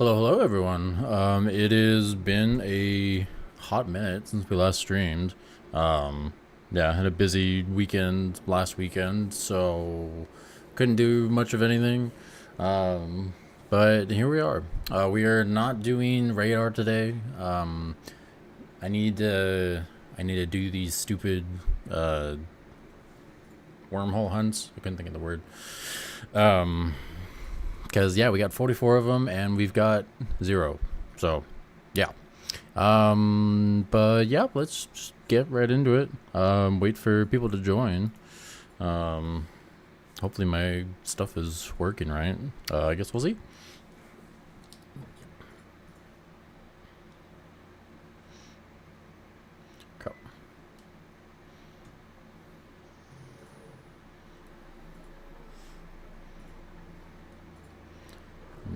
Hello, everyone. It has been a hot minute since we last streamed. Yeah, I had a busy weekend last weekend, so couldn't do much of anything. But here we are. We are not doing radar today. I need to I need to do these stupid wormhole hunts. I couldn't think of the word. Because yeah, we got 44 of them and we've got 0. So yeah. But yeah, let's just get right into it. Wait for people to join. Hopefully my stuff is working right. I guess we'll see. Cool.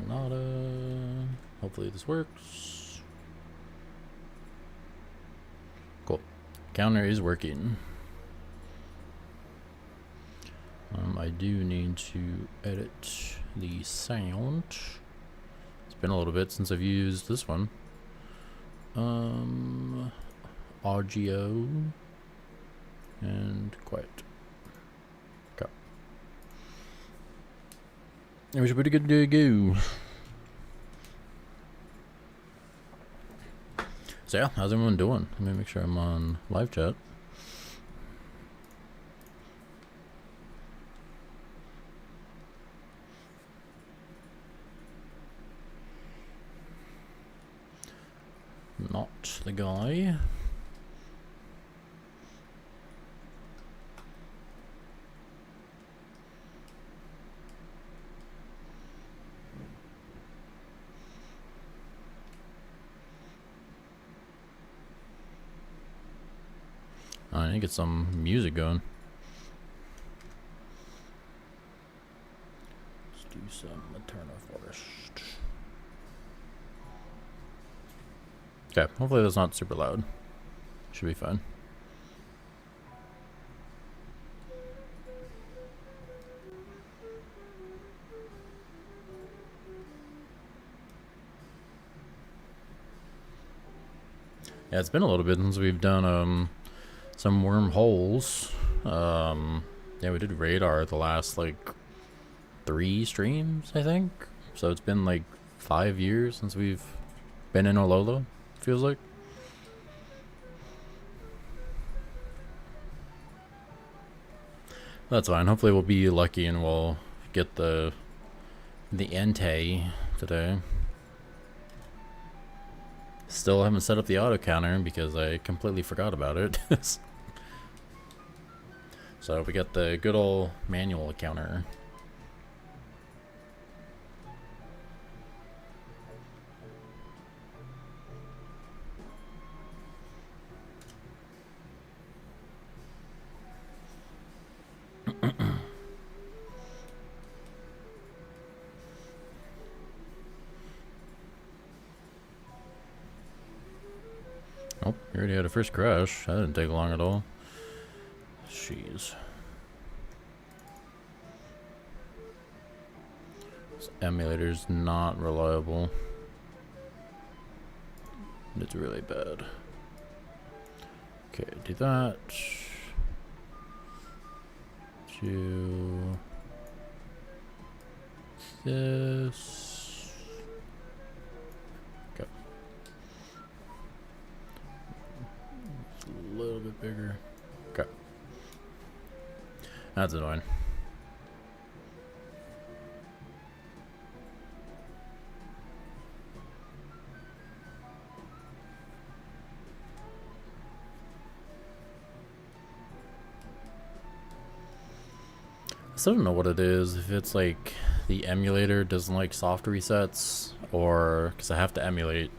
Nada. Hopefully this works. Cool. Counter is working. I do need to edit the sound. It's been a little bit since I've used this one. Audio and quiet. Okay. And we should be good to go. So yeah, how's everyone doing? Let me make sure I'm on live chat. Not the guy. I need to get some music going. Let's do some Maternal Forest. Okay, hopefully that's not super loud. Should be fine. Yeah, it's been a little bit since we've done some wormholes. Yeah, we did radar the last like 3 streams, I think. So it's been like 5 years since we've been in Ololo, feels like. That's fine. Hopefully we'll be lucky and we'll get the Entei today. Still haven't set up the auto counter because I completely forgot about it. So we got the good old manual counter. Oh, you already had a first crash. That didn't take long at all. Jeez. This emulator's not reliable. It's really bad. Okay, do that. Do this. Okay. It's a little bit bigger. Okay. That's annoying. I still don't know what it is, if it's like the emulator doesn't like soft resets or because I have to emulate.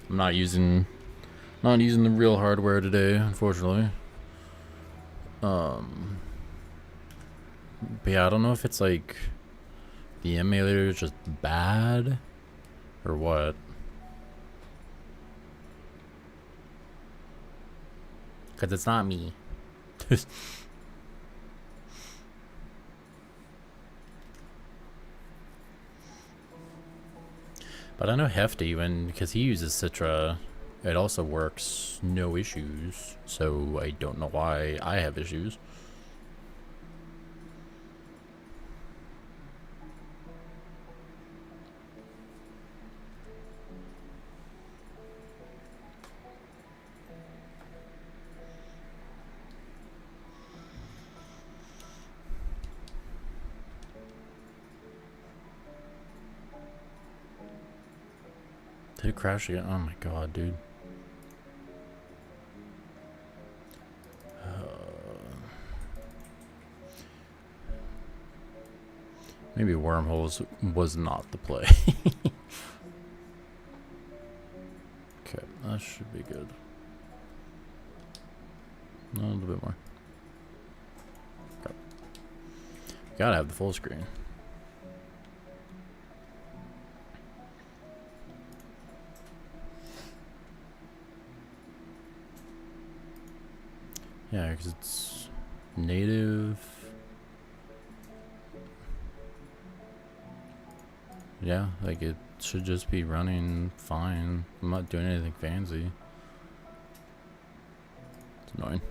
I'm not using the real hardware today, unfortunately. But yeah, I don't know if it's like the emulator is just bad or what. Because it's not me. But I know Hefty, because he uses Citra, it also works no issues. So I don't know why I have issues. Did it crash again? Oh my god, dude. Maybe Wormholes was not the play. Okay, that should be good. A little bit more. Okay. Gotta have the full screen. Yeah, because it's native. Yeah, like it should just be running fine. I'm not doing anything fancy. It's annoying.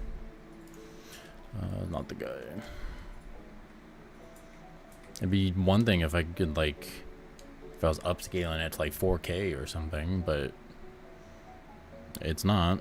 Not the guy. It'd be one thing if I could, like, if I was upscaling it to like 4K or something, but it's not.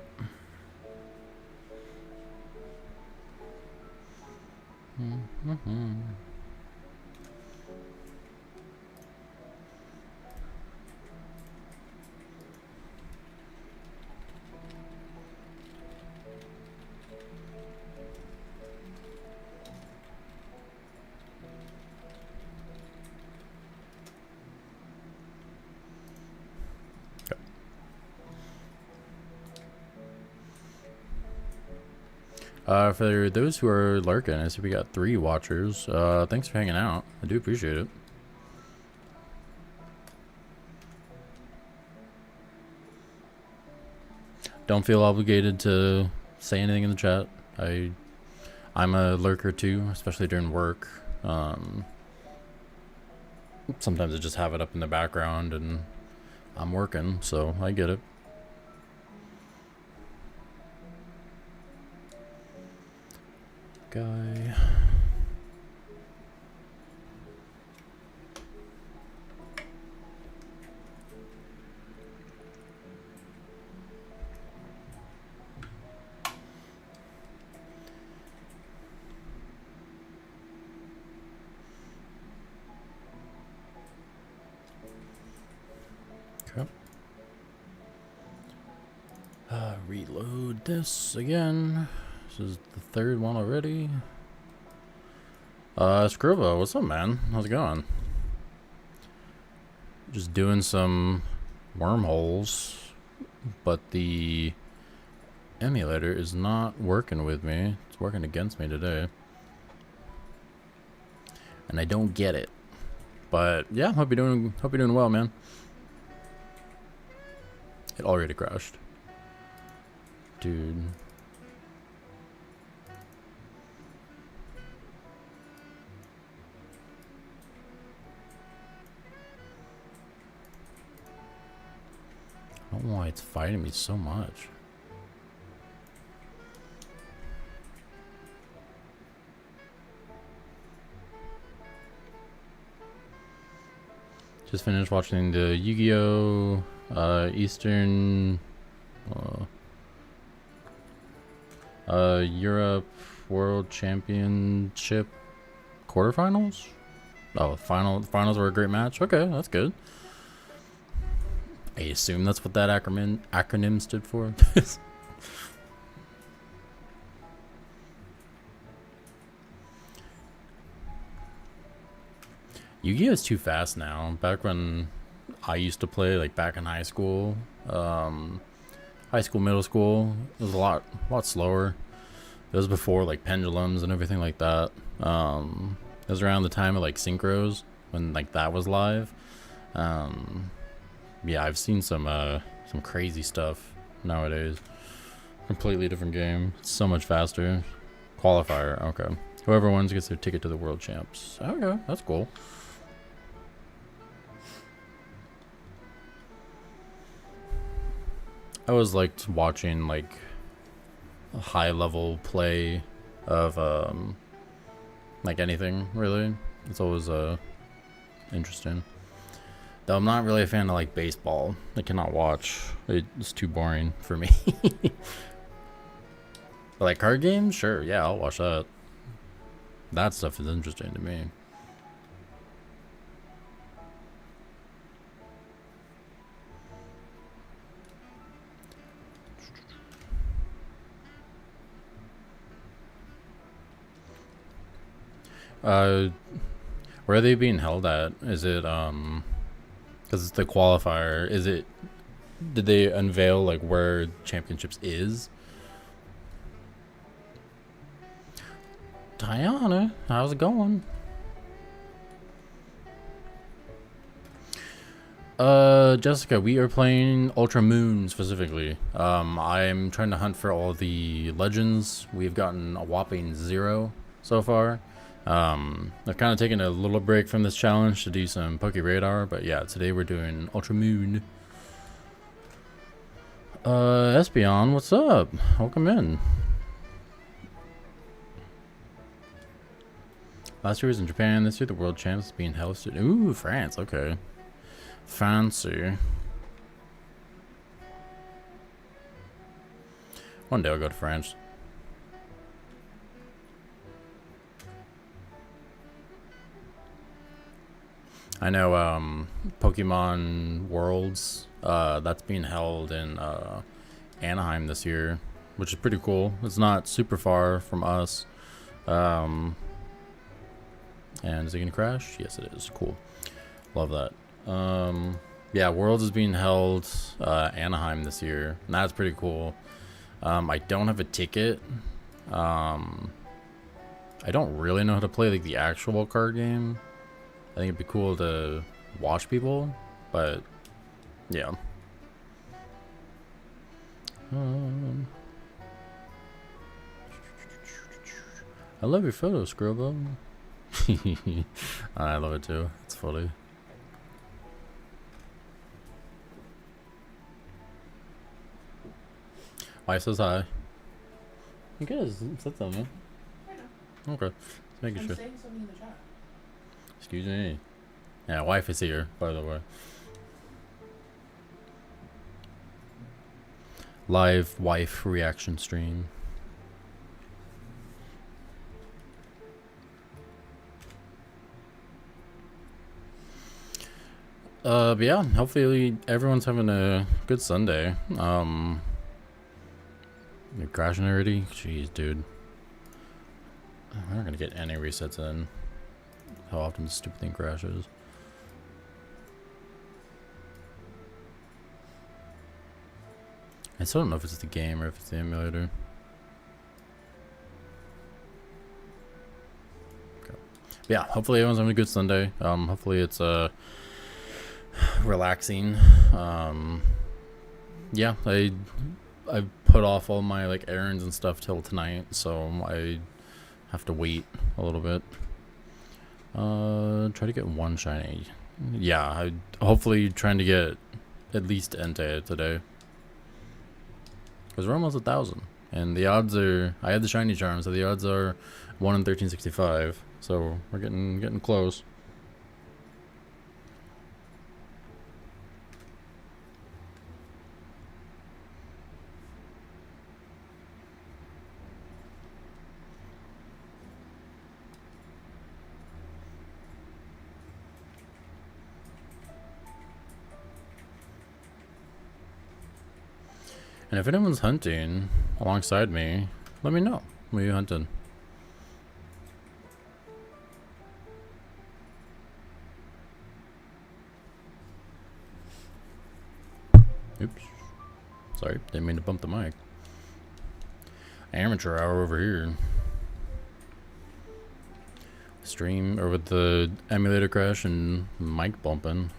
For those who are lurking, I see we got 3 watchers. Thanks for hanging out. I do appreciate it. Don't feel obligated to say anything in the chat. I'm a lurker too, especially during work. Sometimes I just have it up in the background and I'm working, so I get it. Guy. Okay. Reload this again. This is the 3rd one already. Scrivo, what's up, man? How's it going? Just doing some wormholes, but the emulator is not working with me. It's working against me today. And I don't get it. But yeah, hope you're doing well, man. It already crashed. Dude. I don't know why it's fighting me so much. Just finished watching the Yu-Gi-Oh! Eastern Europe World Championship quarterfinals. Oh, finals were a great match. Okay, that's good. I assume that's what that acronym stood for. Yu-Gi-Oh! Is too fast now. Back when I used to play, like back in high school, middle school, it was a lot slower. It was before like pendulums and everything like that. It was around the time of like synchros when like that was live. Yeah, I've seen some crazy stuff nowadays. Completely different game. So much faster. Qualifier. Okay. Whoever wins gets their ticket to the world champs. Okay, that's cool. I always liked watching like a high level play of like anything really. It's always interesting. Though I'm not really a fan of like baseball. I cannot watch. It's too boring for me. But like card games, sure, yeah, I'll watch that. That stuff is interesting to me. Where are they being held at? Is it because it's the qualifier, is it, did they unveil like where championships is? Diana, how's it going? Jessica, we are playing Ultra Moon specifically. I'm trying to hunt for all the legends. We've gotten a whopping 0 so far. I've kind of taken a little break from this challenge to do some Poke Radar, but yeah, today we're doing Ultra Moon. Espeon, what's up? Welcome in. Last year was in Japan, this year the World Champs is being hosted. Ooh, France, okay. Fancy. One day I'll go to France. I know Pokemon Worlds, that's being held in Anaheim this year, which is pretty cool. It's not super far from us. And is it gonna crash? Yes, it is. Cool. Love that. Yeah, Worlds is being held Anaheim this year, and that's pretty cool. I don't have a ticket. I don't really know how to play like the actual card game. I think it'd be cool to watch people, but yeah. I love your photo, Scrubbo. I love it too. It's funny. Wife says hi. You guys said something. I know. Okay. Just making sure. I'm saying something in the chat. Excuse me. Yeah, wife is here, by the way. Live wife reaction stream. But yeah, hopefully everyone's having a good Sunday. You're crashing already? Jeez, dude. We're not gonna get any resets in. How often this stupid thing crashes. I still don't know if it's the game or if it's the emulator. Okay. Yeah, hopefully everyone's having a good Sunday. Hopefully it's relaxing. Yeah, I put off all my like errands and stuff till tonight, so I have to wait a little bit. Try to get one shiny. Yeah, hopefully trying to get at least Entei today. Because we're almost 1,000. And the odds are, I had the shiny charm, so the odds are 1 in 1365. So we're getting close. And if anyone's hunting alongside me, let me know. What are you hunting? Oops. Sorry, didn't mean to bump the mic. Amateur hour over here. Stream, or with the emulator crash and mic bumping.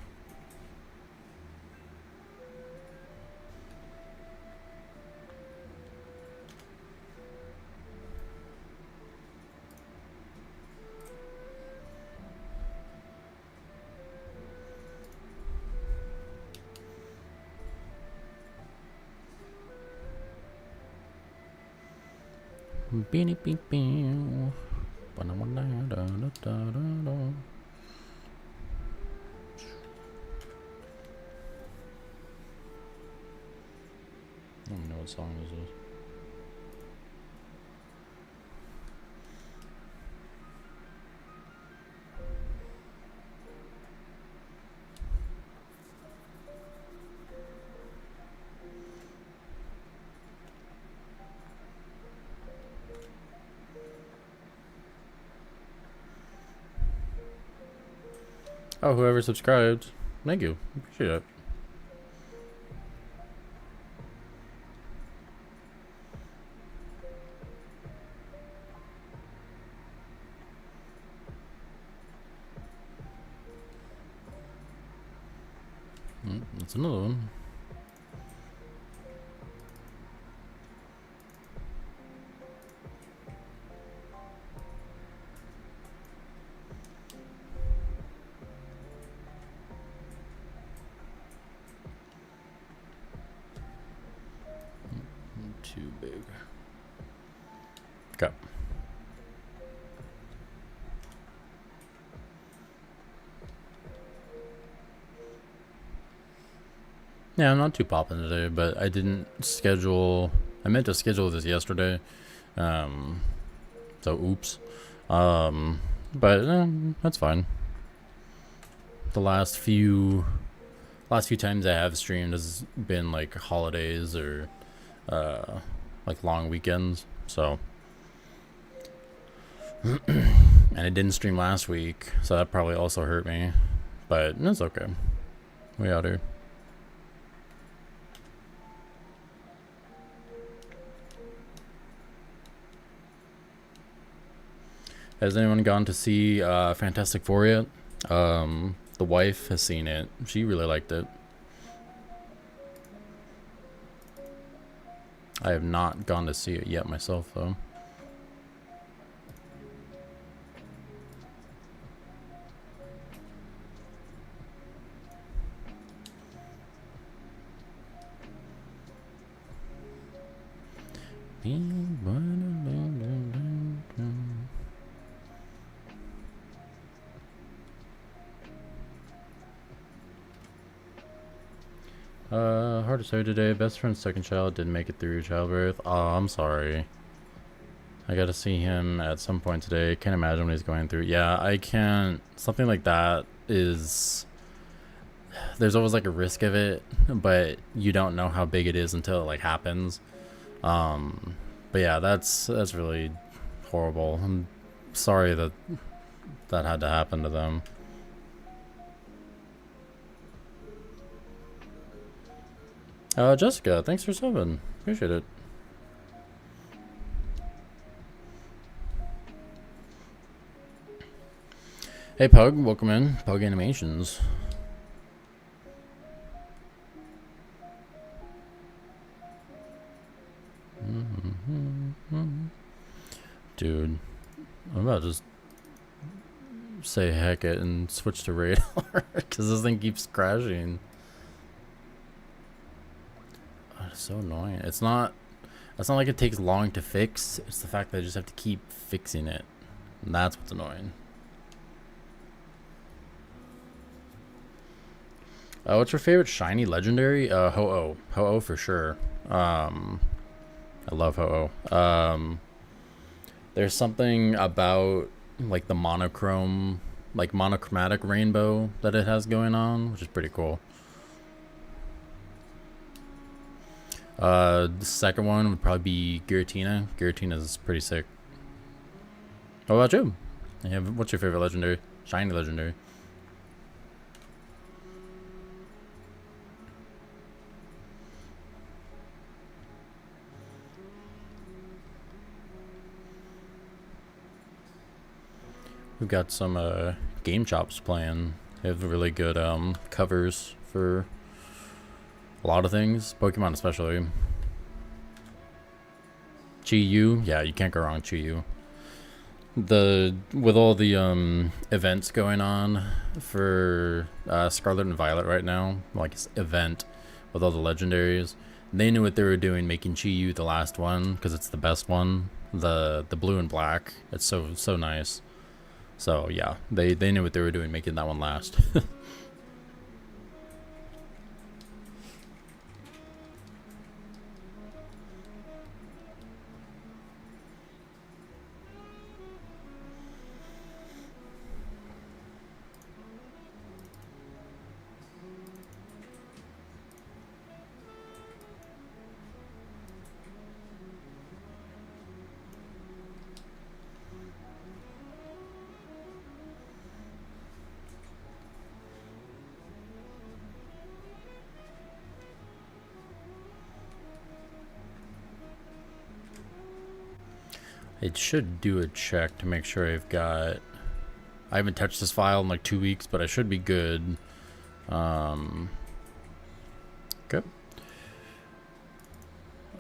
Beanie beep beep. I don't know what song this is. Oh, whoever subscribed, thank you. Appreciate it. That's another one. Too big. Okay. Yeah, I'm not too popping today, but I didn't schedule. I meant to schedule this yesterday, so oops. But that's fine. The last few times I have streamed has been like holidays or like long weekends, so and I didn't stream last week, so that probably also hurt me, but it's okay. We out here. Has anyone gone to see Fantastic Four yet? The wife has seen it. She really liked it. I have not gone to see it yet myself, though. Hard to say today. Best friend's second child didn't make it through childbirth. Oh, I'm sorry. I gotta see him at some point today. Can't imagine what he's going through. Yeah, I can't. Something like that is... There's always like a risk of it, but you don't know how big it is until it like happens. But yeah, that's really horrible. I'm sorry that had to happen to them. Jessica, thanks for subbing. Appreciate it. Hey Pug, welcome in. Pug Animations. Dude, I'm about to just say heck it and switch to radar because this thing keeps crashing. Oh, it's so annoying. It's not like it takes long to fix. It's the fact that I just have to keep fixing it. And that's what's annoying. What's your favorite shiny legendary? Ho-Oh. Ho-Oh for sure. I love Ho-Oh. There's something about like the monochromatic rainbow that it has going on, which is pretty cool. The second one would probably be Giratina. Giratina's pretty sick. What about you? Yeah, what's your favorite legendary? Shiny legendary. We've got some Game Chops playing. They have really good covers for a lot of things, Pokemon especially. Chi-Yu, yeah, you can't go wrong with Chi-Yu. With all the events going on for Scarlet and Violet right now, like event with all the legendaries, they knew what they were doing making Chi-Yu the last one because it's the best one. the blue and black. It's so nice. So yeah, they knew what they were doing making that one last. It should do a check to make sure I haven't touched this file in like 2 weeks, but I should be good. Okay.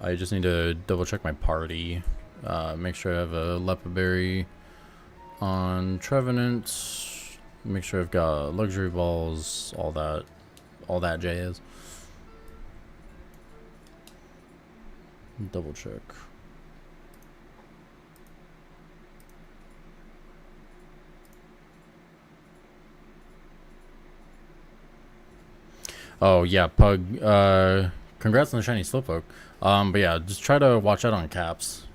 I just need to double check my party. Make sure I have a Lepaberry on Trevenant. Make sure I've got luxury balls, all that jazz. Double check. Oh yeah, Pug. Congrats on the shiny Slowpoke. But yeah, just try to watch out on caps.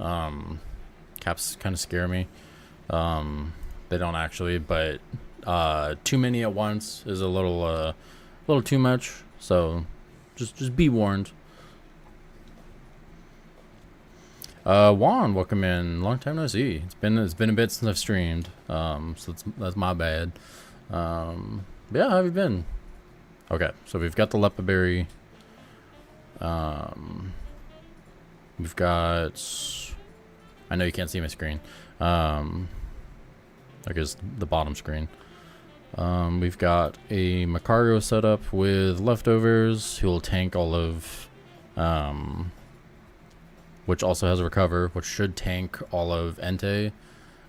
Caps kind of scare me. They don't actually, but too many at once is a little too much. So just be warned. Juan, welcome in. Long time no see. It's been a bit since I've streamed. So that's my bad. But yeah, how have you been? Okay, so we've got the Lepaberry. We've got... I know you can't see my screen. I guess the bottom screen. We've got a Macario set up with leftovers who will tank all of... which also has a recover, which should tank all of Entei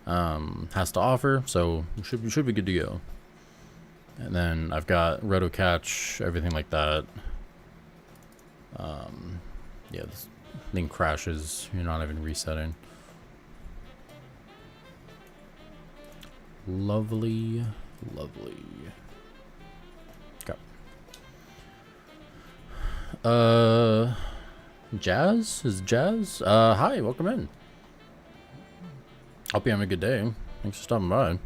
has to offer, so we should be good to go. And then I've got Roto Catch, everything like that. Yeah, this thing crashes. You're not even resetting. Lovely. Okay. Jazz? Is Jazz? Hi, welcome in. Hope you're having a good day. Thanks for stopping by.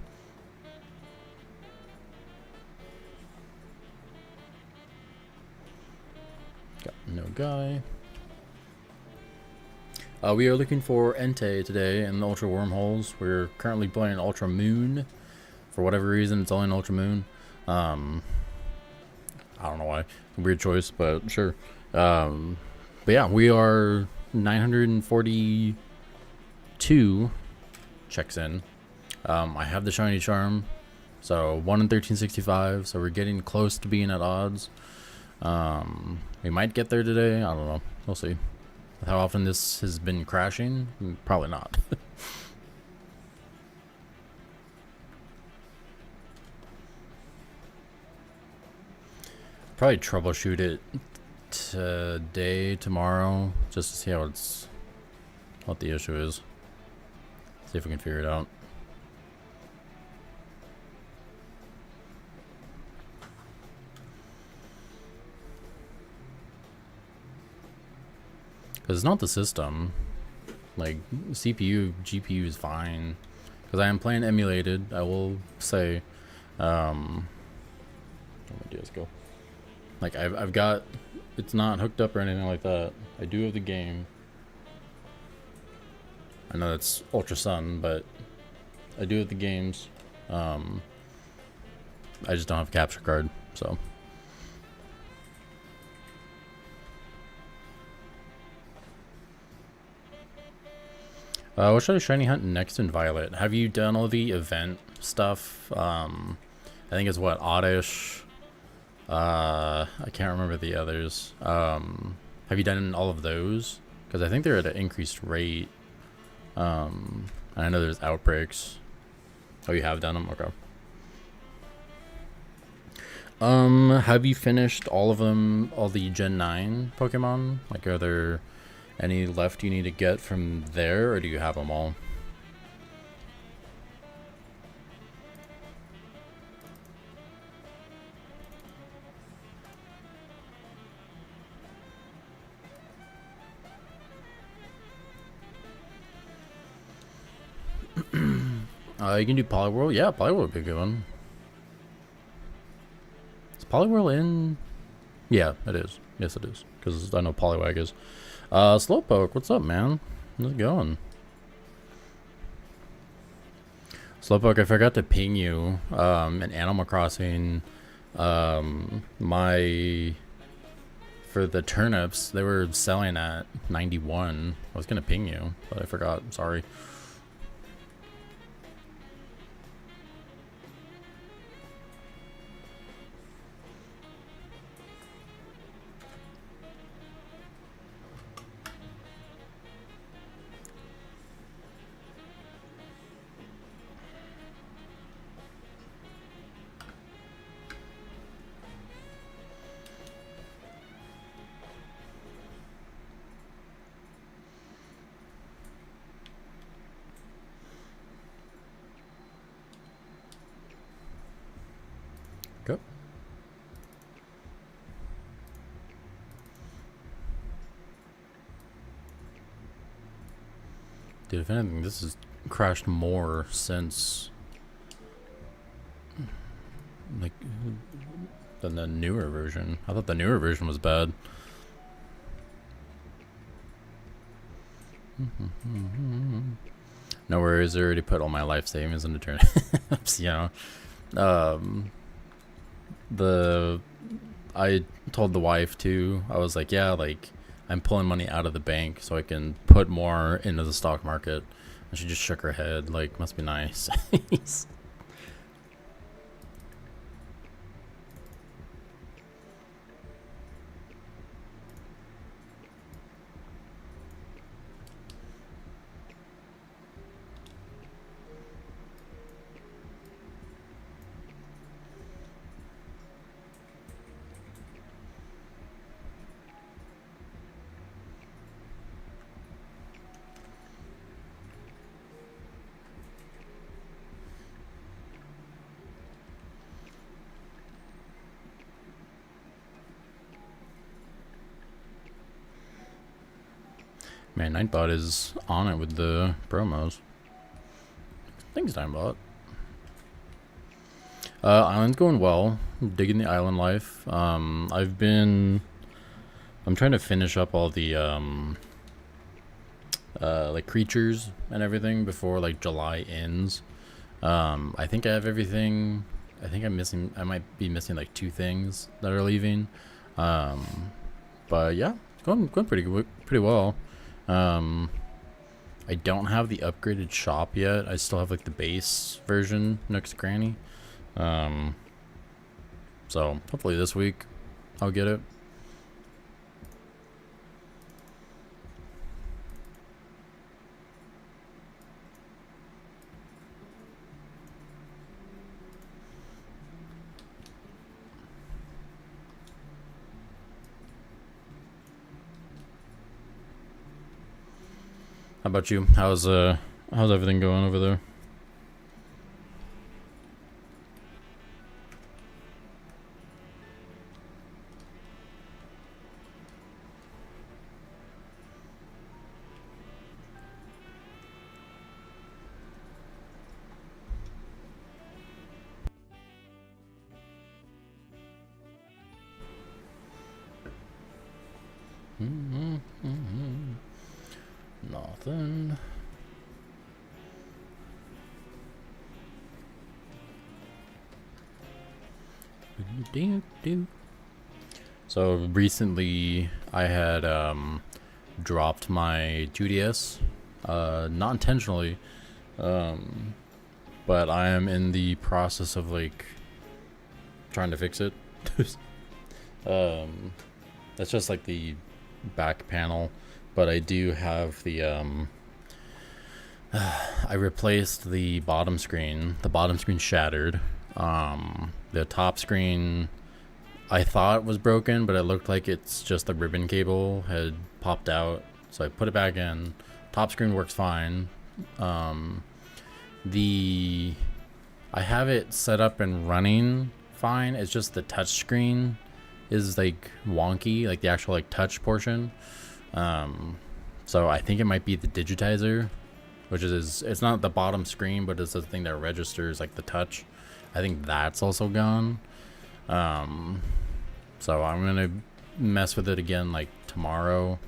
Got no guy. We are looking for Entei today in the Ultra Wormholes. We're currently playing Ultra Moon. For whatever reason, it's only an Ultra Moon. I don't know why. Weird choice, but sure. But yeah, we are 942 checks in. I have the shiny charm, so 1 in 1365. So we're getting close to being at odds. We might get there today. I don't know. We'll see. How often this has been crashing? Probably not. Probably troubleshoot it today, tomorrow, just to see what the issue is. See if we can figure it out. Because it's not the system. Like, CPU, GPU is fine. Because I am playing emulated, I will say. Where my DS go? Like, I've got... It's not hooked up or anything like that. I do have the game. I know it's Ultra Sun, but I do have the games. I just don't have a capture card, so... What should I shiny hunt next in Violet? Have you done all the event stuff? I think it's what, Oddish. I can't remember the others. Have you done all of those? Because I think they're at an increased rate. And I know there's outbreaks. Oh, you have done them? Okay. Have you finished all of them, all the Gen 9 Pokemon? Like, are there Any left you need to get from there, or do you have them all? You can do Poliwhirl. Yeah, Poliwhirl would be a good one. Is Poliwhirl in? Yeah, it is. Yes, it is. Because I know Poliwag is. Slowpoke, what's up, man? How's it going? Slowpoke, I forgot to ping you. In Animal Crossing, for the turnips, they were selling at 91. I was gonna ping you, but I forgot. Sorry. Go. Dude, if anything, this has crashed more since, like, than the newer version. I thought the newer version was bad. No worries, I already put all my life savings into turnips, you know. I told the wife too, I was like, yeah, like, I'm pulling money out of the bank so I can put more into the stock market. And she just shook her head, like, must be nice. Man, Nightbot is on it with the promos. Thanks, Nightbot. Island's going well. I'm digging the island life. I'm trying to finish up all the like creatures and everything before like July ends. I think I have everything. I think I might be missing like 2 things that are leaving. But yeah, it's going pretty well. I don't have the upgraded shop yet. I still have like the base version next to Granny. So hopefully this week I'll get it. How about you? How's everything going over there? Nothing. So recently I had dropped my 2DS, not intentionally, but I am in the process of like trying to fix it. That's just like the back panel, but I do have the I replaced the bottom screen. The bottom screen shattered. The top screen I thought was broken, but it looked like it's just the ribbon cable had popped out So I put it back in. Top screen works fine. I have it set up and running fine. It's just the touch screen is like wonky, like the actual like touch portion. So I think it might be the digitizer, which is, it's not the bottom screen, but it's the thing that registers like the touch. I think that's also gone. So I'm gonna mess with it again like tomorrow.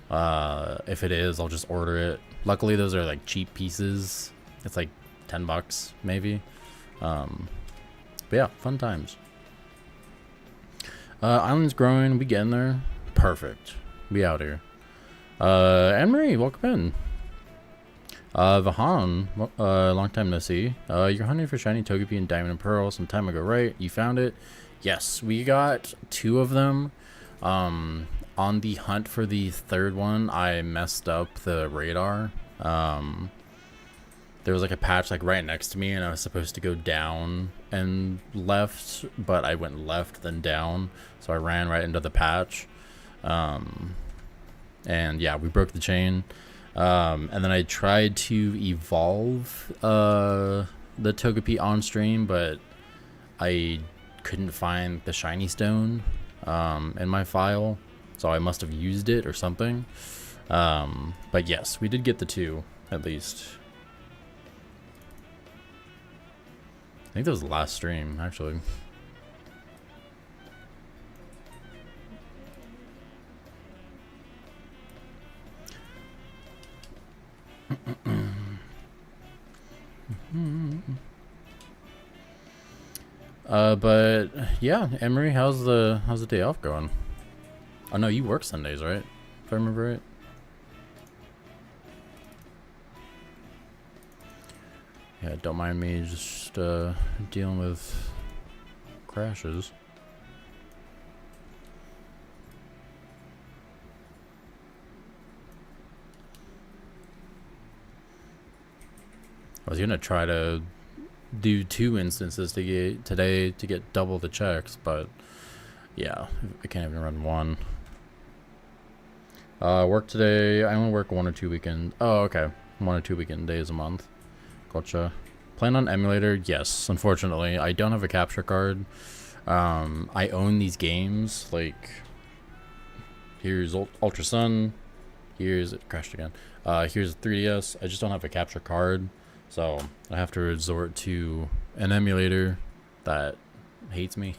If it is, I'll just order it. Luckily those are like cheap pieces. It's like $10 maybe. But yeah, fun times. Island's growing, we getting there. Perfect. We out here. Anne-Marie, welcome in. Vahan, long time no see. You're hunting for shiny Togepi and Diamond and Pearl some time ago, right? You found it? Yes, we got 2 of them. On the hunt for the 3rd one, I messed up the radar. There was like a patch like right next to me, and I was supposed to go down and left, but I went left then down, so I ran right into the patch. And yeah, we broke the chain. And then I tried to evolve the Togepi on stream, but I couldn't find the shiny stone in my file, so I must have used it or something. But yes, we did get the 2 at least. I think that was the last stream, actually. But yeah, Emery, how's the day off going? Oh no, you work Sundays, right? If I remember right. Yeah, don't mind me just dealing with crashes. I was gonna try to do 2 instances today to get double the checks, but yeah, I can't even run 1. Work today. I only work 1 or 2 weekend. Oh, okay, 1 or 2 weekend days a month. Gotcha. Playing on emulator? Yes. Unfortunately, I don't have a capture card. I own these games. Like, here's Ultra Sun. Here's it crashed again. Here's 3DS. I just don't have a capture card. So I have to resort to an emulator that hates me.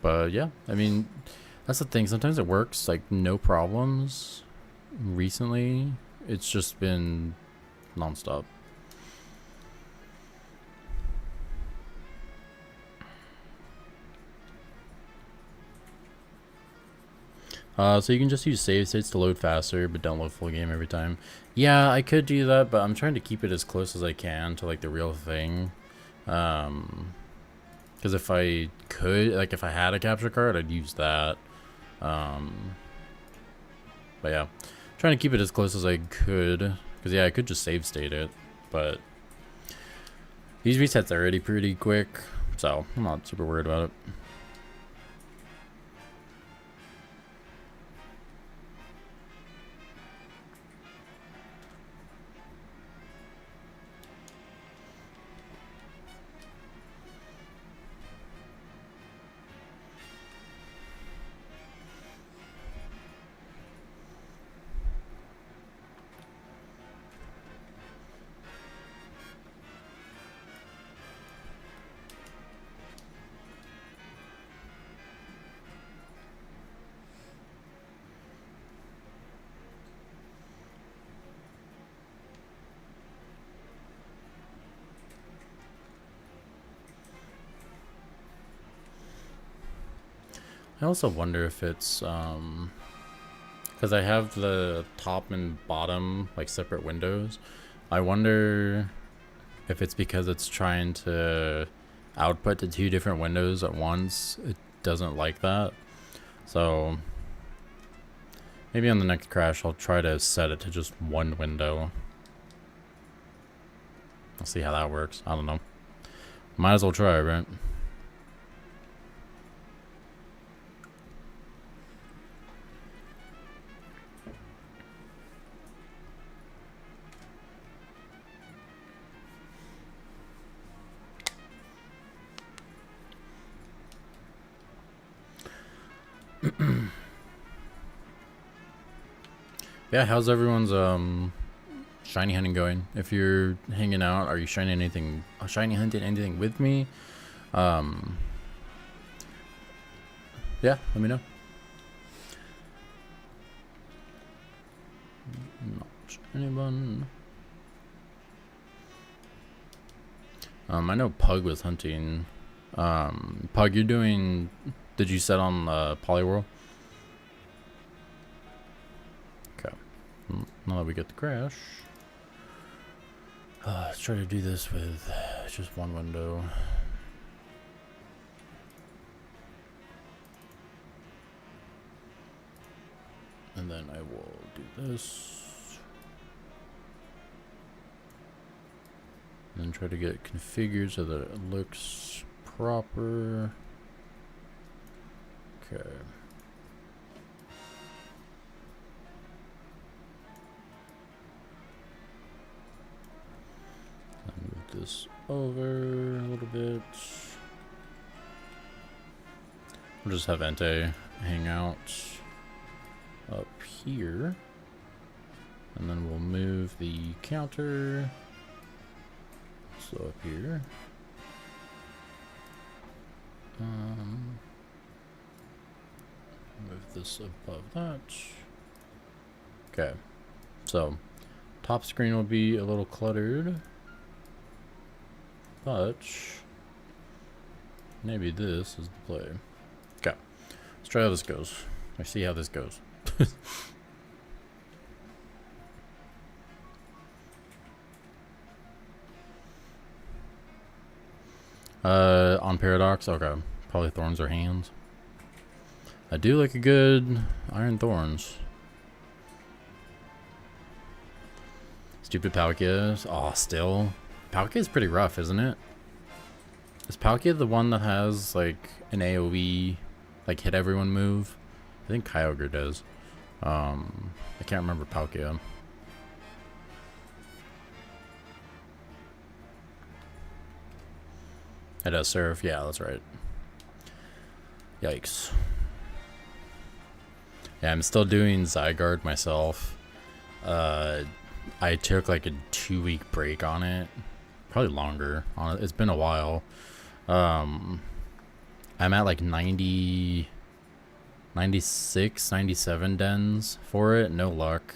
But yeah, I mean, that's the thing. Sometimes it works, like no problems. Recently, it's just been nonstop. So you can just use save states to load faster, but don't load full game every time. Yeah, I could do that, but I'm trying to keep it as close as I can to like the real thing. Because if I could, like if I had a capture card, I'd use that. But yeah, trying to keep it as close as I could. Because yeah, I could just save state it, but these resets are already pretty quick, so I'm not super worried about it. I also wonder if it's because I have the top and bottom like separate windows. I wonder if it's because it's trying to output to 2 different windows at once. It doesn't like that. So maybe on the next crash I'll try to set it to just 1 window. I'll see how that works. I don't know. Might as well try, right? Yeah, how's everyone's shiny hunting going? If you're hanging out, are you shiny hunting anything with me? Yeah, let me know. Not anyone. I know Pug was hunting. Pug, you're doing. Did you set on Polyworld? Okay. Now that we get the crash, let's try to do this with just one window. And then I will do this. And then try to get it configured so that it looks proper. Okay. Move this over a little bit. We'll just have Entei hang out up here. And then we'll move the counter. So up here. Move this above that. Okay. So top screen will be a little cluttered. But maybe this is the play. Okay. Let's try how this goes. I see how this goes. On Paradox, okay. Probably Thorns or Hands. I do like a good Iron Thorns. Stupid Palkia. Oh, still. Palkia is pretty rough, isn't it? Is Palkia the one that has like an AoE, like hit everyone move? I think Kyogre does. I can't remember Palkia. It does Surf. Yeah, that's right. Yikes. Yeah, I'm still doing Zygarde myself. I took like a 2-week break on it. Probably longer. It's been a while. I'm at like 90, 96, 97 dens for it. No luck.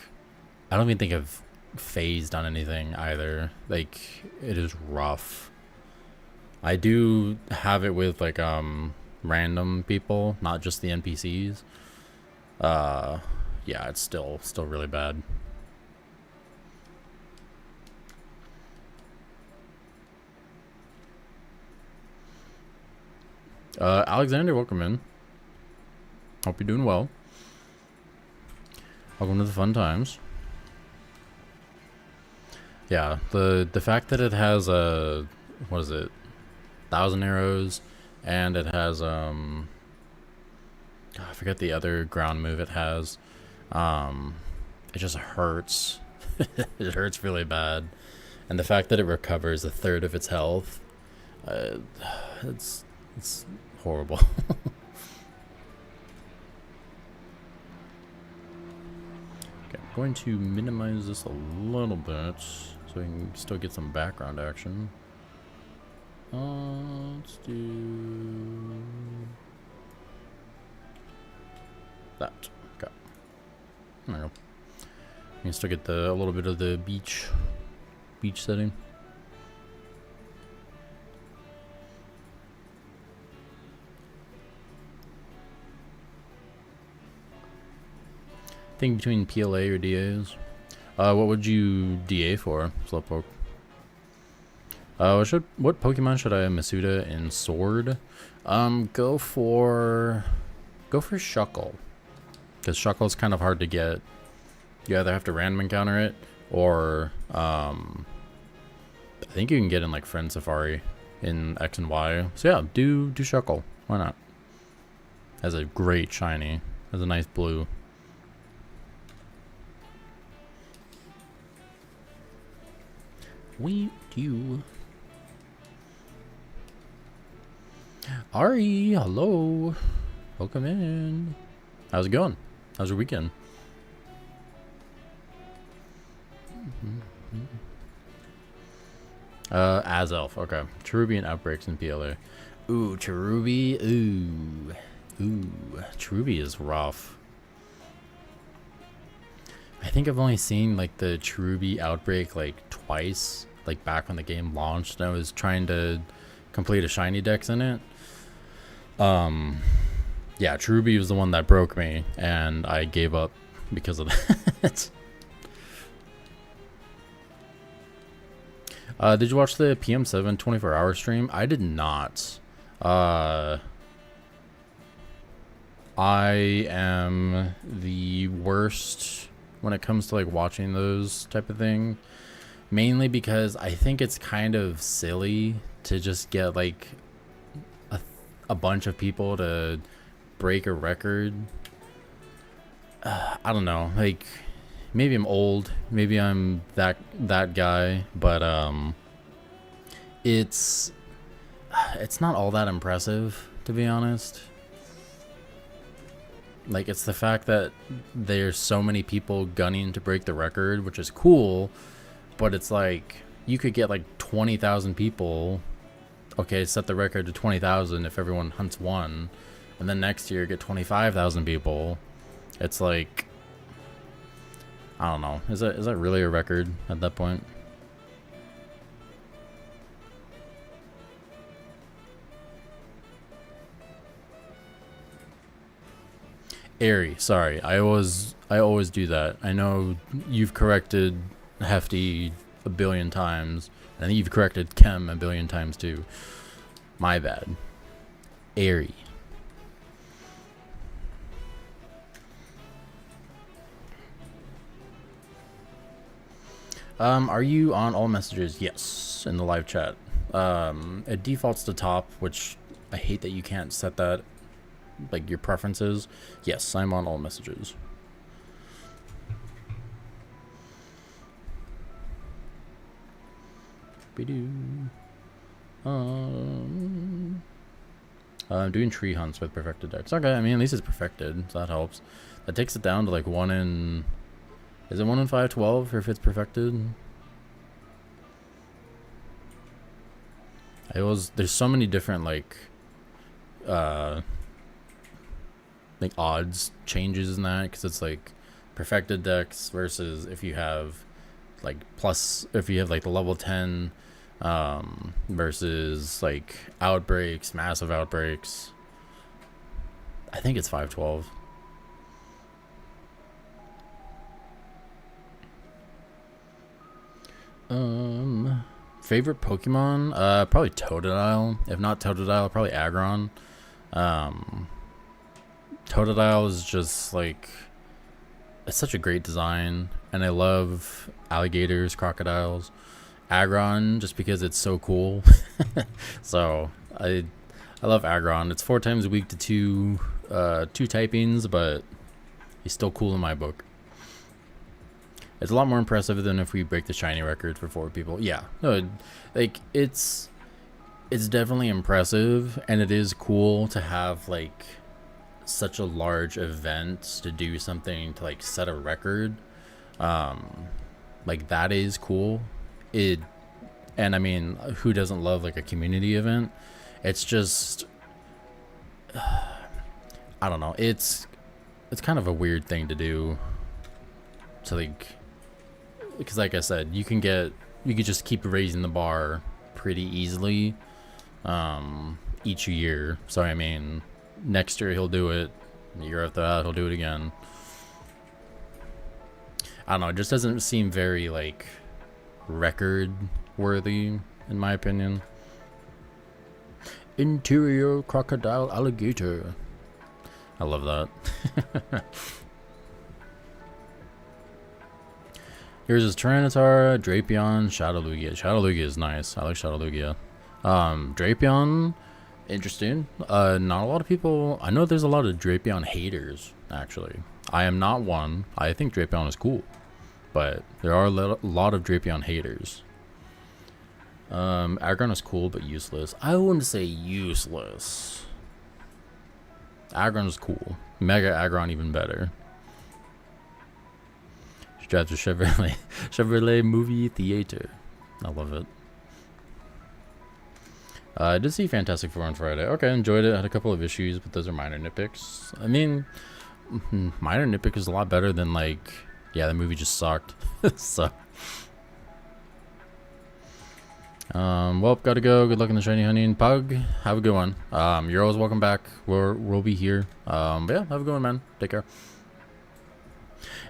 I don't even think I've phased on anything either. Like, it is rough. I do have it with like random people, not just the NPCs. Yeah, it's still really bad. Alexander, welcome in. Hope you're doing well. Welcome to the fun times. Yeah, the fact that it has a, what is it, 1,000 arrows, and it has I forget the other ground move it has. It just hurts. It hurts really bad, and the fact that it recovers a third of its health, it's horrible. Okay, I'm going to minimize this a little bit so we can still get some background action. Let's do that. Okay. There we go. You can still get a little bit of the beach setting. Think between PLA or DAs. What would you DA for, Slowpoke? What Pokemon should I Masuda in Sword? Go for Shuckle, because Shuckle's kind of hard to get. You either have to random encounter it, or I think you can get in like Friend Safari in X and Y. So yeah, do Shuckle. Why not? Has a great shiny. Has a nice blue. We do. Ari, hello. Welcome in. How's it going? How's your weekend? As elf. Okay. Cherubian outbreaks in PLA. Ooh, Cherubi. Ooh. Cherubi is rough. I think I've only seen like the Cherubi outbreak like twice. Like back when the game launched, I was trying to complete a shiny dex in it. Yeah, Cherubi was the one that broke me, and I gave up because of that. Did you watch the PM7 24-hour stream? I did not. I am the worst when it comes to like watching those type of thing. Mainly because I think it's kind of silly to just get like a bunch of people to break a record. I don't know, like maybe I'm old, maybe I'm that guy, but it's not all that impressive, to be honest. Like, it's the fact that there's so many people gunning to break the record, which is cool, but it's like you could get like 20,000 people. Okay, set the record to 20,000 if everyone hunts one, and then next year get 25,000 people. It's like, I don't know. Is that really a record at that point? Airy, sorry. I always do that. I know you've corrected Hefty a billion times. I think you've corrected Chem a billion times too. My bad. Airy. Are you on all messages? Yes, in the live chat. It defaults to top, which I hate that you can't set that, like your preferences. Yes, I'm on all messages. I'm doing tree hunts with perfected decks. Okay, I mean at least it's perfected, so that helps. That takes it down to like 1 in. Is it 1 in 512 if it's perfected? There's so many different like odds changes in that, because it's like perfected decks versus if you have like the level 10 versus like outbreaks, massive outbreaks. I think it's 512. Favorite Pokemon? Probably Totodile. If not Totodile, probably Aggron. Totodile is just like, it's such a great design, and I love alligators, crocodiles. Aggron, just because it's so cool. So I love Aggron. It's 4 times a week to two typings, but he's still cool in my book. It's a lot more impressive than if we break the shiny record for 4 people. Yeah, no, like it's definitely impressive, and it is cool to have like such a large event to do something to like set a record. Like that is cool. And I mean, who doesn't love like a community event? It's just, I don't know. It's kind of a weird thing to do. To like, because like I said, you could just keep raising the bar pretty easily, each year. So I mean, next year he'll do it. The year after that he'll do it again. I don't know. It just doesn't seem very like record worthy, in my opinion. Interior crocodile alligator. I love that. Here's his Tyranitar, Drapion, Shadowlugia. Shadowlugia is nice. I like Shadowlugia. Drapion, interesting. Not a lot of people. I know there's a lot of Drapion haters, actually. I am not one. I think Drapion is cool, but there are a lot of Drapion haters. Aggron is cool but useless. I wouldn't say useless. Aggron is cool. Mega Aggron even better. She drives a Chevrolet movie theater. I love it. I did see Fantastic Four on Friday. Okay, enjoyed it. Had a couple of issues, but those are minor nitpicks. I mean, minor nitpick is a lot better than like, yeah, the movie just sucked. So, well, gotta go. Good luck in the shiny honey and pug. Have a good one. You're always welcome back. We'll be here. But yeah, have a good one, man. Take care.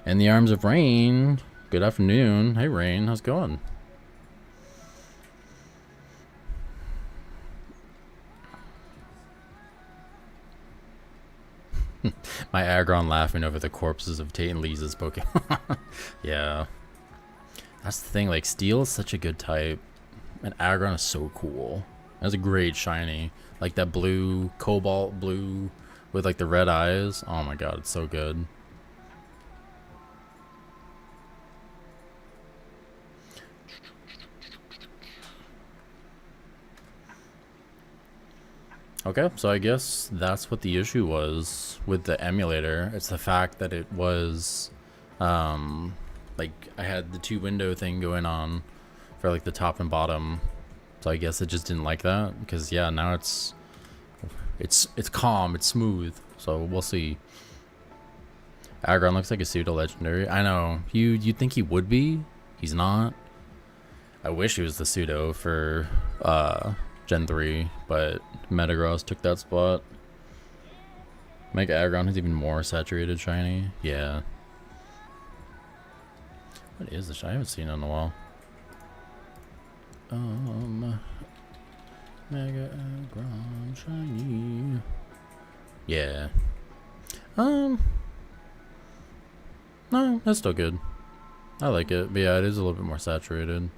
In the arms of Rain. Good afternoon. Hey, Rain. How's it going? My Aggron laughing over the corpses of Tate and Lisa's Pokemon. Yeah. That's the thing. Like, Steel is such a good type. And Aggron is so cool. That's a great shiny. Like that blue, cobalt blue with like the red eyes. Oh my god, it's so good. Okay, so I guess that's what the issue was with the emulator. It's the fact that it was, like I had the 2-window thing going on for like the top and bottom. So I guess it just didn't like that because yeah, now it's calm, it's smooth. So we'll see. Aggron looks like a pseudo legendary. I know you'd think he would be. He's not. I wish he was the pseudo for Gen 3, but Metagross took that spot. Mega Aggron has even more saturated shiny. Yeah. What is this? I haven't seen it in a while. Mega Aggron shiny. Yeah. No, that's still good. I like it, but yeah, it is a little bit more saturated.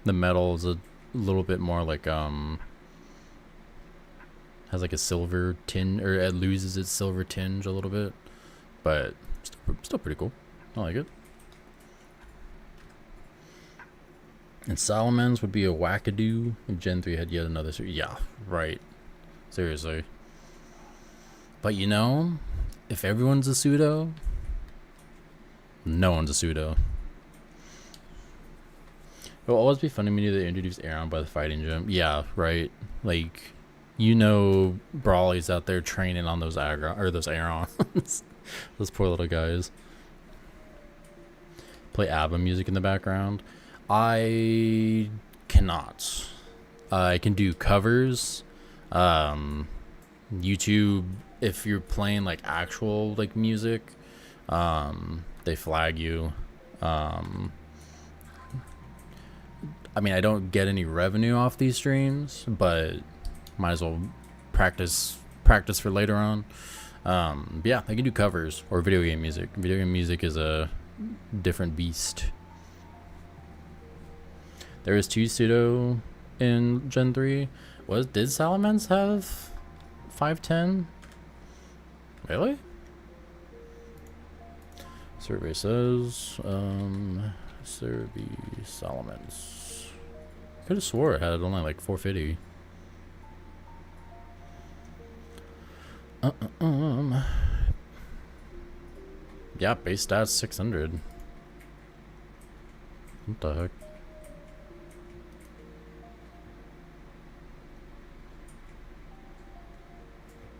The metal is a little bit more like has like a silver tinge, or it loses its silver tinge a little bit, but still pretty cool. I like it. And Salamence would be a wackadoo. And Gen 3 had yet another. Yeah, right. Seriously. But you know, if everyone's a pseudo, no one's a pseudo. It will always be funny when they introduce Aeron by the fighting gym. Yeah, right. Like, you know, Brawly's out there training on those Aggron or those Aerons. Those poor little guys. Play ABBA music in the background. I cannot. I can do covers. YouTube, if you're playing like actual like music, they flag you. I mean, I don't get any revenue off these streams, but might as well practice for later on. But yeah, I can do covers or video game music. Video game music is a different beast. There is 2 pseudo in Gen 3. Did Salamence have 510? Really? Survey says, Survey Salamence. Could have swore it had only like 450. Yeah, base stats 600. What the heck?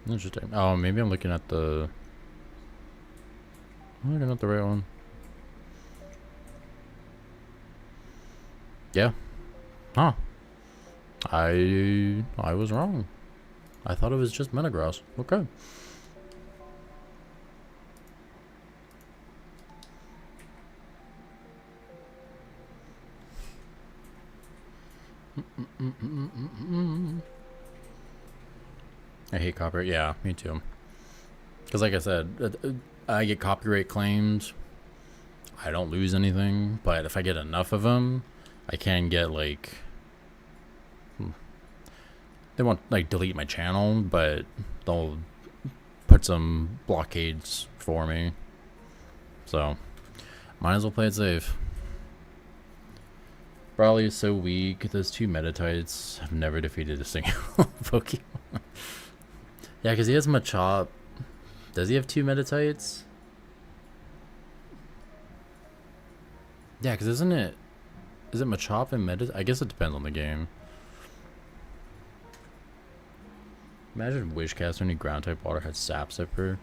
Interesting. Oh, maybe I'm looking at the... I'm looking at the right one. Yeah. Huh. I was wrong. I thought it was just Metagross. Okay. I hate copyright. Yeah, me too. Because like I said, I get copyright claimed. I don't lose anything. But if I get enough of them, I can get like... They won't like delete my channel, but they'll put some blockades for me. So, might as well play it safe. Brawly is so weak. Those 2 Metatites have never defeated a single Pokemon. Yeah, because he has Machop. Does he have 2 Metatites? Yeah, because isn't it... Is it Machop and Metatite? I guess it depends on the game. Imagine Wishcast any ground type water had Sap Sipper.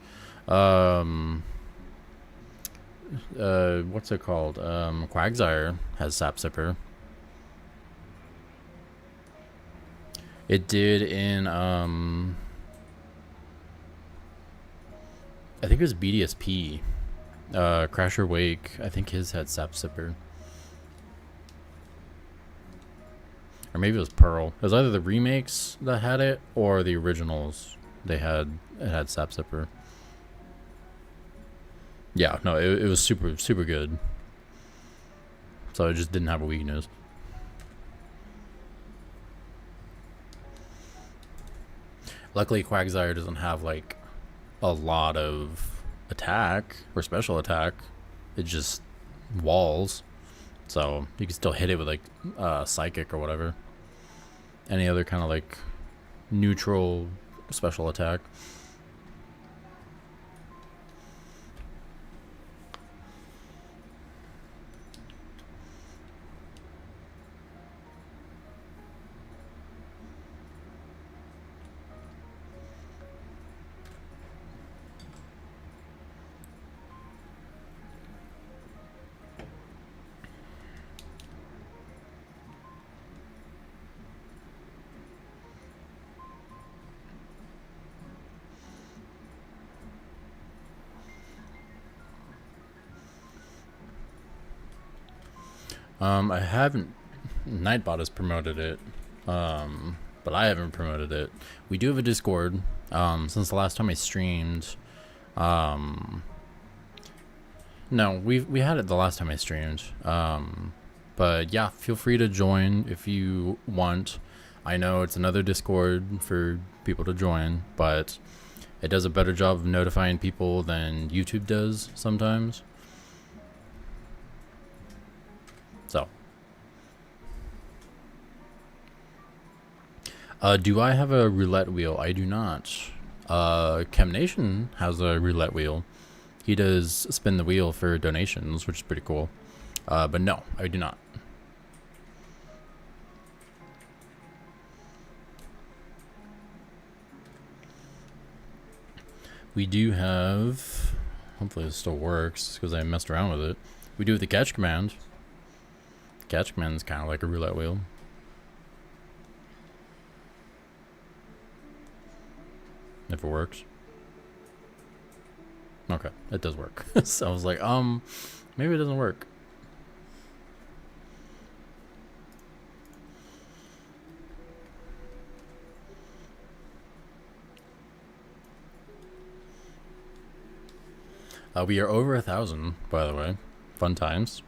What's it called? Quagsire has Sap Sipper. It did in I think it was BDSP. Crasher Wake, I think his had Sap Sipper. Or maybe it was Pearl. It was either the remakes that had it or the originals. It had Sap Sipper. Yeah, no, it was super, super good. So it just didn't have a weakness. Luckily, Quagsire doesn't have like a lot of attack or special attack. It just walls. So you can still hit it with like psychic or whatever. Any other kind of like neutral special attack. I haven't. Nightbot has promoted it, but I haven't promoted it. We do have a Discord. Since the last time I streamed, no, we had it the last time I streamed. But yeah, feel free to join if you want. I know it's another Discord for people to join, but it does a better job of notifying people than YouTube does sometimes. So, do I have a roulette wheel? I do not. Chemnation has a roulette wheel. He does spin the wheel for donations, which is pretty cool. But no, I do not. We do have, hopefully it still works because I messed around with it. We do have the catch command. Catch command is kind of like a roulette wheel. If it works. Okay, it does work. So I was like, maybe it doesn't work. We are over 1,000, by the way. Fun times.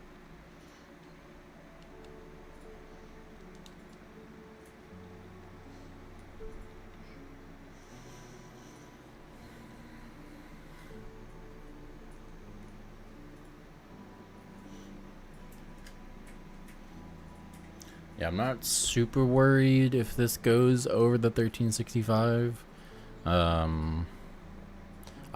Yeah, I'm not super worried if this goes over the 1365.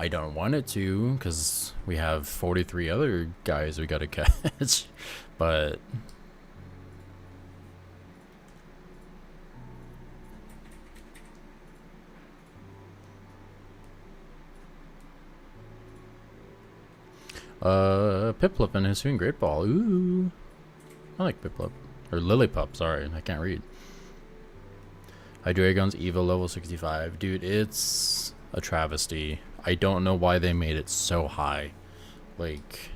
I don't want it to, because we have 43 other guys we gotta catch, but... Piplup and his Great Ball. Ooh. I like Piplup. Or Lillipup, sorry, I can't read. Hydreigon's Evo level 65. Dude, it's a travesty. I don't know why they made it so high. Like...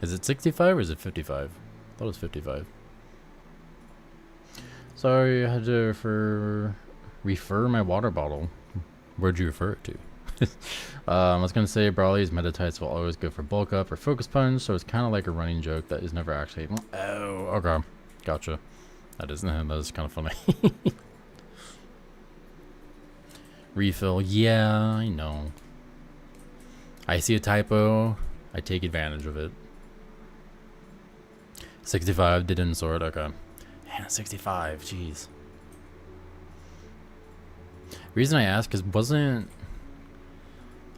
Is it 65 or is it 55? I thought it was 55. Sorry, I had to refer my water bottle. Where'd you refer it to? I was going to say Brawly's meta types will always go for bulk up or focus punch, so it's kind of like a running joke that is never actually... Oh, okay. Gotcha. That is kind of funny. Refill. Yeah, I know. I see a typo. I take advantage of it. 65 didn't sort. Okay. Man, 65. Jeez. Reason I ask is wasn't...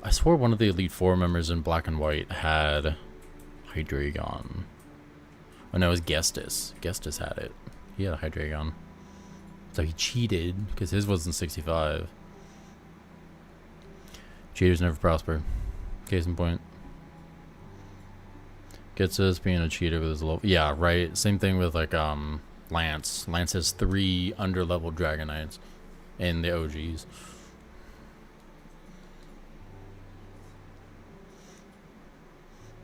I swore one of the Elite Four members in Black and White had Hydreigon. Oh no, it was Gestus. Gestus had it. He had a Hydreigon. So he cheated because his wasn't 65. Cheaters never prosper. Case in point. Gets us being a cheater with his level. Yeah, right. Same thing with like Lance. Lance has 3 under-leveled Dragonites in the OGs.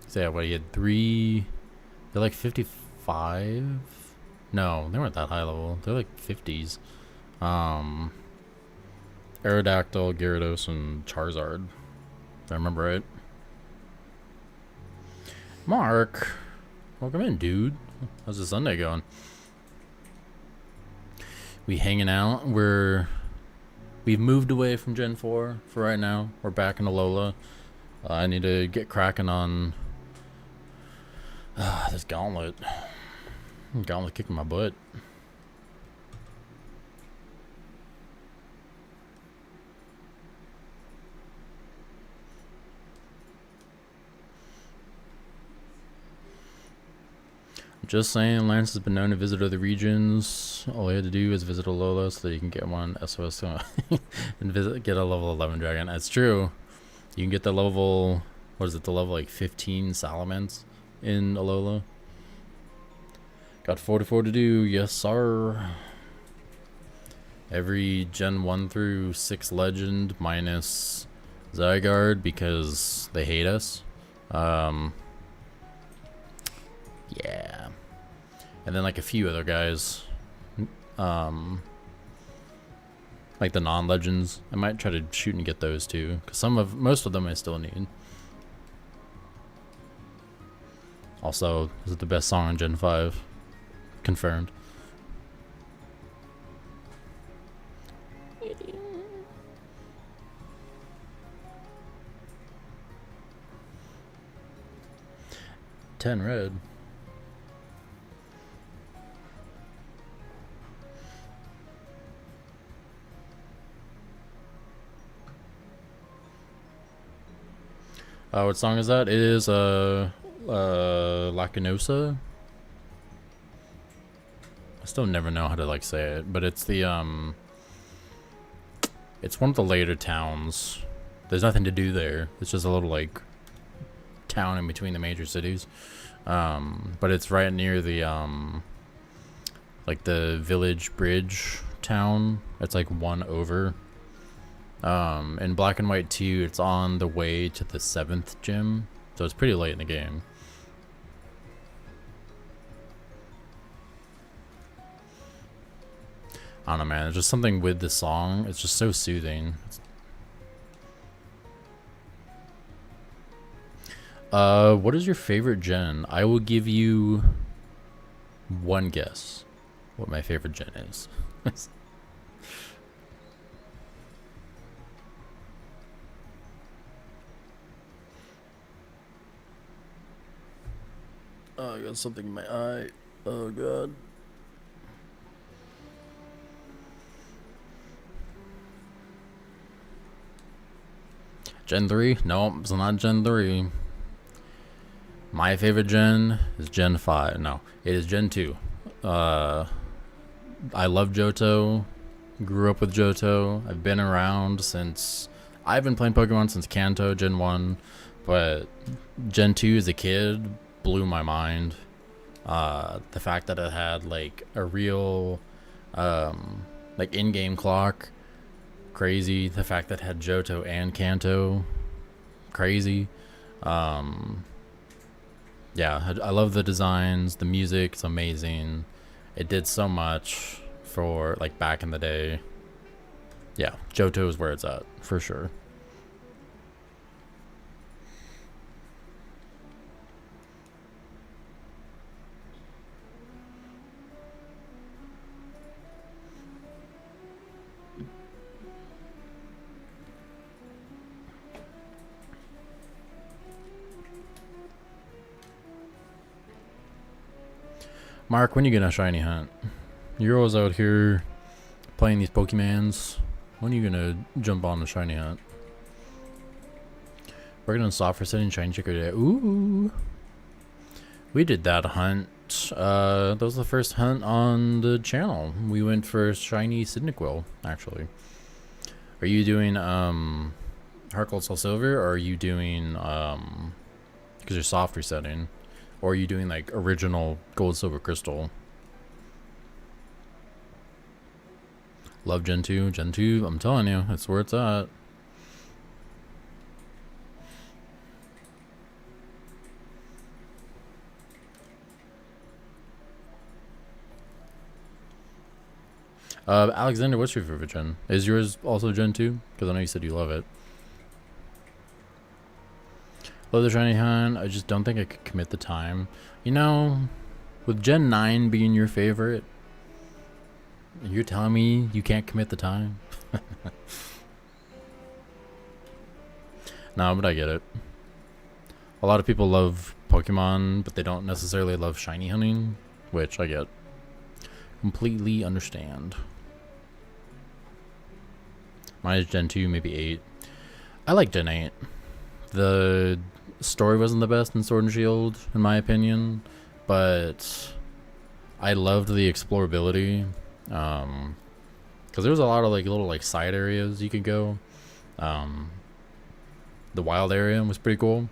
So yeah, what, he had 3. They're like 55. No, they weren't that high level. They're like 50s. Aerodactyl, Gyarados, and Charizard. If I remember right. Mark, welcome in, dude. How's the Sunday going? We hanging out. We've moved away from Gen 4 for right now. We're back in Alola. I need to get cracking on this Gauntlet. Gauntlet kicking my butt. Just saying, Lance has been known to visit other regions. All he had to do is visit Alola so that you can get one SOS and get a level 11 dragon. That's true. You can get the level, what is it, the level like 15 Salamence in Alola. Got 44 to do, yes sir. Every Gen 1 through 6 Legend minus Zygarde because they hate us. Yeah. And then like a few other guys. Like the non-legends. I might try to shoot and get those too. Because most of them I still need. Also, is it the best song on Gen 5? Confirmed. Ten red. What song is that? It is Lacanosa. I still never know how to like say it, but it's the it's one of the later towns. There's nothing to do there. It's just a little like town in between the major cities. But it's right near the like the village bridge town. It's like one over. In Black and White 2, it's on the way to the 7th gym, so it's pretty late in the game. I don't know, man. There's just something with this song. It's just so soothing. What is your favorite gen? I will give you one guess what my favorite gen is. Oh, I got something in my eye. Oh, God. Gen 3? No, it's not Gen 3. My favorite gen is Gen 5. No, it is Gen 2. I love Johto. Grew up with Johto. I've been around since... I've been playing Pokemon since Kanto, Gen 1. But Gen 2 as a kid blew my mind. The fact that it had like a real like in-game clock, crazy. The fact that it had Johto and Kanto, crazy. Yeah, I love the designs. The music's amazing. It did so much for like back in the day. Yeah, Johto is where it's at for sure. Mark, when you gonna shiny hunt? You're always out here playing these Pokemons. When are you gonna jump on the shiny hunt? Working on software setting, shiny checker today. Ooh. We did that hunt. That was the first hunt on the channel. We went for shiny Cyndaquil, actually. Are you doing Heart Gold Soul Silver, or are you doing because you're soft resetting, or are you doing like original Gold Silver Crystal? Love Gen 2. Gen 2, I'm telling you, that's where it's at. Alexander, what's your favorite gen? Is yours also Gen 2? Because I know you said you love it. Love the shiny hunt. I just don't think I could commit the time. You know, with Gen 9 being your favorite, you're telling me you can't commit the time? No, but I get it. A lot of people love Pokemon, but they don't necessarily love shiny hunting, which I get. Completely understand. Mine is Gen 2, maybe 8. I like Gen 8. The story wasn't the best in Sword and Shield, in my opinion, but I loved the explorability. Because there was a lot of like little like side areas you could go. The wild area was pretty cool.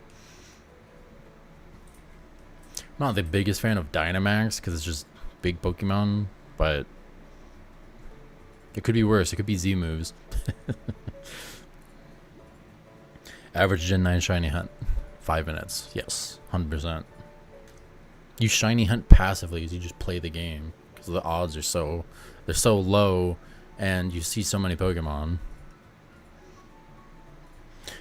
I'm not the biggest fan of Dynamax because it's just big Pokemon, but it could be worse. It could be Z moves. Average Gen 9 shiny hunt, 5 minutes. Yes, 100%. You shiny hunt passively as you just play the game because the odds are so low, and you see so many Pokemon.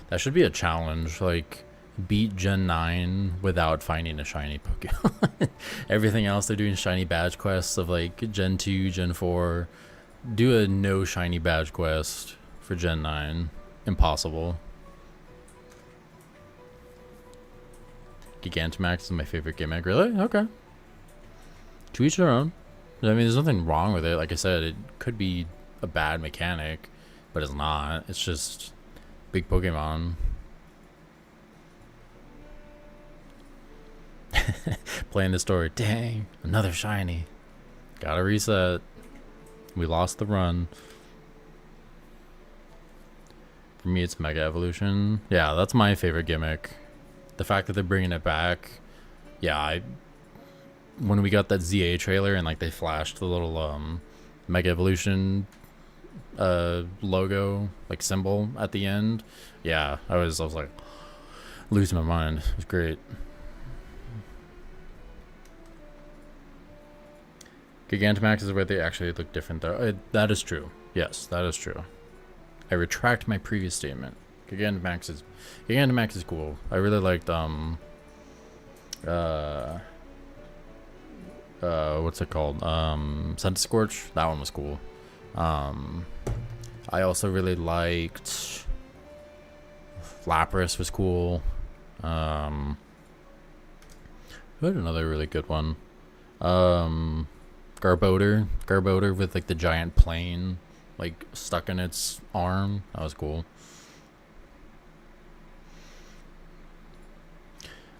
That should be a challenge, like beat Gen 9 without finding a shiny Pokemon. Everything else they're doing shiny badge quests of like Gen 2, Gen 4. Do a no shiny badge quest for Gen 9. Impossible. Gigantamax is my favorite gimmick. Really? Okay. To each their own. I mean, there's nothing wrong with it. Like I said, it could be a bad mechanic, but it's not. It's just big Pokemon. Playing the story. Dang, another shiny. Gotta reset. We lost the run. For me, it's Mega Evolution. Yeah, that's my favorite gimmick. The fact that they're bringing it back. Yeah, when we got that ZA trailer and like they flashed the little Mega Evolution logo, like symbol at the end. Yeah, I was like losing my mind. It was great. Gigantamax is where they actually look different though. That is true. Yes, that is true. I retract my previous statement. Gigantamax is cool. I really liked what's it called? Scentiscorch. That one was cool. I also really liked Lapras was cool. Who had another really good one? Garbodor with like the giant plane like stuck in its arm. That was cool.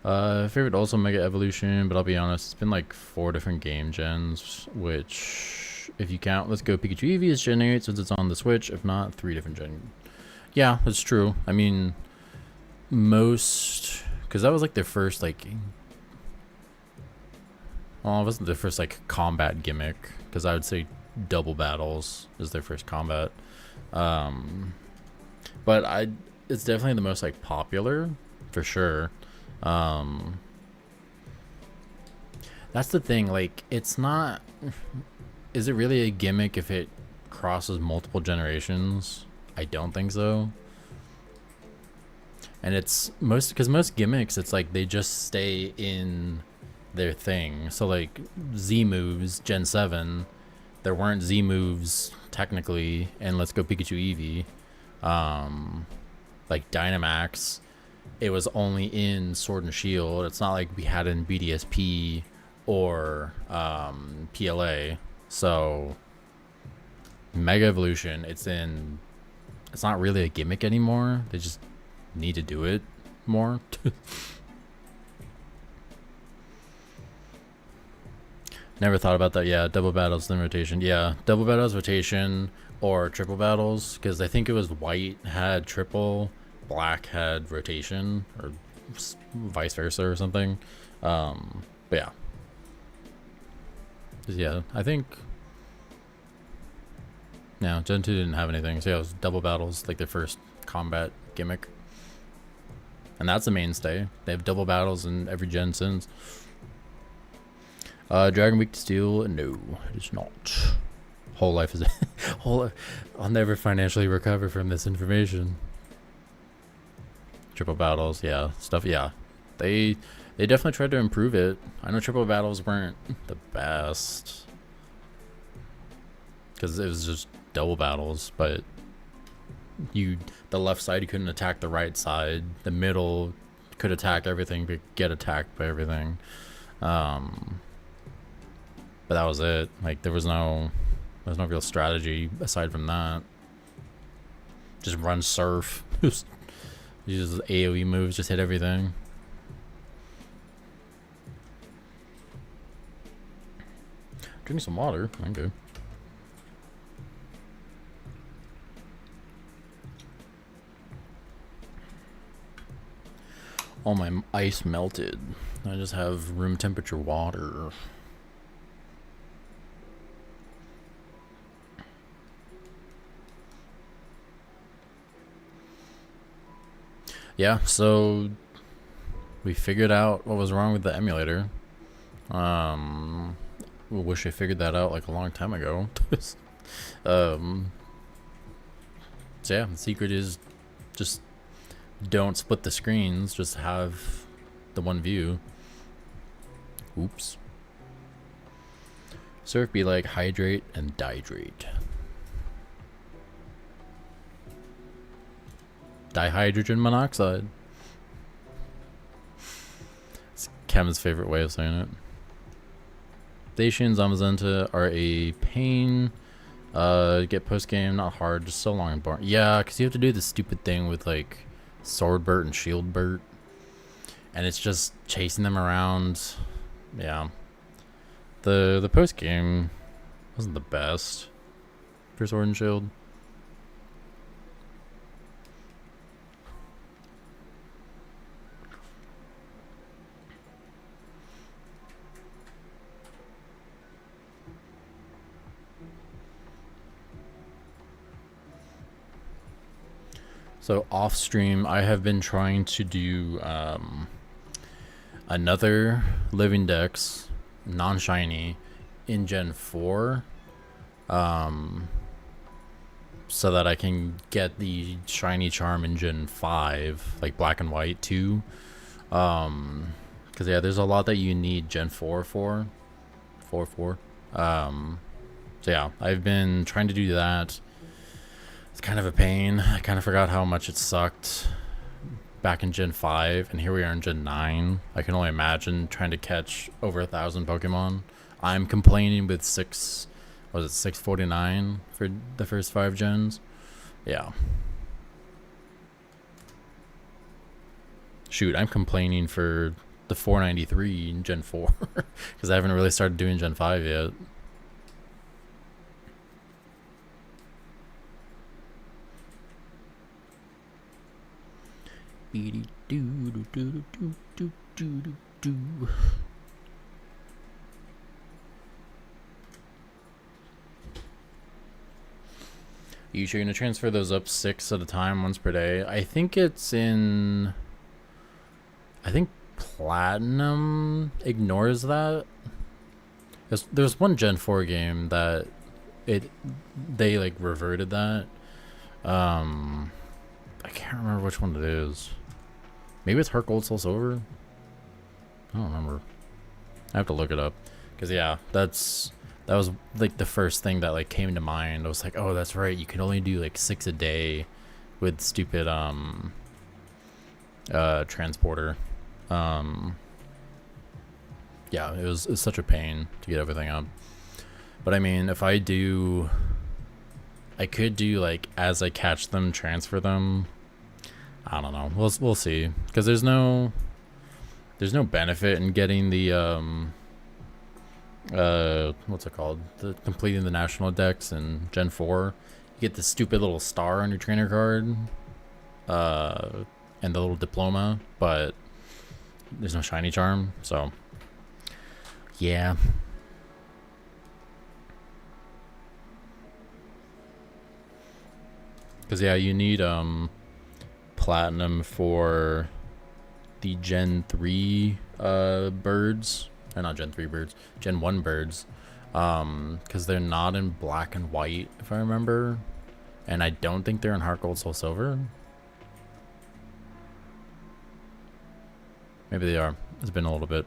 Favorite also Mega Evolution, but I'll be honest, it's been like 4 different game gens, which if you count Let's Go Pikachu Eevee is Gen 8 since it's on the Switch. If not, 3 different gen. Yeah, that's true. I mean, most, because that was like their first like, well, it wasn't their first like combat gimmick, because I would say double battles is their first combat. But it's definitely the most like popular for sure. That's the thing, like it's not, is it really a gimmick if it crosses multiple generations? I don't think so. And it's because most gimmicks, it's like they just stay in their thing. So like Z moves Gen 7, there weren't Z moves technically in Let's Go Pikachu Eevee. Like Dynamax, it was only in Sword and Shield. It's not like we had it in BDSP or PLA. So Mega Evolution, it's not really a gimmick anymore. They just need to do it more. Never thought about that. Yeah, double battles then rotation. Yeah, double battles rotation or triple battles, because I think it was white had triple, black had rotation, or vice versa or something. But yeah. Yeah, I think. No, Gen 2 didn't have anything. So yeah, it was double battles, like their first combat gimmick. And that's a mainstay. They have double battles in every gen since. Dragon Week to Steel? No, it is not. Whole life is I'll never financially recover from this information. Triple battles, yeah, stuff, yeah. They definitely tried to improve it. I know triple battles weren't the best because it was just double battles, but the left side you couldn't attack the right side. The middle could attack everything but get attacked by everything. But that was it. Like there was no real strategy aside from that. Just run surf. Use AoE moves, just hit everything. Drinking some water. Okay. All my ice melted. I just have room temperature water. Yeah, so we figured out what was wrong with the emulator. Wish I figured that out like a long time ago. So yeah, the secret is just don't split the screens, just have the one view. Oops. Surf be like hydrate and dihydrate. Dihydrogen monoxide. It's Kevin's favorite way of saying it. Stations Amazenta are a pain. Get post game, not hard, just so long and boring. Yeah, because you have to do the stupid thing with like Sword Burt and Shield Burt, and it's just chasing them around. Yeah, the post game wasn't the best for Sword and Shield. So off stream, I have been trying to do another Living Dex, non-shiny, in Gen 4, so that I can get the shiny charm in Gen 5, like black and white too. Because yeah, there's a lot that you need Gen 4 for. 4. So yeah, I've been trying to do that. It's kind of a pain. I kind of forgot how much it sucked back in Gen 5, and here we are in Gen 9. I can only imagine trying to catch over 1,000 Pokemon. I'm complaining with 649 for the first 5 gens? Yeah. Shoot, I'm complaining for the 493 in Gen 4, because I haven't really started doing Gen 5 yet. You sure you're gonna transfer those up 6 at a time, once per day? I think it's in. I think Platinum ignores that. There's one Gen 4 game that they like reverted that. I can't remember which one it is. Maybe it's Heart Gold Soul Silver? I don't remember. I have to look it up. Because yeah, that was like the first thing that like came to mind. I was like, oh, that's right, you can only do like 6 a day with stupid transporter. Yeah, it was such a pain to get everything up. But I mean, if I could do like as I catch them, transfer them. I don't know. We'll see, because there's no benefit in getting the what's it called? Completing the national dex in Gen 4. You get this stupid little star on your trainer card, and the little diploma, but there's no shiny charm, so yeah. Because yeah, you need platinum for the Gen 3 birds, or not Gen 3 birds, Gen 1 birds, because they're not in black and white, if I remember, and I don't think they're in Heart Gold, Soul Silver. Maybe they are. It's been a little bit.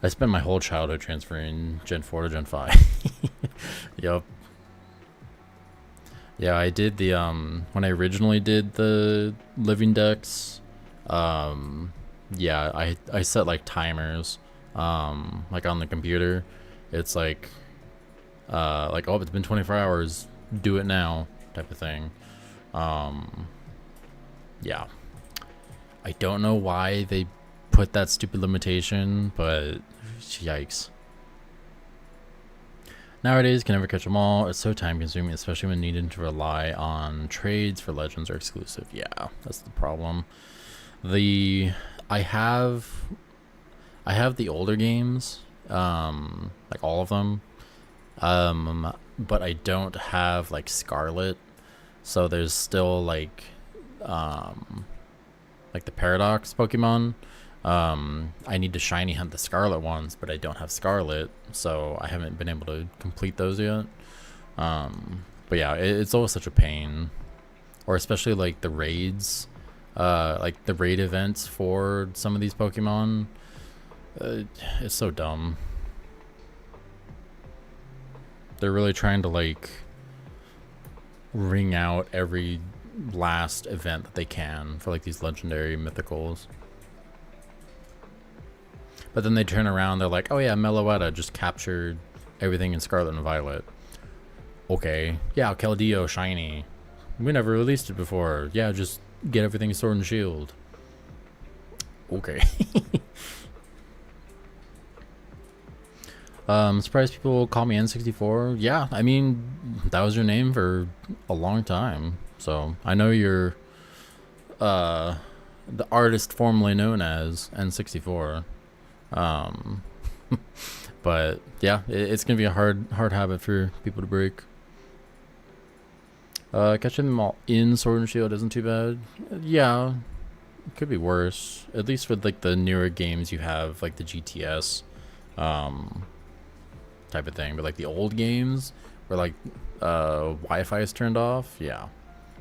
I spent my whole childhood transferring Gen 4 to Gen 5. Yup. Yeah, I did the when I originally did the living decks, yeah, I set like timers, like on the computer. It's like oh, it's been 24 hours, do it now type of thing. Yeah. I don't know why they put that stupid limitation, but yikes. Nowadays, can never catch them all. It's so time consuming, especially when needing to rely on trades for legends or exclusive. Yeah, that's the problem. I have the older games, like all of them, but I don't have like Scarlet. So there's still like the Paradox Pokemon. I need to shiny hunt the Scarlet ones, but I don't have Scarlet, so I haven't been able to complete those yet. But yeah, it's always such a pain, or especially like the raids, like the raid events for some of these Pokemon. It's so dumb. They're really trying to like ring out every last event that they can for like these legendary mythicals. But then they turn around, they're like, oh yeah, Meloetta just captured everything in Scarlet and Violet. Okay. Yeah, Keldeo shiny. We never released it before. Yeah, just get everything Sword and Shield. Okay. Surprised people call me N64. Yeah, I mean, that was your name for a long time. So I know you're the artist formerly known as N64. But yeah, it's gonna be a hard habit for people to break. Catching them all in Sword and Shield isn't too bad. Yeah, it could be worse. At least with like the newer games, you have like the GTS type of thing. But like the old games where like Wi-Fi is turned off, yeah,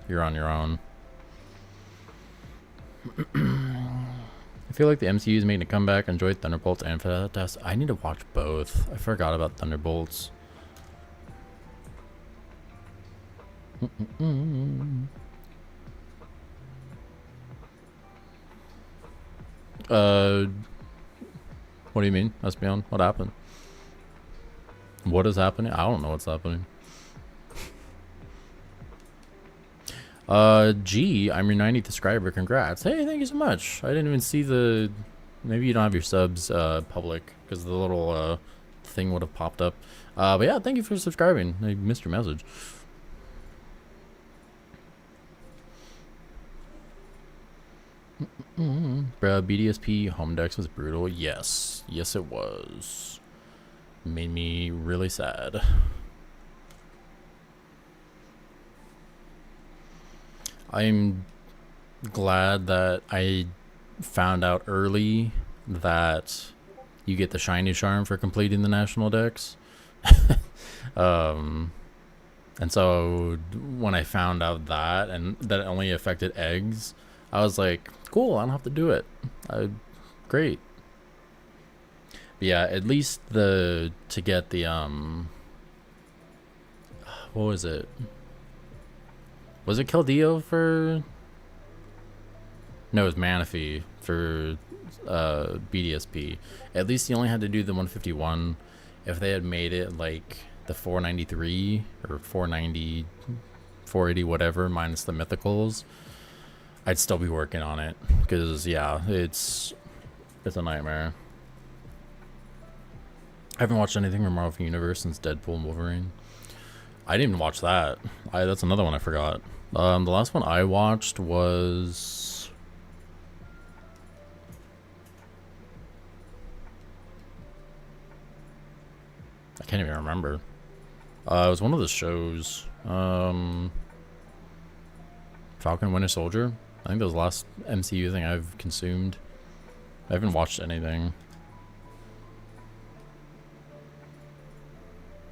you're on your own. I feel like the MCU is making a comeback. Enjoyed Thunderbolts and Fantastic. I need to watch both. I forgot about Thunderbolts. What do you mean? Espeon? What happened? What is happening? I don't know what's happening. G, I'm your 90th subscriber. Congrats. Hey, thank you so much. I didn't even see the... Maybe you don't have your subs public because the little thing would have popped up. But yeah, thank you for subscribing. I missed your message. Bruh, BDSP home decks was brutal. Yes. Yes, it was. Made me really sad. I'm glad that I found out early that you get the shiny charm for completing the national decks. And so when I found out that, and that it only affected eggs, I was like, cool, I don't have to do it. Great. But yeah, at least to get the what was it? Was it Keldeo for... No, it was Manaphy for BDSP. At least you only had to do the 151. If they had made it like the 493 or 490, 480, whatever, minus the mythicals, I'd still be working on it. Because, yeah, it's a nightmare. I haven't watched anything from Marvel Universe since Deadpool and Wolverine. I didn't even watch that. That's another one I forgot. The last one I watched was... I can't even remember. It was one of the shows. Falcon Winter Soldier. I think that was the last MCU thing I've consumed. I haven't watched anything.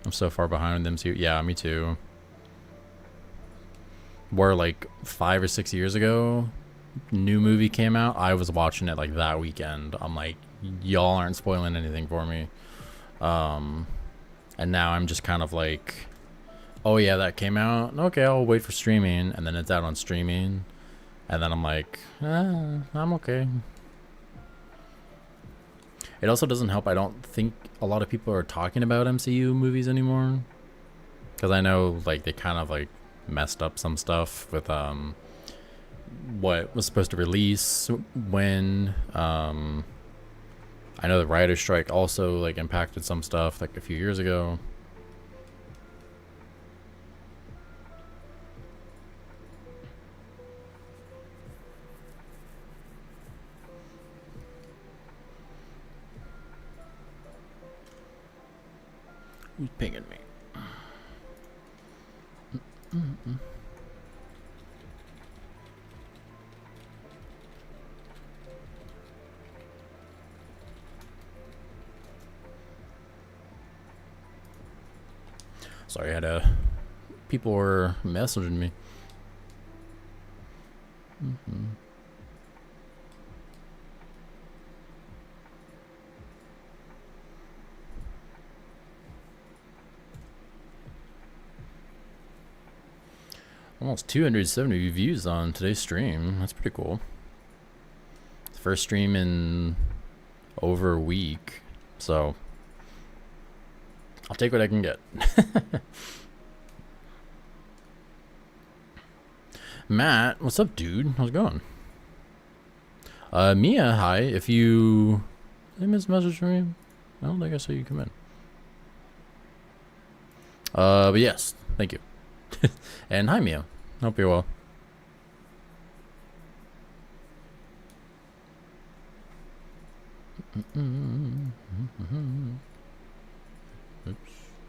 I'm so far behind the MCU. Yeah, me too. Where like 5 or 6 years ago, new movie came out, I was watching it like that weekend. I'm like, y'all aren't spoiling anything for me. And now I'm just kind of like, oh yeah, that came out. Okay, I'll wait for streaming, and then it's out on streaming, and then I'm like, I'm okay. It also doesn't help. I don't think a lot of people are talking about MCU movies anymore, because I know like they kind of like messed up some stuff with what was supposed to release when. I know the writer's strike also like impacted some stuff like a few years ago. Who's pinging me? Sorry, I had people were messaging me. Almost 270 views on today's stream. That's pretty cool. First stream in over a week, so I'll take what I can get. Matt, what's up, dude? How's it going? Mia, hi. If you... Did I miss a message from you? I don't think I saw you come in. But yes, thank you. And hi, Mia. Hope you're well.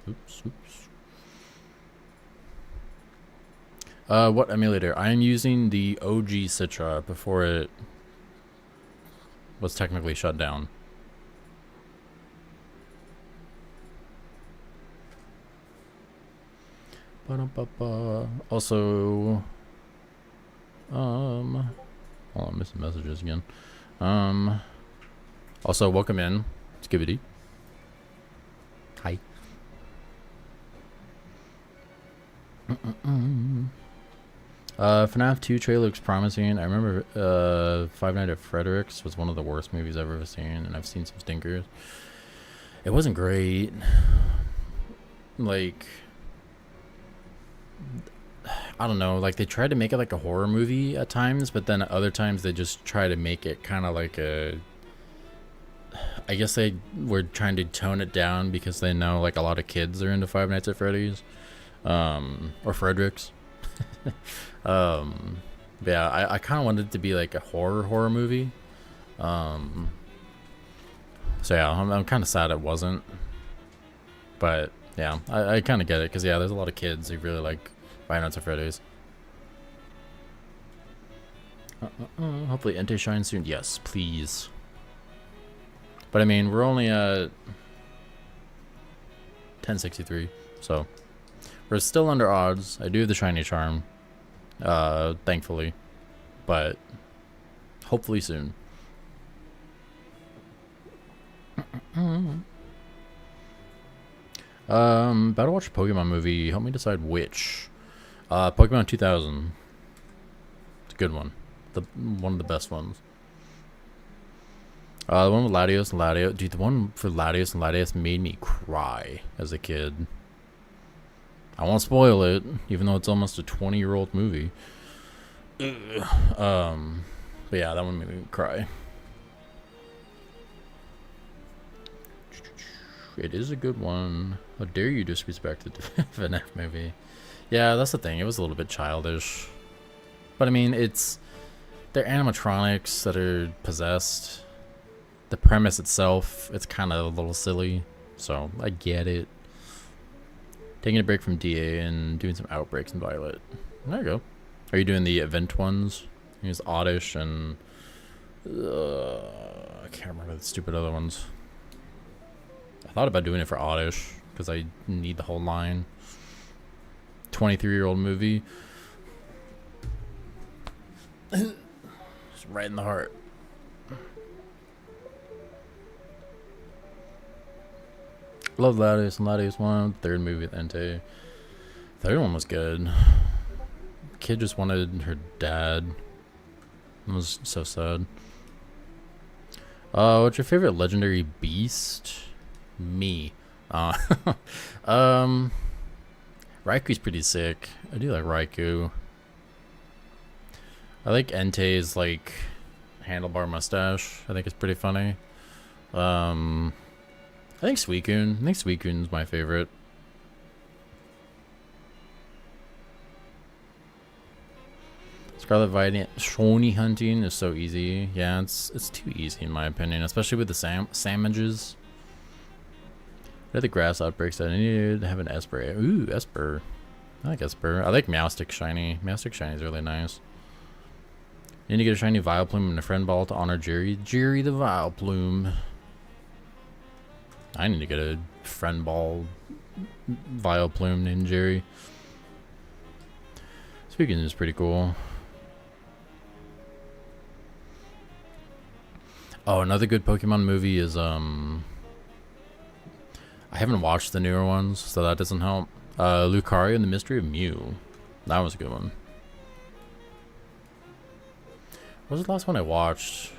Oops. What emulator? I am using the OG Citra before it was technically shut down. Also, hold on, I'm missing messages again. Also, welcome in, Skibbity. Hi. FNAF 2 trailer looks promising. I remember Five Nights at Frederick's was one of the worst movies I've ever seen, and I've seen some stinkers. It wasn't great. Like, I don't know, like they tried to make it like a horror movie at times, but then at other times they just try to make it kind of like a... I guess they were trying to tone it down because they know like a lot of kids are into Five Nights at Freddy's. Or Frederick's. Yeah, I kind of wanted it to be like a horror movie. So yeah, I'm kind of sad it wasn't. But yeah, I kind of get it because yeah, there's a lot of kids who really like Five Nights at Freddy's. Hopefully Entei shines soon. Yes, please. But I mean, we're only at 1063, so we're still under odds. I do have the shiny charm, thankfully, but hopefully soon. About to watch a Pokemon movie. Help me decide which. Pokemon 2000. It's a good one. One of the best ones. The one with Latios and Latios. Dude, the one for Latios and Latios made me cry as a kid. I won't spoil it, even though it's almost a 20-year-old movie. But yeah, that one made me cry. It is a good one. How dare you disrespect the FNAF movie? Yeah, that's the thing. It was a little bit childish. But I mean, they're animatronics that are possessed. The premise itself, it's kind of a little silly. So, I get it. Taking a break from DA and doing some outbreaks in Violet. There you go. Are you doing the event ones? Use Oddish and... I can't remember the stupid other ones. I thought about doing it for Oddish, because I need the whole line. 23-year-old movie. Just right in the heart. Love Latius and Latius 1. Third movie with Entei. Third one was good. Kid just wanted her dad. It was so sad. What's your favorite legendary beast? Me. Raiku's pretty sick. I do like Raikou. I like Entei's like handlebar mustache. I think it's pretty funny. I think Suicune. I think Suicune's my favorite. Scarlet Violet Shoni hunting is so easy. Yeah, it's too easy in my opinion, especially with the sandwiches. What are the grass outbreaks that I need to have an Esper? Ooh, Esper. I like Esper. I like Meowstic Shiny. Meowstic Shiny is really nice. Need to get a shiny Vileplume and a friend ball to honor Jerry. Jerry the Vileplume. I need to get a friend ball Vileplume named Jerry. Speaking is pretty cool. Oh, another good Pokemon movie is I haven't watched the newer ones, so that doesn't help. Lucario and the Mystery of Mew. That was a good one. What was the last one I watched?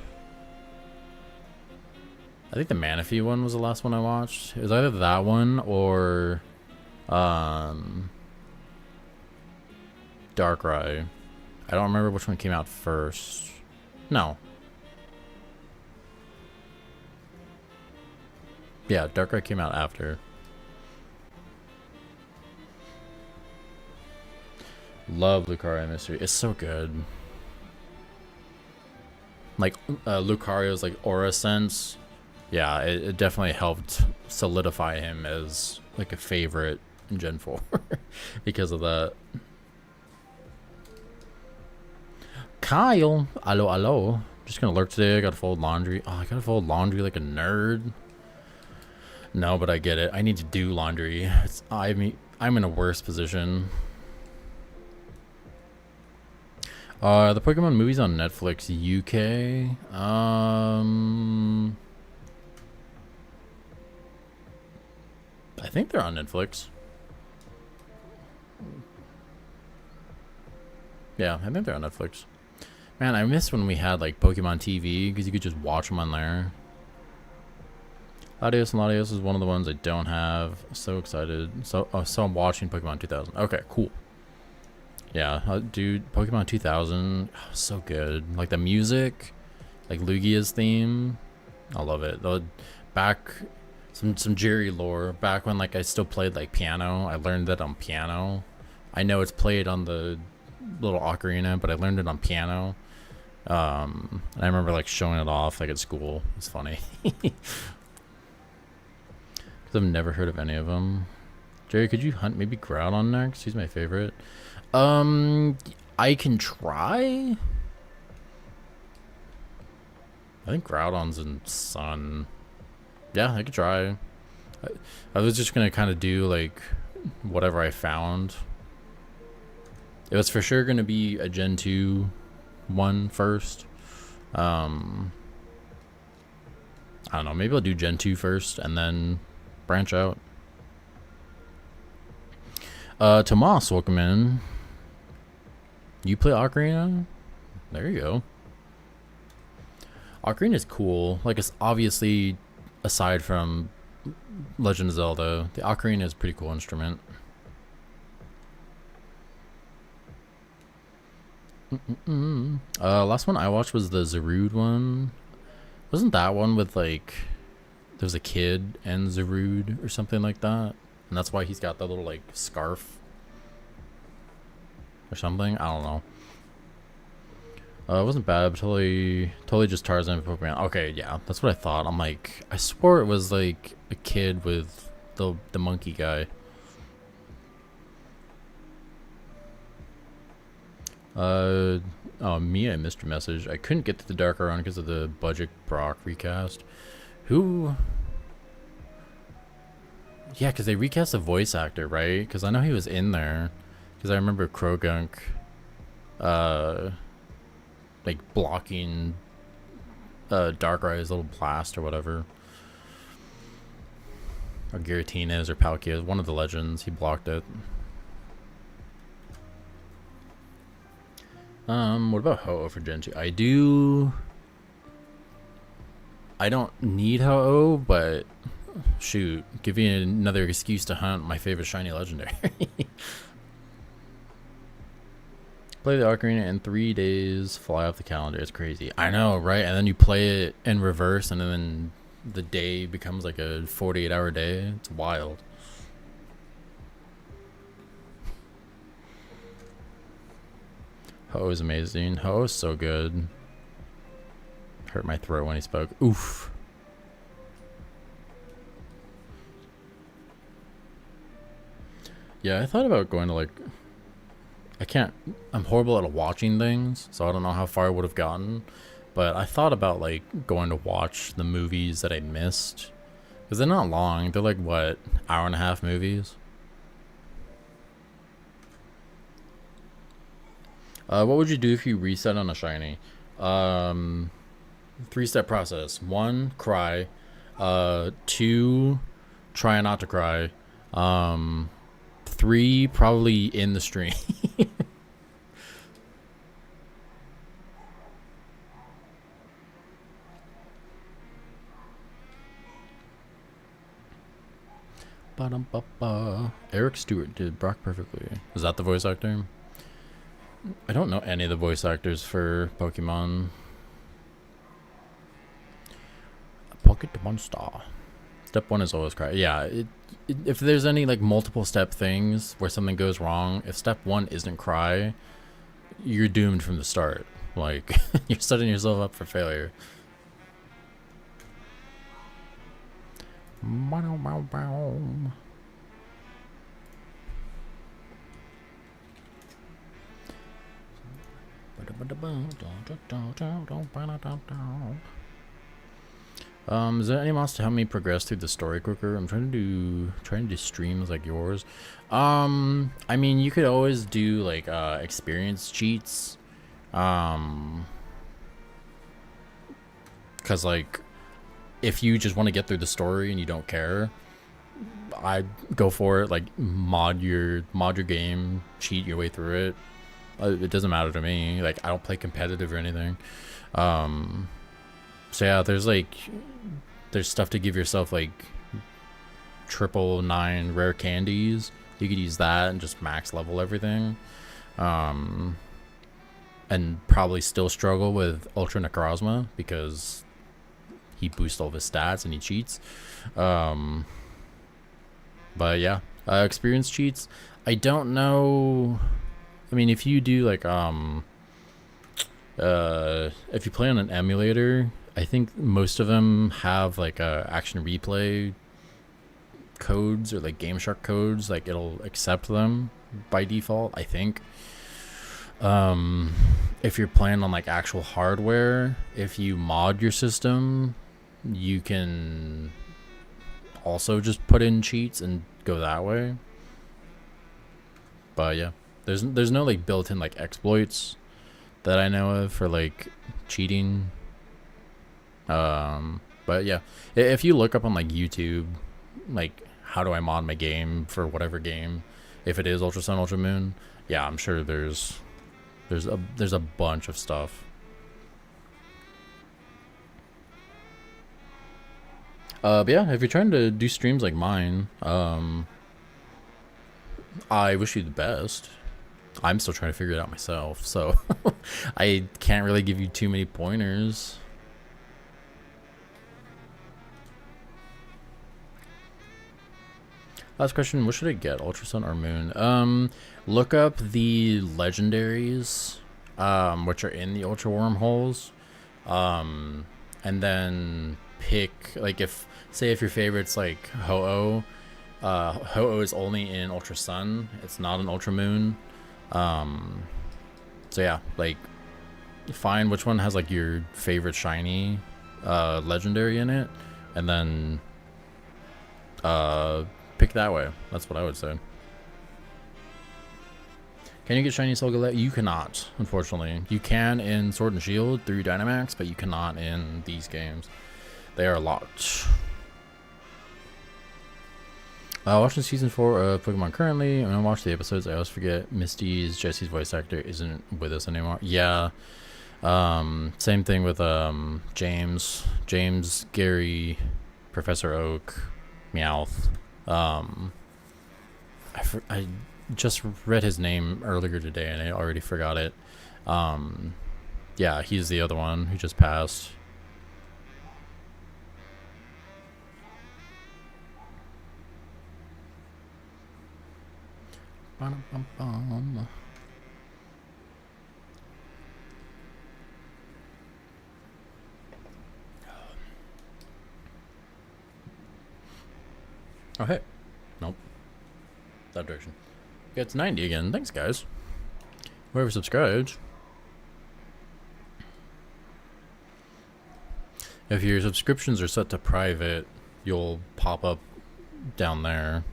I think the Manaphy one was the last one I watched. It was either that one or Darkrai. I don't remember which one came out first. No. Yeah, Darkrai came out after. Love Lucario Mystery. It's so good. Like, Lucario's, like, aura sense. Yeah, it definitely helped solidify him as, like, a favorite in Gen 4. Because of that. Kyle! Allo, allo. Just gonna lurk today. I gotta fold laundry. Oh, I gotta fold laundry like a nerd. No, but I get it. I need to do laundry. I'm in a worse position. The Pokemon movies on Netflix UK. I think they're on Netflix. Yeah, I think they're on Netflix. Man, I miss when we had like Pokemon TV because you could just watch them on there. Latios and Latios is one of the ones I don't have. So excited. So I'm watching Pokemon 2000. Okay, cool. Yeah, dude, Pokemon 2000, so good. Like the music, like Lugia's theme, I love it. Back, some Jerry lore. Back when like I still played like piano, I learned that on piano. I know it's played on the little ocarina, but I learned it on piano. And I remember like showing it off like at school. It's funny. I've never heard of any of them. Jerry, could you hunt maybe Groudon next? He's my favorite. I can try. I think Groudon's in Sun. Yeah, I could try. I was just gonna kind of do like whatever I found. It was for sure gonna be a Gen 2 one first. I don't know. Maybe I'll do Gen 2 first and then branch out. Tomas, welcome in. You play Ocarina? There you go. Ocarina is cool. Like, it's obviously, aside from Legend of Zelda, the Ocarina is a pretty cool instrument. Last one I watched was the Zarude one. Wasn't that one with, like, there's a kid and Zarude or something like that, and that's why he's got the little like scarf or something. I don't know. It wasn't bad, but totally just Tarzan and Pokemon. Okay, yeah, that's what I thought. I'm like, I swore it was like a kid with the monkey guy. Oh, me, I missed your message. I couldn't get to the Dark Run because of the Budget Brock recast. Who? Yeah, because they recast the voice actor, right? Because I know he was in there. Because I remember Krogunk, like blocking Darkrai's little blast or whatever. Or Giratina or Palkia, one of the legends. He blocked it. What about Ho-Oh for Gen 2? I don't need Ho-Oh, but shoot, give me another excuse to hunt my favorite shiny legendary. Play the Ocarina in 3 days, fly off the calendar. It's crazy. I know, right? And then you play it in reverse, and then the day becomes like a 48-hour day. It's wild. Ho is amazing. Ho is so good. Hurt my throat when he spoke. Oof. Yeah, I thought about going to like... I'm horrible at watching things, so I don't know how far I would have gotten. But I thought about like going to watch the movies that I missed. Because they're not long. They're like, what, hour and a half movies? What would you do if you reset on a shiny? 3-step process. 1, cry. 2, try not to cry. 3, probably in the stream. Eric Stewart did Brock perfectly. Is that the voice actor? I don't know any of the voice actors for Pokemon. Pokemon Star. Step 1 is always cry. Yeah, if there's any like multiple step things where something goes wrong, if step 1 isn't cry, you're doomed from the start. Like, you're setting yourself up for failure. Is there any mods to help me progress through the story quicker? I'm trying to do streams like yours. I mean, you could always do like experience cheats. Cause like if you just want to get through the story and you don't care, I'd go for it. Like mod your game, cheat your way through it. It doesn't matter to me. Like, I don't play competitive or anything. So yeah, there's stuff to give yourself, like 999 rare candies. You could use that and just max level everything. And probably still struggle with Ultra Necrozma because he boosts all of his stats and he cheats. But yeah, experience cheats. I don't know. I mean, if you do like if you play on an emulator, I think most of them have like action replay codes or like Game Shark codes. Like it'll accept them by default, I think. If you're playing on like actual hardware, if you mod your system, you can also just put in cheats and go that way. But yeah, there's no like built-in like exploits that I know of for like cheating. But yeah, if you look up on like YouTube, like how do I mod my game for whatever game, if it is Ultra Sun, Ultra Moon, yeah, I'm sure there's a bunch of stuff. But yeah, if you're trying to do streams like mine, I wish you the best. I'm still trying to figure it out myself, so I can't really give you too many pointers. Last question, what should I get? Ultra Sun or Moon? Look up the legendaries, which are in the Ultra Wormholes. And then pick, like, if your favorite's like Ho-Oh, Ho-Oh is only in Ultra Sun. It's not an Ultra Moon. So yeah, like, find which one has like your favorite shiny legendary in it, and then pick that way. That's what I would say. Can you get shiny Solgaleo? You cannot, unfortunately. You can in Sword and Shield through Dynamax, but you cannot in these games. They are locked. Watching season 4 of Pokemon currently. I'm gonna watch the episodes. I always forget Jesse's voice actor isn't with us anymore. Yeah. Same thing with James, Gary, Professor Oak, Meowth. I just read his name earlier today and I already forgot it. Yeah, he's the other one who just passed. Bum. Oh, hey. Nope. That direction. Yeah, it's 90 again. Thanks, guys. Whoever subscribed. If your subscriptions are set to private, you'll pop up down there.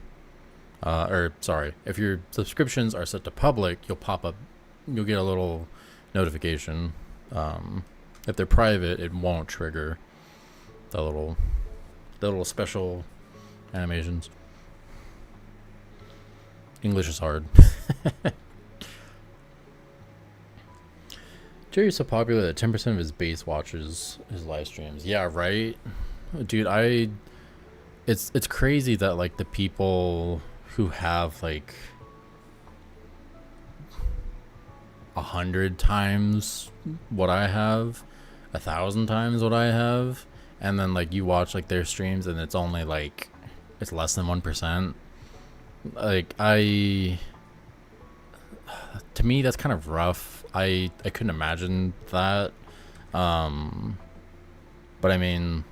Or, sorry. If your subscriptions are set to public, you'll pop up. You'll get a little notification. If they're private, it won't trigger the little special animations. English is hard. Jerry's so popular that 10% of his base watches his live streams. Yeah, right? Dude, it's crazy that like the people who have like 100 times what I have, 1,000 times what I have, and then like you watch like their streams and it's only like it's less than 1%. Like to me that's kind of rough. I couldn't imagine that. But I mean,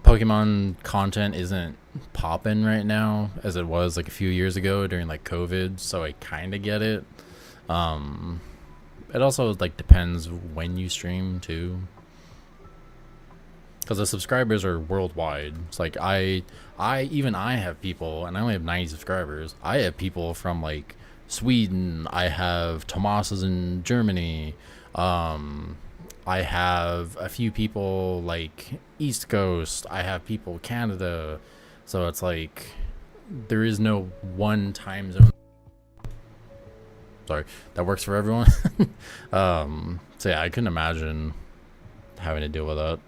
Pokemon content isn't popping right now as it was like a few years ago during like COVID, so I kind of get it. It also like depends when you stream too, because the subscribers are worldwide. It's like I have people, and I only have 90 subscribers. I have people from like Sweden. I have Tomas's in Germany. I have a few people like East Coast. I have people Canada. So it's like there is no one time zone. Sorry, that works for everyone. So yeah, I couldn't imagine having to deal with that.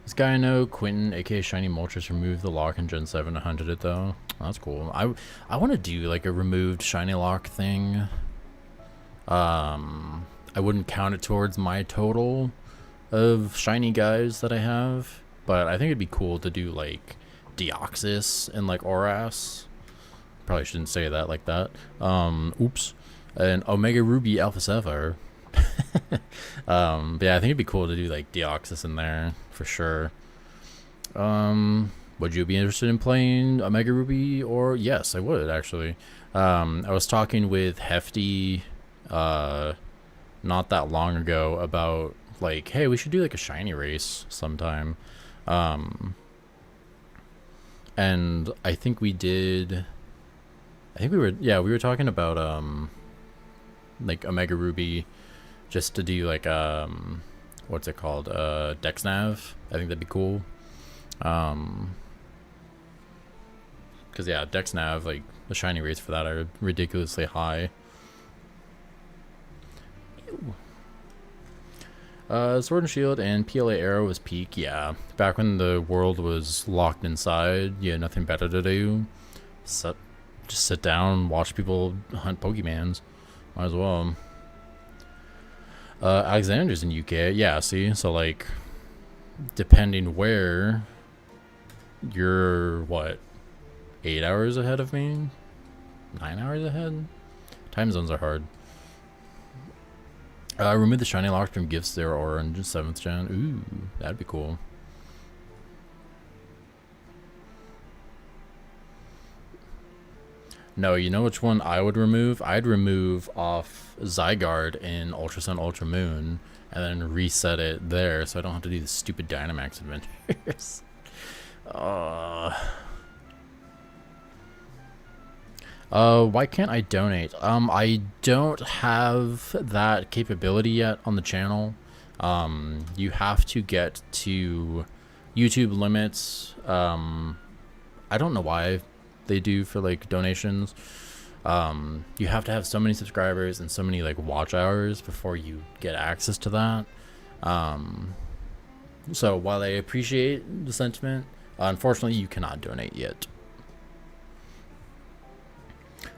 This guy I know, Quentin, aka Shiny Moltres, removed the lock in Gen 7 and hunted it though. Oh, that's cool. I want to do like a removed shiny lock thing. I wouldn't count it towards my total of shiny guys that I have, but I think it'd be cool to do like Deoxys and like Oras. Probably shouldn't say that like that. Oops. And Omega Ruby Alpha Sapphire. But yeah, I think it'd be cool to do like Deoxys in there for sure. Would you be interested in playing Omega Ruby? Or yes, I would actually. I was talking with Hefty not that long ago about like, hey, we should do like a shiny race sometime. And I think we did. We were talking about like Omega Ruby, just to do like what's it called, Dexnav. I think that'd be cool. Because yeah, Dexnav, like the shiny rates for that are ridiculously high. Sword and Shield and PLA Arrow was peak. Yeah, back when the world was locked inside, you had nothing better to do. Just sit down, watch people hunt Pokemons. Might as well. Alexander's in UK. Yeah, see? So, like, depending where, you're, what, 8 hours ahead of me? 9 hours ahead? Time zones are hard. Remove the shiny lock from gifts. They're orange. 7th gen. Ooh, that'd be cool. No, you know which one I would remove? I'd remove off Zygarde in Ultra Sun, Ultra Moon, and then reset it there so I don't have to do the stupid Dynamax adventures. Why can't I donate? I don't have that capability yet on the channel. You have to get to YouTube limits. I don't know why they do for like donations. You have to have so many subscribers and so many like watch hours before you get access to that. So while I appreciate the sentiment, unfortunately you cannot donate yet.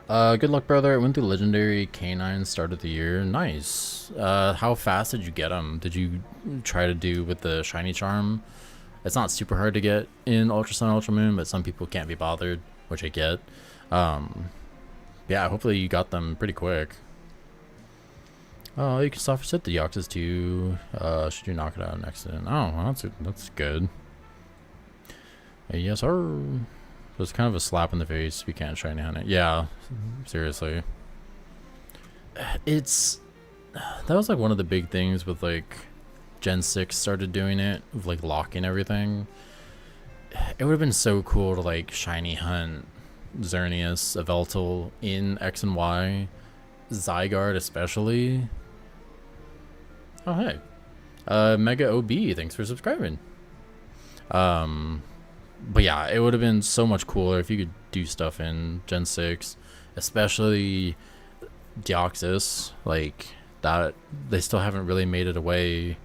Good luck, brother. I went through Legendary Canine start of the year. Nice. How fast did you get them? Did you try to do with the shiny charm? It's not super hard to get in Ultra Sun, Ultra Moon, but some people can't be bothered, which I get. Yeah, hopefully you got them pretty quick. Oh, you can soft reset the Yoxes too. Should you knock it out in an accident? Oh, well, that's good. Yes, sir. So it's kind of a slap in the face. We can't shiny hunt it. Yeah, seriously. That was like one of the big things with like Gen 6 started doing it, of like locking everything. It would have been so cool to like shiny hunt Xerneas, Yveltal in X and Y, Zygarde especially. Oh hey, Mega OB, thanks for subscribing. But yeah, it would have been so much cooler if you could do stuff in Gen 6, especially Deoxys, like that. They still haven't really made it away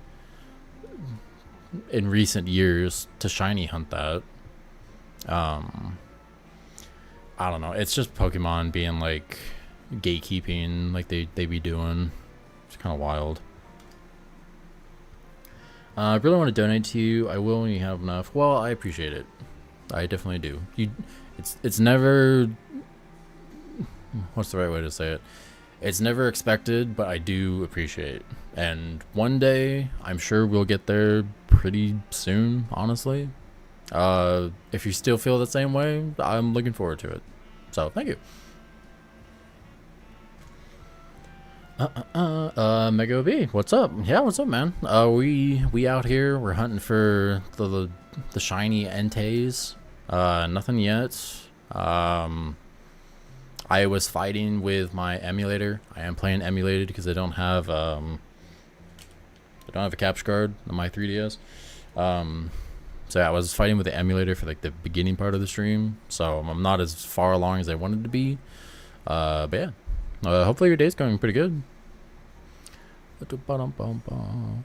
in recent years to shiny hunt that. I don't know, it's just Pokemon being like gatekeeping like they be doing. It's kind of wild. I really want to donate to you. I will when you have enough. Well, I appreciate it. I definitely do. It's never, what's the right way to say it? It's never expected, but I do appreciate. And one day, I'm sure we'll get there pretty soon, honestly. If you still feel the same way, I'm looking forward to it. So, thank you. Mega OB, what's up? Yeah, what's up, man? We out here, we're hunting for the shiny Entei. Nothing yet. I was fighting with my emulator. I am playing emulated because I don't have a capture card on my 3DS. So yeah, I was fighting with the emulator for like the beginning part of the stream, so I'm not as far along as I wanted to be. But yeah. Hopefully your day's going pretty good.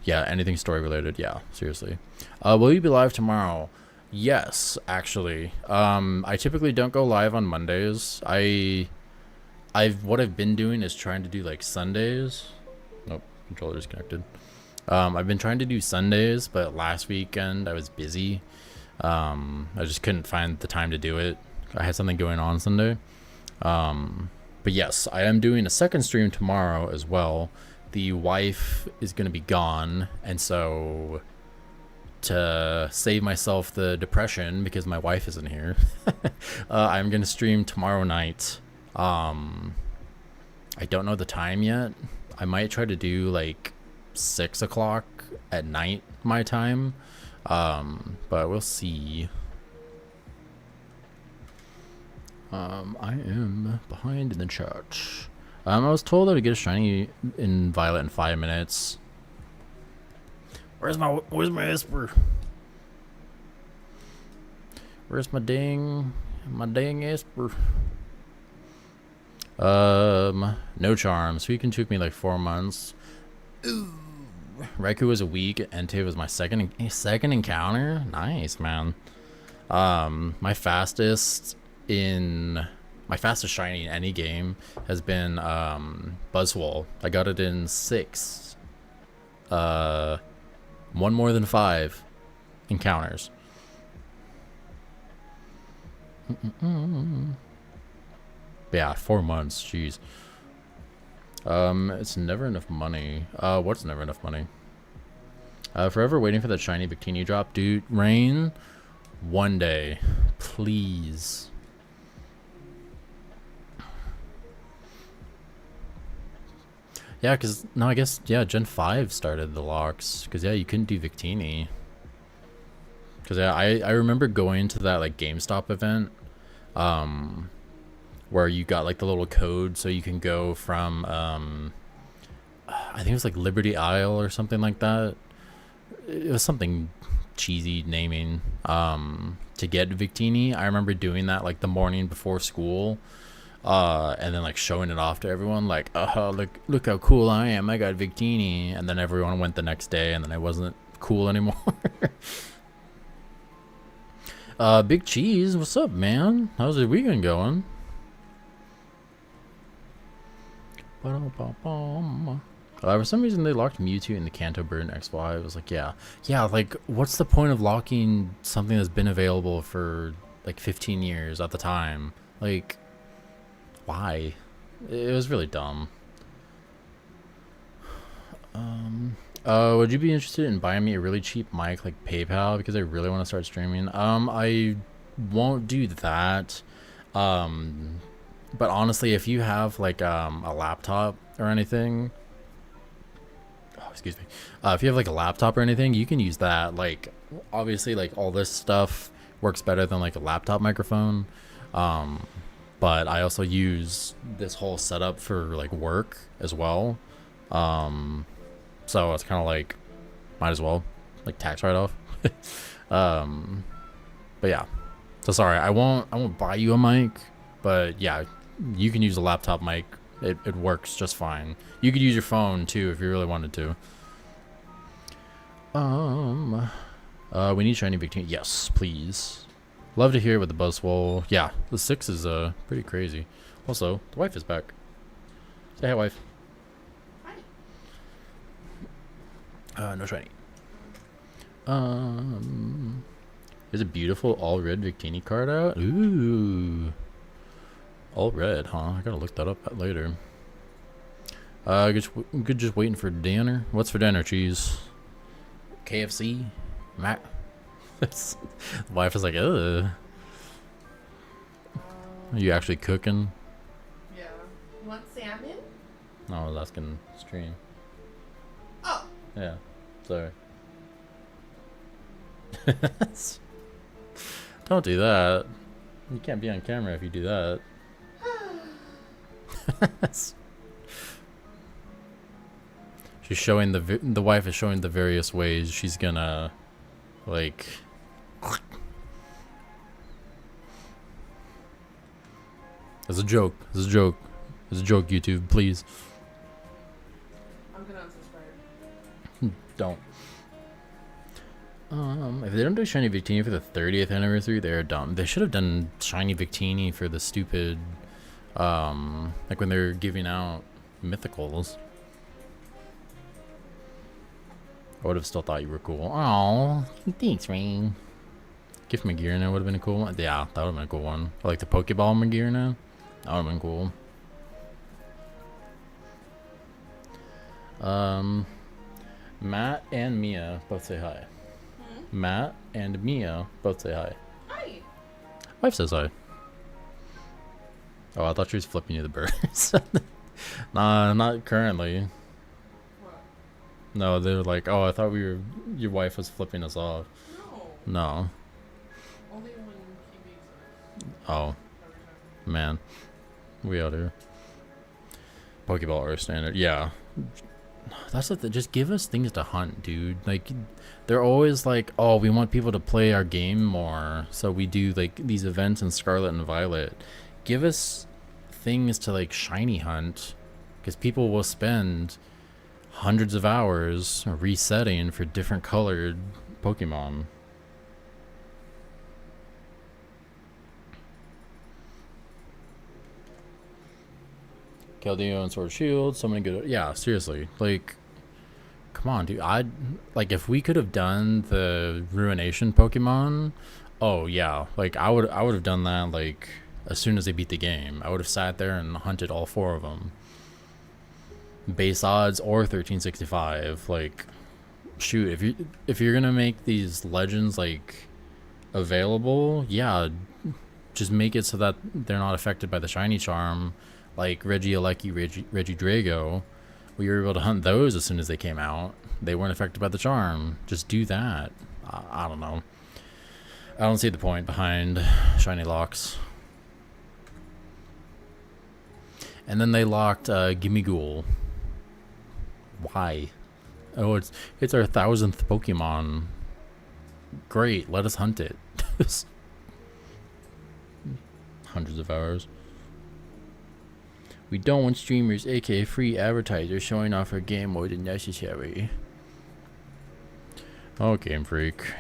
Yeah, anything story related. Yeah, seriously. Will you be live tomorrow? Yes, actually. I typically don't go live on Mondays. What I've been doing is trying to do like Sundays. Nope, controller disconnected. I've been trying to do Sundays, but last weekend I was busy. I just couldn't find the time to do it. I had something going on Sunday. But yes, I am doing a second stream tomorrow as well. The wife is going to be gone, and so to save myself the depression because my wife isn't here, I'm going to stream tomorrow night. I don't know the time yet. I might try to do like 6 o'clock at night my time, but we'll see. I am behind in the church. I was told I would get a shiny in Violet in 5 minutes. Where's my Esper? Where's my dang Esper? No charms. Suicune took me like 4 months. Ooh. Raikou was a week. Entei was my second encounter. Nice, man. My fastest shiny in any game has been Buzzwole. I got it in 6 one more than 5 encounters. Yeah, 4 months. Jeez. It's never enough money. What's never enough money? Forever waiting for that shiny bikini drop, dude. Rain, one day, please. Yeah, cause no, I guess yeah, Gen 5 started the locks. Cause yeah, you couldn't do Victini. Cause yeah, I remember going to that like GameStop event, where you got like the little code so you can go from I think it was like Liberty Isle or something like that. It was something cheesy naming to get Victini. I remember doing that like the morning before school, and then like showing it off to everyone like, look how cool I am, I got Victini. And then everyone went the next day and then I wasn't cool anymore. Big Cheese, what's up, man? How's the weekend going? For some reason they locked Mewtwo in the Kanto Bird and XY. I was like, yeah, like what's the point of locking something that's been available for like 15 years at the time? Like, why? It was really dumb. Would you be interested in buying me a really cheap mic like PayPal because I really want to start streaming? I won't do that. But honestly, if you have like a laptop or anything, excuse me, if you have like a laptop or anything, you can use that. Like obviously like all this stuff works better than like a laptop microphone, but I also use this whole setup for like work as well, so it's kind of like might as well like tax write-off. But yeah, so sorry, I won't buy you a mic, but yeah, you can use a laptop mic. It works just fine. You could use your phone too if you really wanted to. We need shiny Victini. Yes, please. Love to hear it with the Buzzwole. Yeah, the 6 is pretty crazy. Also, the wife is back. Say hi, wife. Hi. No shiny. There's a beautiful all red Victini card out. Ooh. All red, huh? I gotta look that up later. Good just waiting for dinner. What's for dinner, Cheese? KFC? Mac? The wife is like, ugh. Are you actually cooking? Yeah. You want salmon? No, I was asking stream. Oh. Yeah. Sorry. Don't do that. You can't be on camera if you do that. She's showing the wife is showing the various ways she's gonna like it's a joke. It's a joke. It's a joke, YouTube, please. I'm gonna unsubscribe. Don't. If they don't do shiny Victini for the 30th anniversary, they're dumb. They should have done shiny Victini for the stupid like when they're giving out mythicals. I would have still thought you were cool. Oh, thanks, Rain. Gift Magirna would have been a cool one. Yeah, that would have been a cool one. Or like the Pokeball Magirna. That would have been cool. Matt and Mia both say hi. Matt and Mia both say hi. Hi. Wife says hi. Oh, I thought she was flipping you the birds. Nah, not currently. What? No, they're like, oh, I thought your wife was flipping us off. No. No. Only when he beats us. Oh, man. We out here. Pokeball are standard. Yeah. That's the thing. Just give us things to hunt, dude. Like, they're always like, oh, we want people to play our game more. So we do, like, these events in Scarlet and Violet. Give us things to, like, shiny hunt. Because people will spend hundreds of hours resetting for different colored Pokemon. Keldeo and Sword Shield, so many good. Yeah, seriously. Like, Come on, dude. Like if we could have done the Ruination Pokemon, oh yeah, like I would have done that like as soon as they beat the game. I would have sat there and hunted all 4 of them. Base odds or 1365. Like shoot, if you're going to make these legends like available, yeah, just make it so that they're not affected by the shiny charm, like Regieleki, Regidrago. We were able to hunt those as soon as they came out. They weren't affected by the charm. Just do that. I don't know. I don't see the point behind shiny locks. And then they locked Gimme Ghoul. Why? Oh, it's our 1000th Pokemon. Great, let us hunt it. Hundreds of hours. We don't want streamers, aka free advertisers, showing off our game more than necessary. Oh, Game Freak.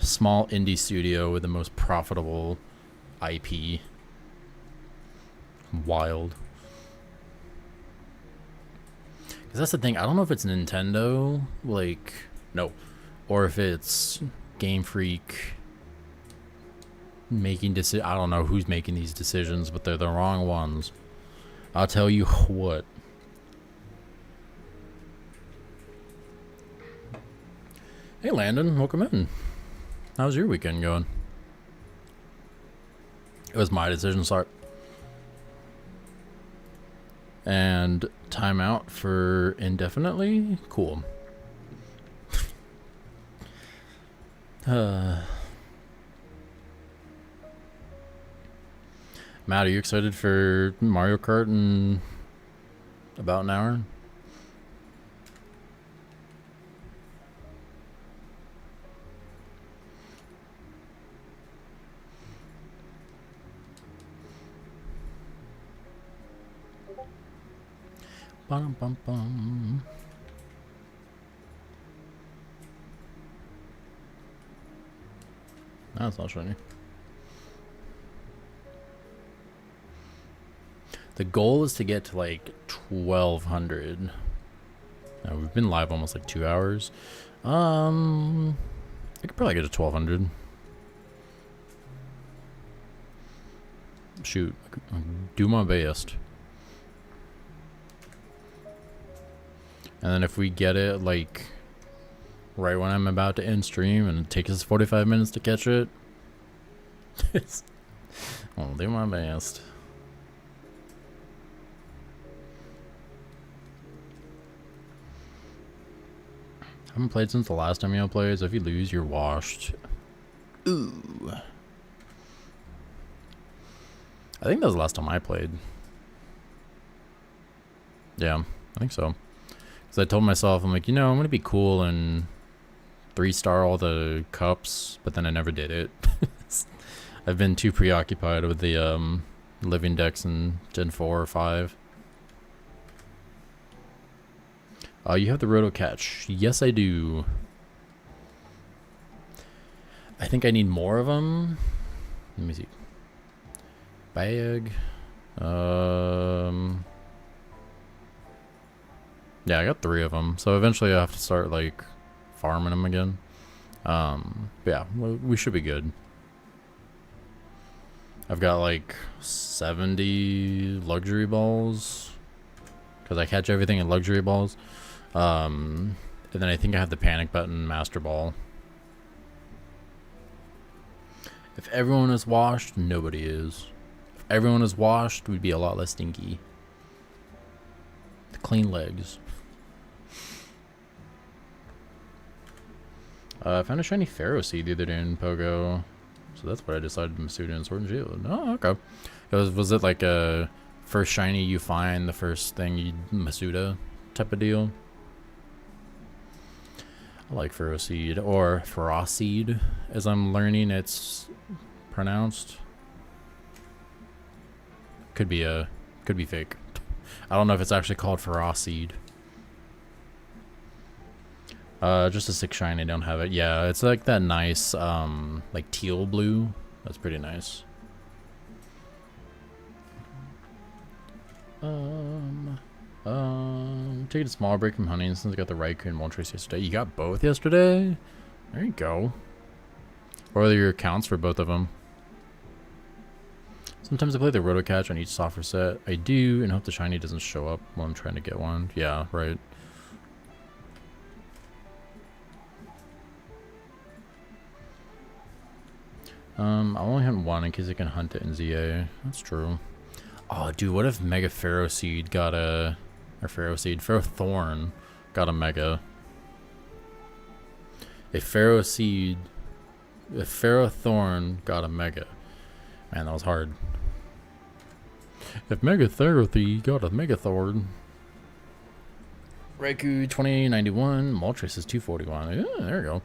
Small indie studio with the most profitable IP. Wild. Because that's the thing, I don't know if it's Nintendo, like, no, or if it's Game Freak making I don't know who's making these decisions, but they're the wrong ones. I'll tell you what. Hey Landon, welcome in. How's your weekend going? It was my decision to start. And timeout for indefinitely? Cool. Matt, are you excited for Mario Kart in about an hour? Bum, bum, bum. That's not shiny. The goal is to get to like 1200. Now, we've been live almost like 2 hours. I could probably get to 1200. Shoot, do my best. And then if we get it like right when I'm about to end stream and it takes us 45 minutes to catch it, I'll do my best. I haven't played since the last time you played, so if you lose, you're washed. Ooh. I think that was the last time I played. Yeah, I think so. Because I told myself, I'm like, you know, I'm going to be cool and 3-star all the cups, but then I never did it. I've been too preoccupied with the living decks in Gen 4 or 5. You have the Roto Catch. Yes, I do. I think I need more of them. Let me see. Bag. Yeah, I got 3 of them. So eventually I have to start like farming them again. But yeah, we should be good. I've got like 70 luxury balls because I catch everything in luxury balls. And then I think I have the panic button master ball. If everyone is washed, nobody is. If everyone is washed, we'd be a lot less stinky. The clean legs. I found a shiny Pharaoh seed the other day in Pogo. So that's what I decided to Masuda and Sword and Shield. Oh, okay. Was it like a first shiny you find, the first thing you Masuda type of deal? I like Pharaoh seed, or Frost seed, as I'm learning it's pronounced. Could be fake. I don't know if it's actually called Frost seed. Just a 6 shiny, I don't have it. Yeah, it's like that nice, like teal blue. That's pretty nice. Taking a small break from hunting since I got the Raikou and Moltres yesterday. You got both yesterday? There you go. What are your accounts for both of them? Sometimes I play the Roto Catch on each software set. I do, and hope the shiny doesn't show up while I'm trying to get one. Yeah, right. I only hunt one in case I can hunt it in ZA. That's true. Oh, dude, what if Mega Pharaoh Seed got a... Or Pharaoh Seed? Pharaoh Thorn got a Mega. If Pharaoh Seed... If Pharaoh Thorn got a Mega. Man, that was hard. If Mega Therapy got a Mega Thorn. Raikou 2091. Moltres is 241. Yeah, there you go.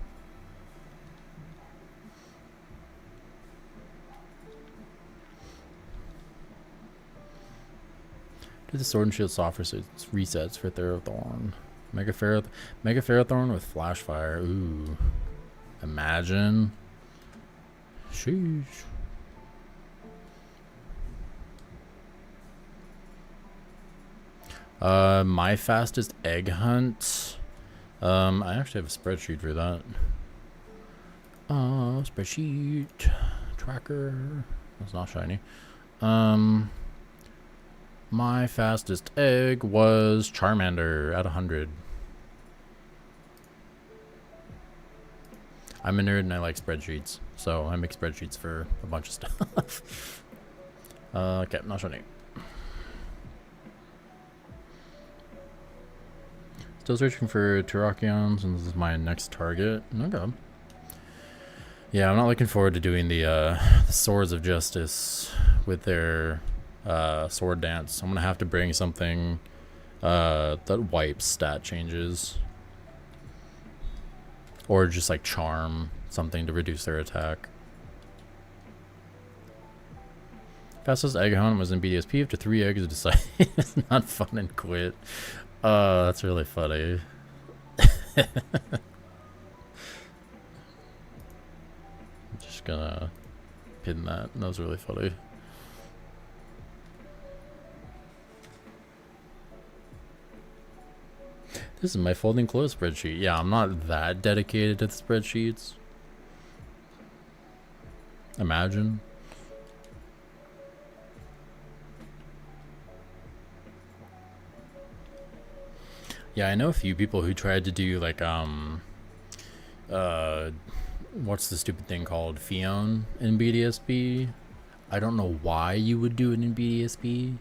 Do the Sword and Shield software so it's resets for Therathorn. Mega Ferrothorn with Flash Fire. Ooh. Imagine. Sheesh. My fastest egg hunt. I actually have a spreadsheet for that. Spreadsheet. Tracker. That's not shiny. My fastest egg was Charmander at 100. I'm a nerd and I like spreadsheets, so I make spreadsheets for a bunch of stuff. Okay, not shiny. Still searching for Terrakions, and this is my next target. Okay. Yeah, I'm not looking forward to doing the Swords of Justice with their sword dance. I'm gonna have to bring something that wipes stat changes, or just like charm something to reduce their attack. Fastest egg hunt was in BDSP. After 3 eggs, decided it's not fun and quit. That's really funny. I'm just gonna pin that. That was really funny. This is my folding clothes spreadsheet. Yeah, I'm not that dedicated to the spreadsheets. Imagine. Yeah, I know a few people who tried to do like what's the stupid thing called? Fion in BDSP. I don't know why you would do it in BDSP.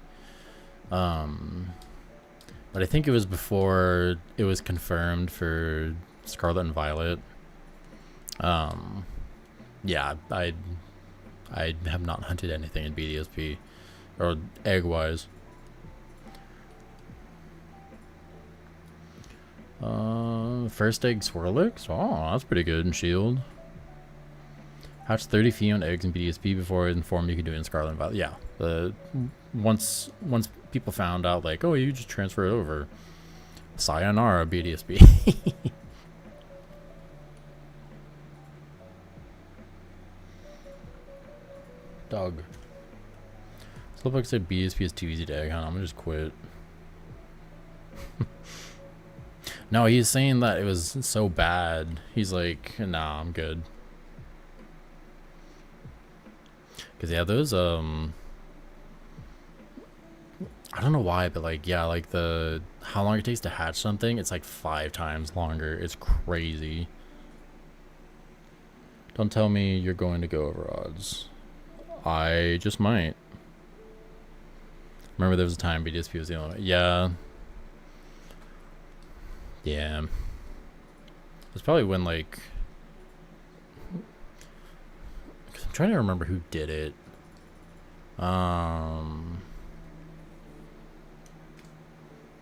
But I think it was before it was confirmed for Scarlet and Violet. Yeah, I have not hunted anything in BDSP or egg wise. First egg Swirlix? Oh, that's pretty good in Shield. Hatch 30 Fion eggs in BDSP before I informed you could do it in Scarlet and Violet. Yeah, once people found out, like, oh, you just transfer it over. Sayonara, BDSP. Dog. Slowpoke said BDSP is too easy to egg hunt. I'm gonna just quit. No, he's saying that it was so bad. He's like, nah, I'm good. Cause yeah, those I don't know why, but like, yeah, like how long it takes to hatch something, it's like 5 times longer. It's crazy. Don't tell me you're going to go over odds. I just might. Remember there was a time BDSP was the only one. Yeah. Yeah. It's probably when like, cause I'm trying to remember who did it.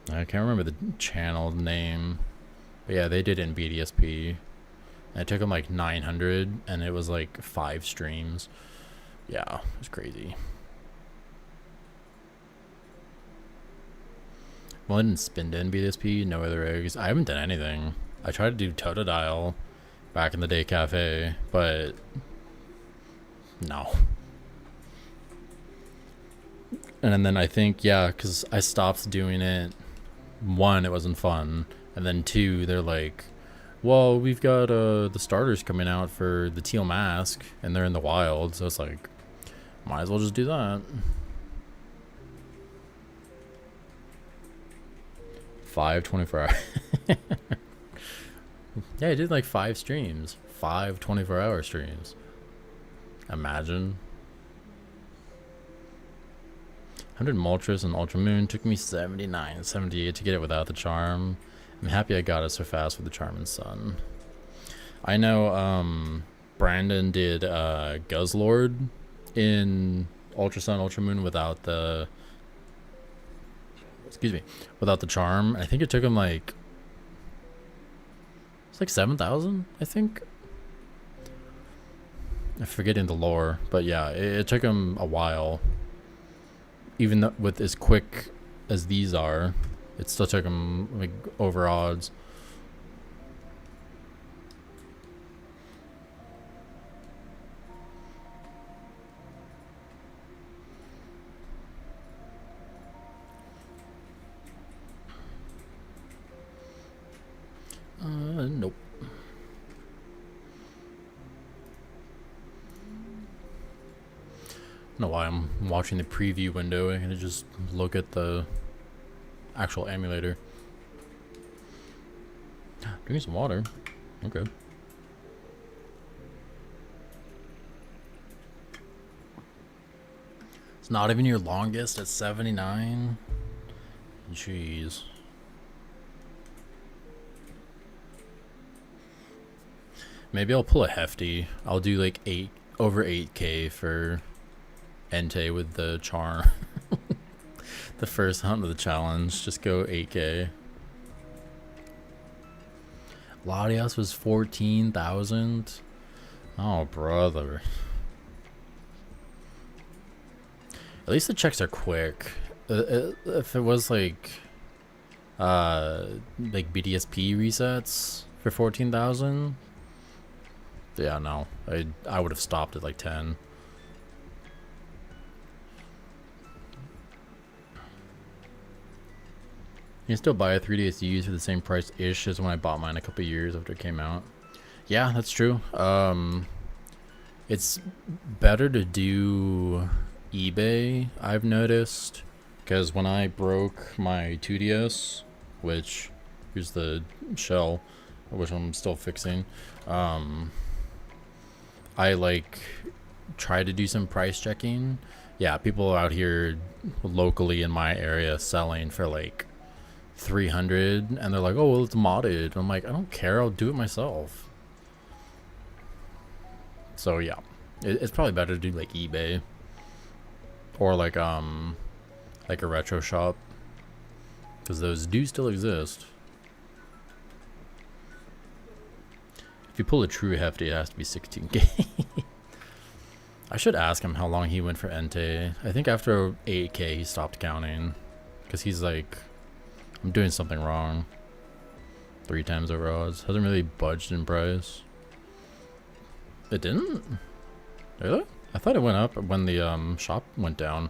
I can't remember the channel name, but yeah, they did it in BDSP. And it took them like 900, and it was like 5 streams. Yeah, it was crazy. Well, I didn't spin in BDSP, no other eggs. I haven't done anything. I tried to do Totodile back in the day cafe, but no. And then I think, yeah, because I stopped doing it one, it wasn't fun, and then two, they're like, well, we've got the starters coming out for the teal mask, and they're in the wild, so it's like, might as well just do that. 5 24 hour. Yeah, I did like 5 streams. 5 24-hour streams. Imagine. 100 Moltres and Ultra Moon took me 79, 78 to get it without the charm. I'm happy I got it so fast with the charm and sun. I know Brandon did Guzzlord in Ultra Sun, Ultra Moon without the without the charm. I think it took him like it's like 7,000, I think. I'm forgetting the lore, but yeah, it took him a while. Even though with as quick as these are, it still took him like over odds. Nope. I don't know why I'm watching the preview window. I can just look at the actual emulator. Drinking some water. Okay. It's not even your longest at 79. Jeez. Maybe I'll pull a hefty. I'll do like over 8K for Entei with the charm. The first hunt of the challenge. Just go 8K. Latias was 14,000. Oh, brother. At least the checks are quick. If it was like BDSP resets for 14,000, yeah, no, I would have stopped at like 10. You can still buy a 3DS used for the same price ish as when I bought mine a couple years after it came out. Yeah, that's true. It's better to do eBay, I've noticed, because when I broke my 2DS, which here's the shell, which I'm still fixing, I like tried to do some price checking. Yeah, people out here locally in my area selling for like 300, and they're like, oh well, it's modded. I'm like, I don't care, I'll do it myself. So yeah, it's probably better to do like eBay or like a retro shop, because those do still exist. If you pull a true hefty, it has to be 16K. I should ask him how long he went for Entei. I think after 8K he stopped counting, because he's like, I'm doing something wrong. 3 times over odds. Hasn't really budged in price. It didn't? Really? I thought it went up when the shop went down,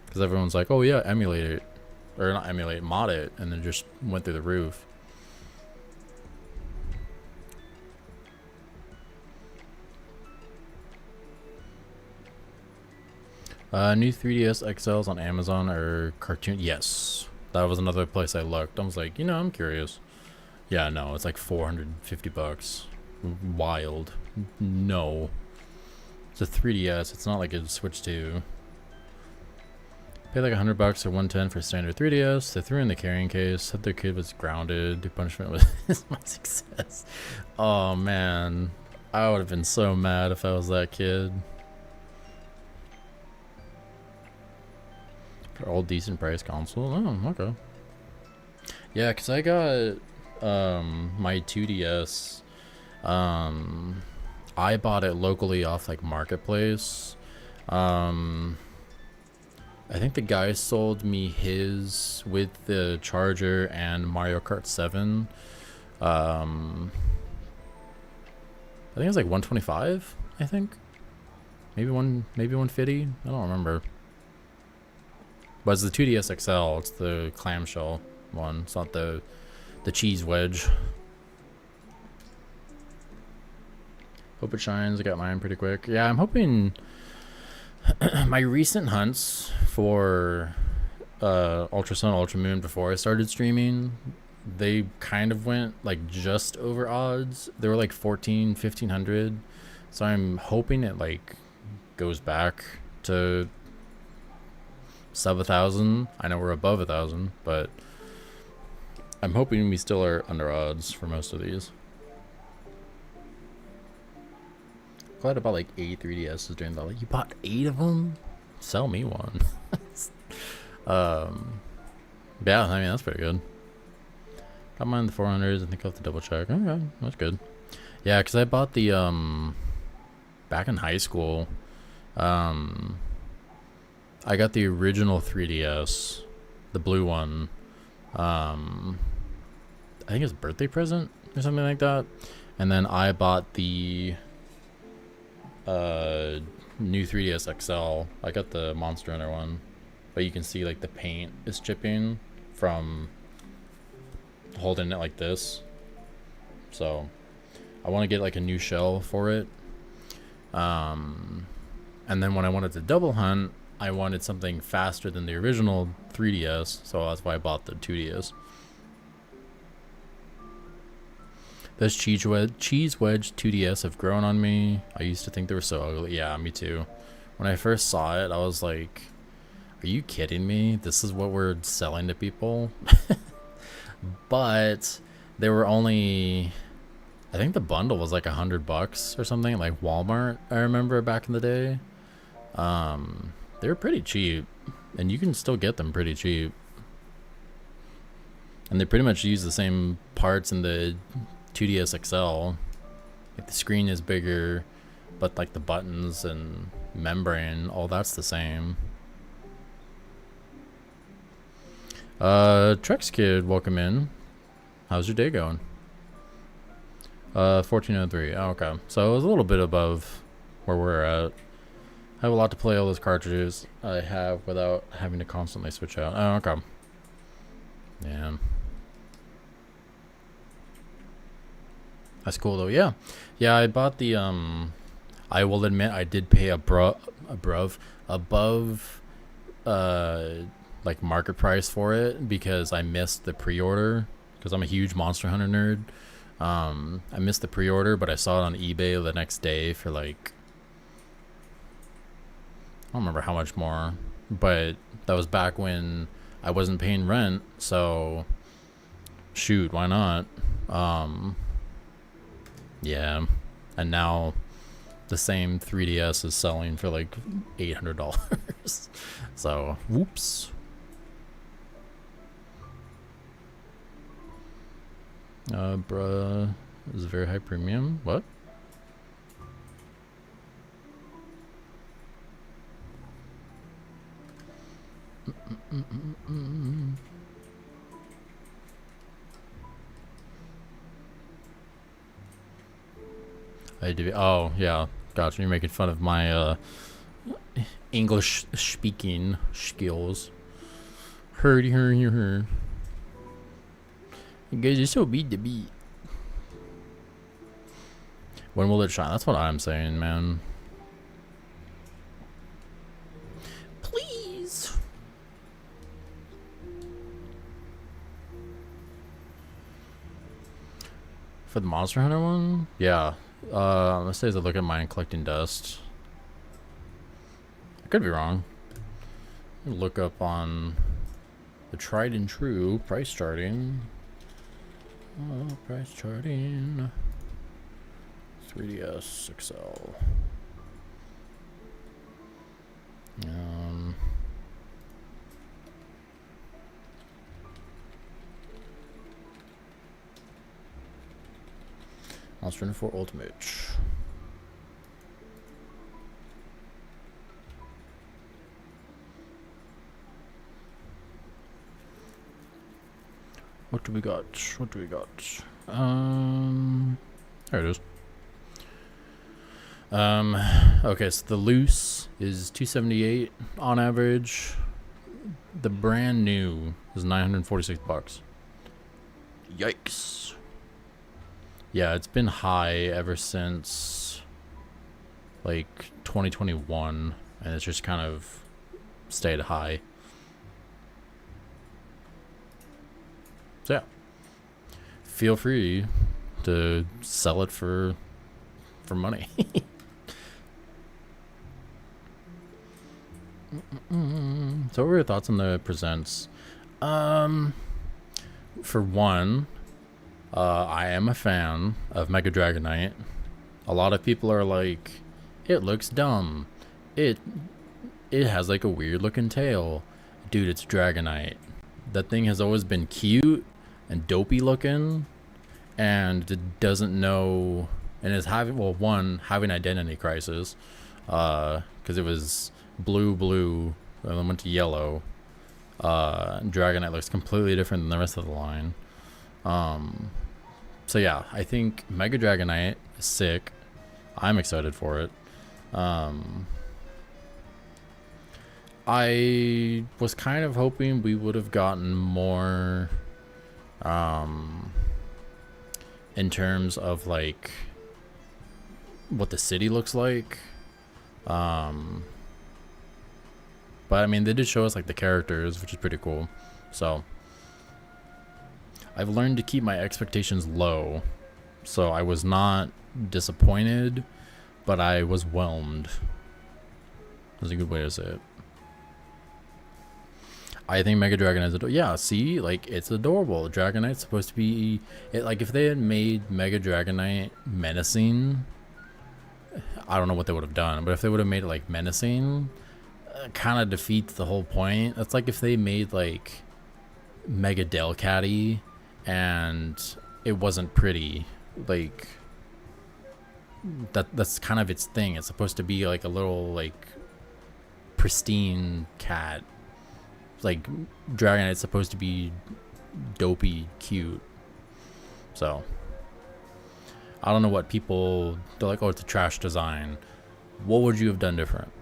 because everyone's like, oh yeah, emulate it, or not emulate, mod it, and then just went through the roof. New 3DS XLs on Amazon or Cartoon? Yes, that was another place I looked. I was like, you know, I'm curious. Yeah, no, it's like 450 bucks. Wild. No. It's a 3DS. It's not like a Switch 2. Pay like 100 bucks or 110 for standard 3DS. They threw in the carrying case. Said their kid was grounded. The punishment was my success. Oh man, I would have been so mad if I was that kid. For all decent price consoles. Oh, okay. Yeah, cause I got my 2DS. I bought it locally off like Marketplace. I think the guy sold me his with the charger and Mario Kart 7. I think it was like 125. I think maybe 150. I don't remember. But it's the 2DS XL. It's the clamshell one. It's not the cheese wedge. Hope it shines. I got mine pretty quick. Yeah, I'm hoping my recent hunts for Ultra Sun, Ultra Moon before I started streaming, they kind of went like just over odds. They were like 1,500. So I'm hoping it like goes back to sub 1,000. I know we're above 1,000, but I'm hoping we still are under odds for most of these. Glad about like 8 3DSs during that. Like, you bought 8 of them? Sell me one. Yeah, I mean, that's pretty good. Got mine in the 400s. I think I'll have to double check. Okay, that's good. Yeah, because I bought the back in high school. I got the original 3DS, the blue one. I think it's a birthday present or something like that. And then I bought the new 3DS XL. I got the Monster Hunter one, but you can see like the paint is chipping from holding it like this. So I want to get like a new shell for it. And then when I wanted to double hunt, I wanted something faster than the original 3DS, so that's why I bought the 2DS. Those cheese wedge 2DS have grown on me. I used to think they were so ugly. Yeah, me too. When I first saw it, I was like, are you kidding me? This is what we're selling to people? But they were only, I think the bundle was like $100 or something, like Walmart. I remember back in the day. They were pretty cheap, and you can still get them pretty cheap. And they pretty much use the same parts in the 2DS XL. Like the screen is bigger, but like the buttons and membrane, all that's the same. Trex Kid, welcome in. How's your day going? 1403. Oh, okay. So it was a little bit above where we're at. I have a lot to play all those cartridges I have without having to constantly switch out. Oh, okay. Yeah. That's cool though. Yeah. Yeah, I bought the I will admit I did pay above like market price for it because I missed the pre-order because I'm a huge Monster Hunter nerd. I missed the pre-order, but I saw it on eBay the next day for like, I don't remember how much more, but that was back when I wasn't paying rent, so shoot, why not? Yeah, and now the same 3DS is selling for like $800. So, whoops. Bruh, this is very high premium. What? I do. Oh, yeah. Gotcha. You're making fun of my English speaking skills. Heard. You guys are so beat to beat. When will it shine? That's what I'm saying, man. Please. For the Monster Hunter one? Yeah. Let's say as I look at mine collecting dust. I could be wrong. Look up on the tried and true price charting. Oh, price charting. 3DS XL. Monster Hunter 4 Ultimate. What do we got? There it is. Okay, so the loose is 278 on average. The brand new is $946. Yikes. Yeah, it's been high ever since like 2021, and it's just kind of stayed high. So yeah, feel free to sell it for money. So what were your thoughts on the presents? For one, I am a fan of Mega Dragonite. A lot of people are like, it looks dumb. It has like a weird looking tail. Dude, it's Dragonite. That thing has always been cute and dopey looking, and it doesn't know, and is having, well, one, having identity crisis, because it was blue, and then went to yellow. Dragonite looks completely different than the rest of the line. So yeah, I think Mega Dragonite is sick. I'm excited for it. I was kind of hoping we would have gotten more in terms of like what the city looks like. But I mean, they did show us like the characters, which is pretty cool. So I've learned to keep my expectations low. So I was not disappointed, but I was whelmed. That's a good way to say it. I think Mega Dragonite is adorable. Yeah, see, like, it's adorable. Dragonite's supposed to be like, if they had made Mega Dragonite menacing, I don't know what they would have done, but if they would have made it like menacing, kind of defeats the whole point. That's like if they made like Mega Delcatty and it wasn't pretty. Like, that's kind of its thing. It's supposed to be like a little like pristine cat. Like, Dragonite's supposed to be dopey cute. So I don't know what people, they're like, oh, it's a trash design. What would you have done different?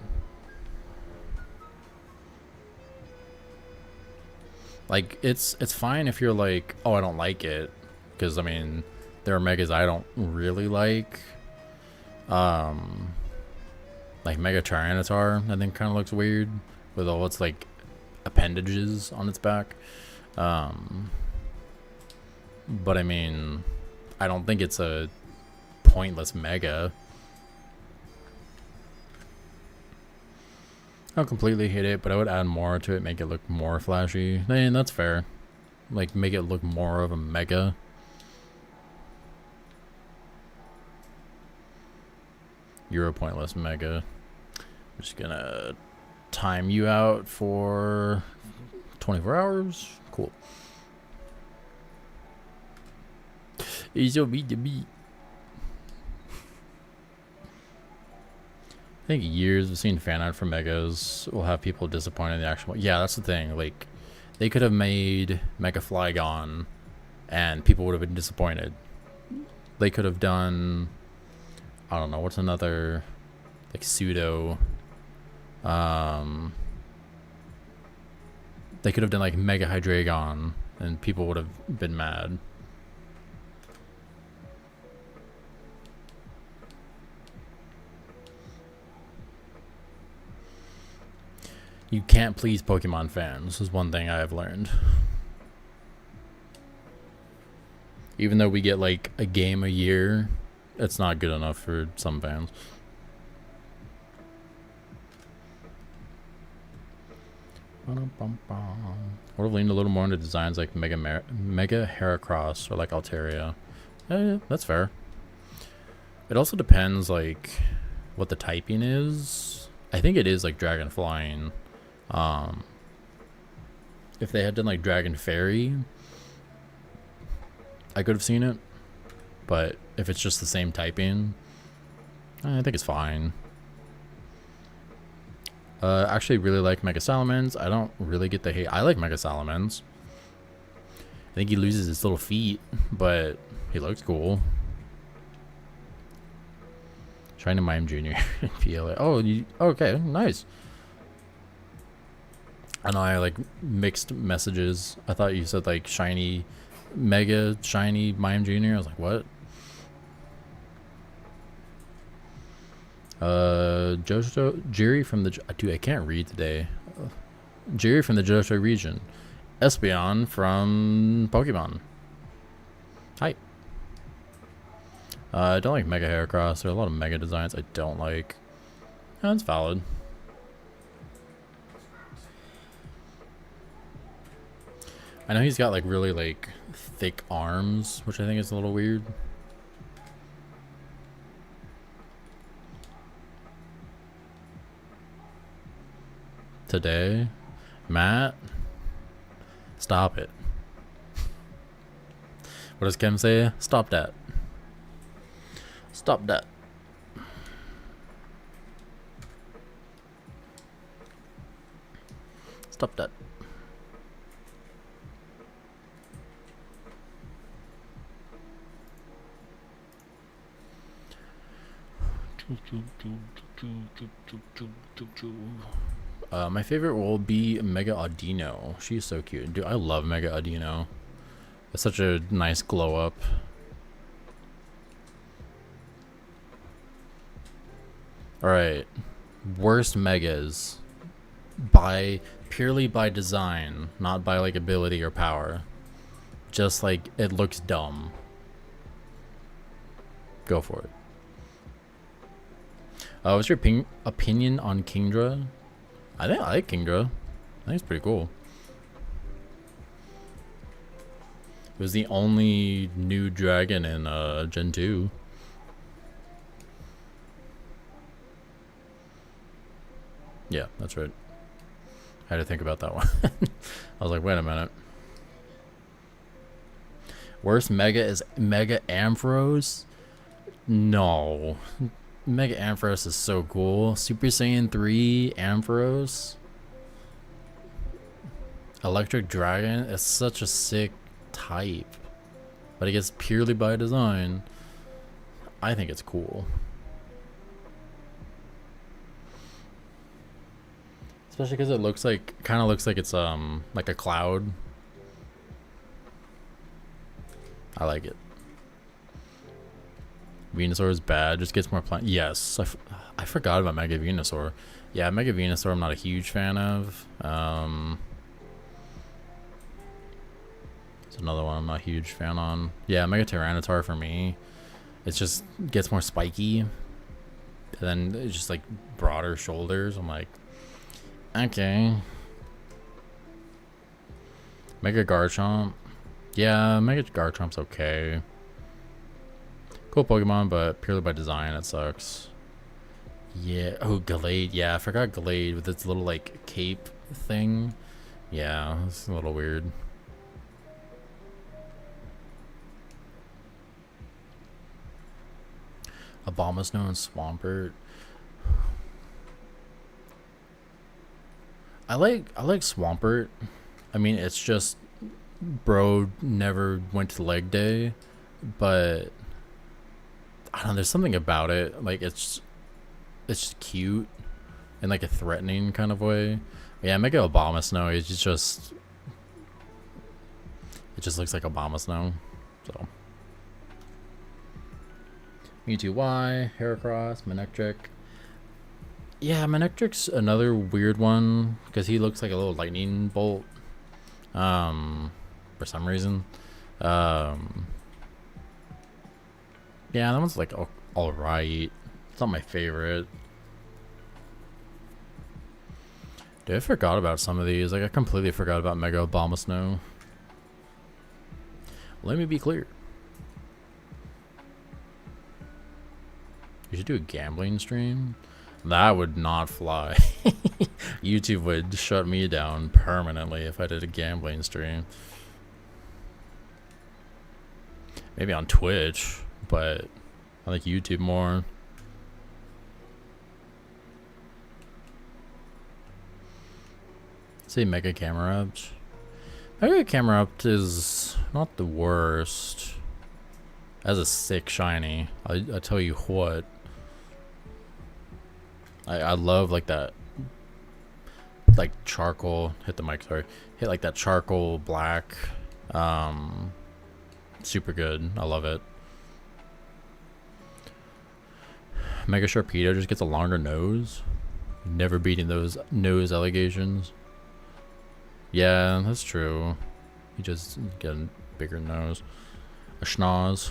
Like, it's fine if you're like, oh, I don't like it, because I mean, there are megas I don't really like. Like Mega Tyranitar, I think kind of looks weird with all its like appendages on its back. But I mean, I don't think it's a pointless mega. I don't completely hate it, but I would add more to it, make it look more flashy. I mean, that's fair. Like, make it look more of a mega. You're a pointless mega. I'm just gonna time you out for 24 hours. Cool. It's a beat to beat. I think years of seeing fan art for megas will have people disappointed in the actual. Yeah, that's the thing. Like, they could have made Mega Flygon and people would have been disappointed. They could have done, I don't know, what's another like pseudo, they could have done like Mega Hydreigon and people would have been mad. You can't please Pokemon fans, is one thing I have learned. Even though we get like a game a year, it's not good enough for some fans. Would have leaned a little more into designs like Mega Heracross or like Altaria. Yeah, that's fair. It also depends like what the typing is. I think it is like Dragon Flying. If they had done like Dragon Fairy, I could have seen it. But if it's just the same typing, I think it's fine. Actually really like Mega Salamence. I don't really get the hate. I like Mega Salamence. I think he loses his little feet, but he looks cool. Trying to mime Junior in PLA. Oh, okay, nice. I know I like mixed messages. I thought you said like shiny, mega shiny Mime Jr. I was like, what? Johto, Jerry from the, dude, I can't read today. Jerry from the Johto region. Espeon from Pokemon. Hi. I don't like Mega Heracross. There are a lot of Mega designs I don't like. That's valid. I know he's got like really like thick arms, which I think is a little weird. Today, Matt, stop it. What does Kim say? Stop that. Stop that. Stop that. My favorite will be Mega Audino. She's so cute. Dude, I love Mega Audino. It's such a nice glow up. Alright. Worst Megas. Purely by design, not by like ability or power. Just like it looks dumb. Go for it. What's your opinion on Kingdra? I like Kingdra. I think it's pretty cool. It was the only new dragon in Gen 2. Yeah, that's right. I had to think about that one. I was like, wait a minute. Worst Mega is Mega Ampharos? No. Mega Ampharos is so cool. Super Saiyan 3 Ampharos. Electric Dragon is such a sick type. But I guess purely by design, I think it's cool. Especially because it looks like, kind of looks like it's like a cloud. I like it. Venusaur is bad, just gets more plant. Yes, I forgot about Mega Venusaur. Yeah, Mega Venusaur I'm not a huge fan of. It's another one I'm not a huge fan on. Yeah, Mega Tyranitar for me. It just gets more spiky. And then it's just like broader shoulders. I'm like, okay. Mega Garchomp. Yeah, Mega Garchomp's okay. Cool Pokemon, but purely by design, it sucks. Yeah. Oh, Gallade. Yeah, I forgot Gallade with its little, like, cape thing. Yeah, it's a little weird. Abomasnow and Swampert. I like Swampert. I mean, it's just bro never went to leg day, but I don't know, there's something about it. Like it's just cute in like a threatening kind of way. Yeah, Mega Abomasnow is just it just looks like Abomasnow. So Mewtwo Y, Heracross, Manectric. Yeah, Manectric's another weird one because he looks like a little lightning bolt. For some reason. Yeah, that one's like all right. It's not my favorite. Dude, I forgot about some of these. Like I completely forgot about Mega Abomasnow. Let me be clear. You should do a gambling stream. That would not fly. YouTube would shut me down permanently if I did a gambling stream. Maybe on Twitch, but I like YouTube more. Say Mega Camerupt. Mega Camerupt is not the worst. As a sick shiny. I tell you what. I love like that like charcoal. Hit the mic, sorry. Hit like that charcoal black. Super good. I love it. Mega Sharpedo just gets a longer nose. Never beating those nose allegations. Yeah, that's true. You just get a bigger nose. A schnoz.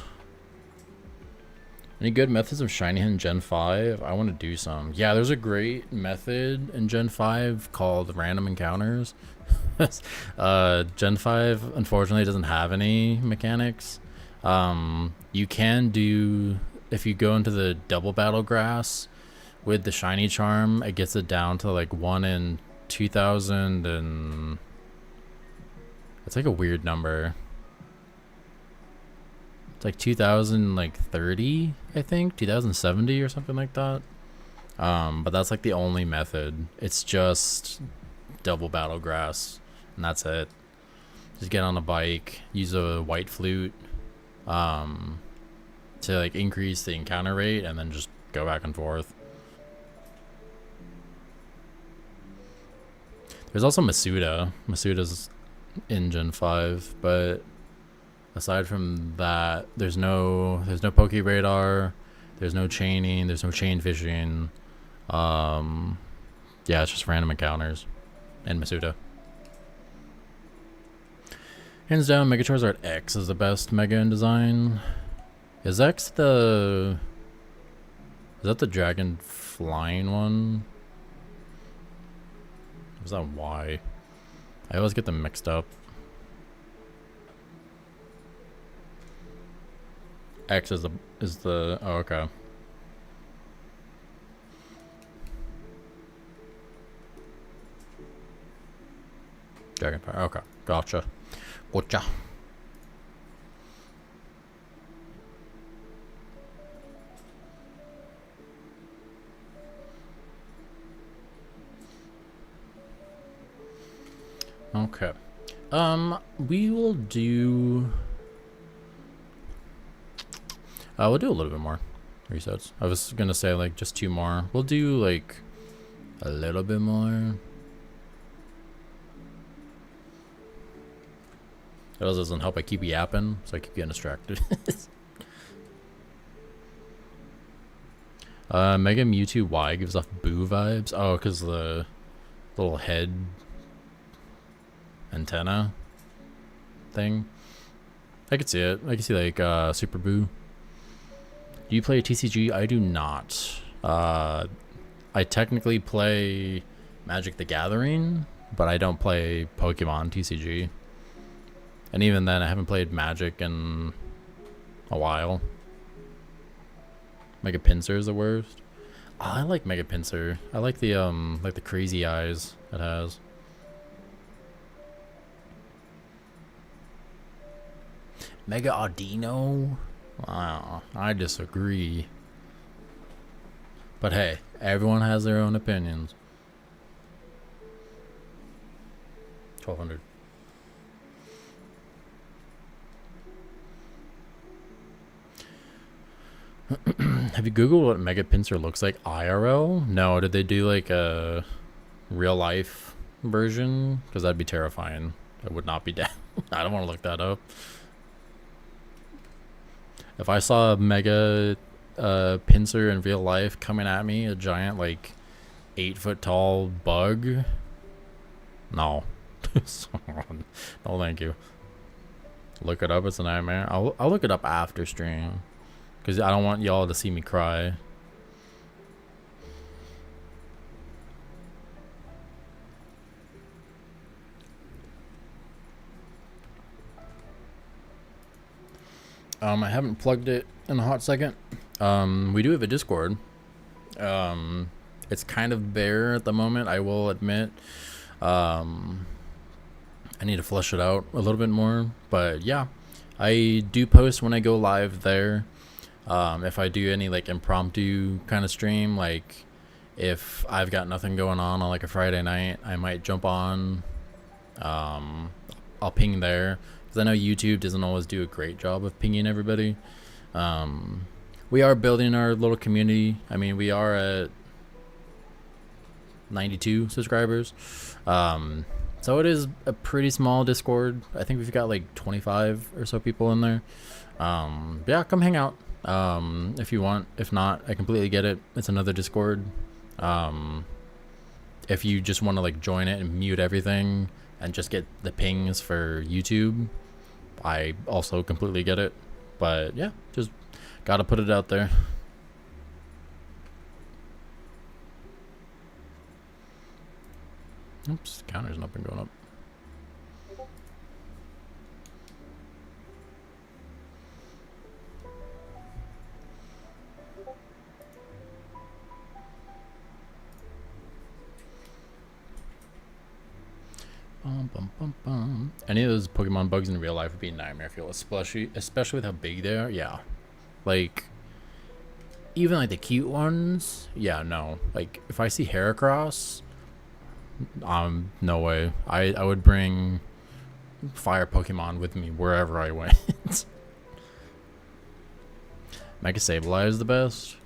Any good methods of shiny in Gen 5? I want to do some. Yeah, there's a great method in Gen 5 called random encounters. Gen 5 unfortunately doesn't have any mechanics. You can do, if you go into the double battle grass with the shiny charm, it gets it down to like 1 in 2000 and it's like a weird number. It's like 2030, I think, 2070 or something like that. But that's like the only method. It's just double battle grass, and that's it. Just get on a bike, use a white flute, to like increase the encounter rate, and then just go back and forth. There's also Masuda. Masuda's in Gen 5, but aside from that, there's no Poke Radar, there's no chaining, there's no chain fishing. Yeah, it's just random encounters and Masuda. Hands down, Mega Charizard X is the best Mega in design. Is X the... Is that the dragon flying one? Or is that Y? I always get them mixed up. X is the oh, okay. Dragonfire, okay, gotcha. Okay. We will do we'll do a little bit more resets. I was gonna say like just 2 more. We'll do like a little bit more. That doesn't help. I keep yapping, so I keep getting distracted. Mega Mewtwo Y gives off Boo vibes. Oh, because the little head antenna thing. I could see it. I can see like Super Boo. Do you play TCG? I do not. I technically play Magic the Gathering, but I don't play Pokemon TCG. And even then, I haven't played Magic in a while. Mega Pinsir is the worst. Oh, I like Mega Pinsir. I like the crazy eyes it has. Mega Audino? Wow, I disagree. But hey, everyone has their own opinions. 1200. Have you Googled what Mega Pinsir looks like IRL? No, did they do like a real life version? Because that'd be terrifying. I would not be down. I don't want to look that up. If I saw a Mega Pinsir in real life coming at me, a giant like 8-foot tall bug, no. No, thank you. Look it up, it's a nightmare. I'll look it up after stream. Because I don't want y'all to see me cry. I haven't plugged it in a hot second. We do have a Discord. It's kind of bare at the moment, I will admit. I need to flesh it out a little bit more. But yeah, I do post when I go live there. If I do any like impromptu kind of stream, like if I've got nothing going on like a Friday night, I might jump on. I'll ping there because I know YouTube doesn't always do a great job of pinging everybody. We are building our little community. I mean, we are at 92 subscribers. So it is a pretty small Discord. I think we've got like 25 or so people in there. Yeah, come hang out if you want. If not, I completely get it. It's another Discord. If you just want to like join it and mute everything and just get the pings for YouTube, I also completely get it. But yeah, just gotta put it out there. Oops, counter's not been going up. Any of those Pokemon bugs in real life would be a nightmare fuel, especially with how big they are. Yeah, like even like the cute ones. Yeah, no. Like if I see Heracross, no way. I would bring fire Pokemon with me wherever I went. Mega Sableye is the best.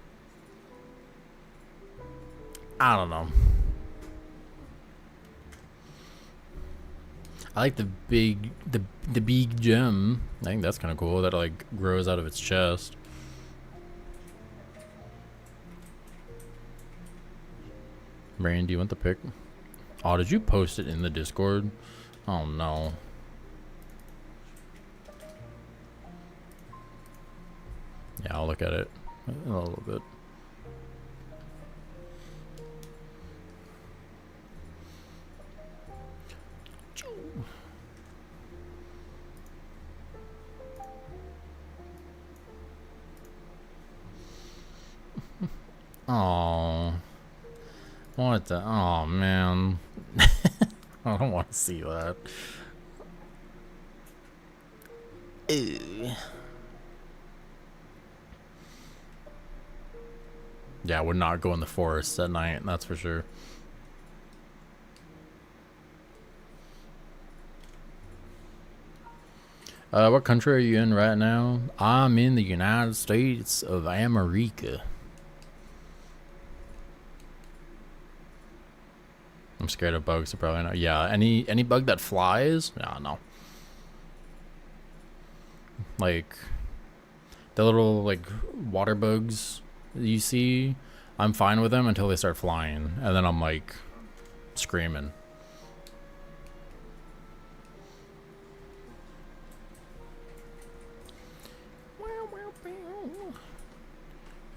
I don't know. I like the big gem. I think that's kind of cool that it like grows out of its chest. Brandon, do you want the pic? Oh, did you post it in the Discord? Oh no. Yeah, I'll look at it in a little bit. Oh, what the? Oh man, I don't want to see that. Ew. Yeah, I would not go in the forest at night. That's for sure. What country are you in right now? I'm in the United States of America. I'm scared of bugs, so probably not. Yeah, any bug that flies? Yeah, no. Like the little like water bugs you see, I'm fine with them until they start flying, and then I'm like screaming.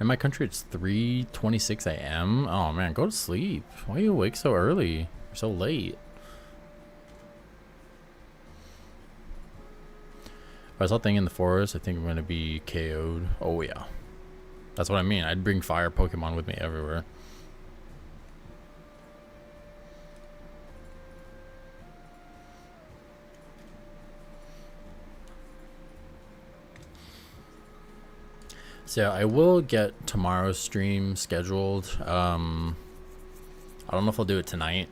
In my country, it's 3:26 a.m. Oh man, go to sleep. Why are you awake so early? You're so late. If I saw a thing in the forest, I think I'm gonna be KO'd. Oh yeah, that's what I mean. I'd bring fire Pokemon with me everywhere. So I will get tomorrow's stream scheduled. I don't know if I'll do it tonight.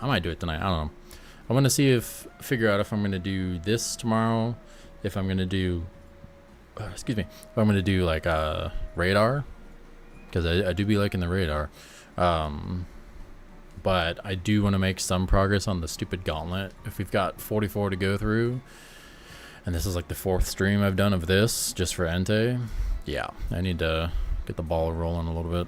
I might do it tonight. I don't know. I'm gonna figure out if I'm gonna do this tomorrow. If I'm gonna do, excuse me. If I'm gonna do like radar, because I do be liking the radar. But I do want to make some progress on the stupid Gauntlet. If we've got 44 to go through. And this is like the 4th stream I've done of this, just for Entei. Yeah, I need to get the ball rolling a little bit.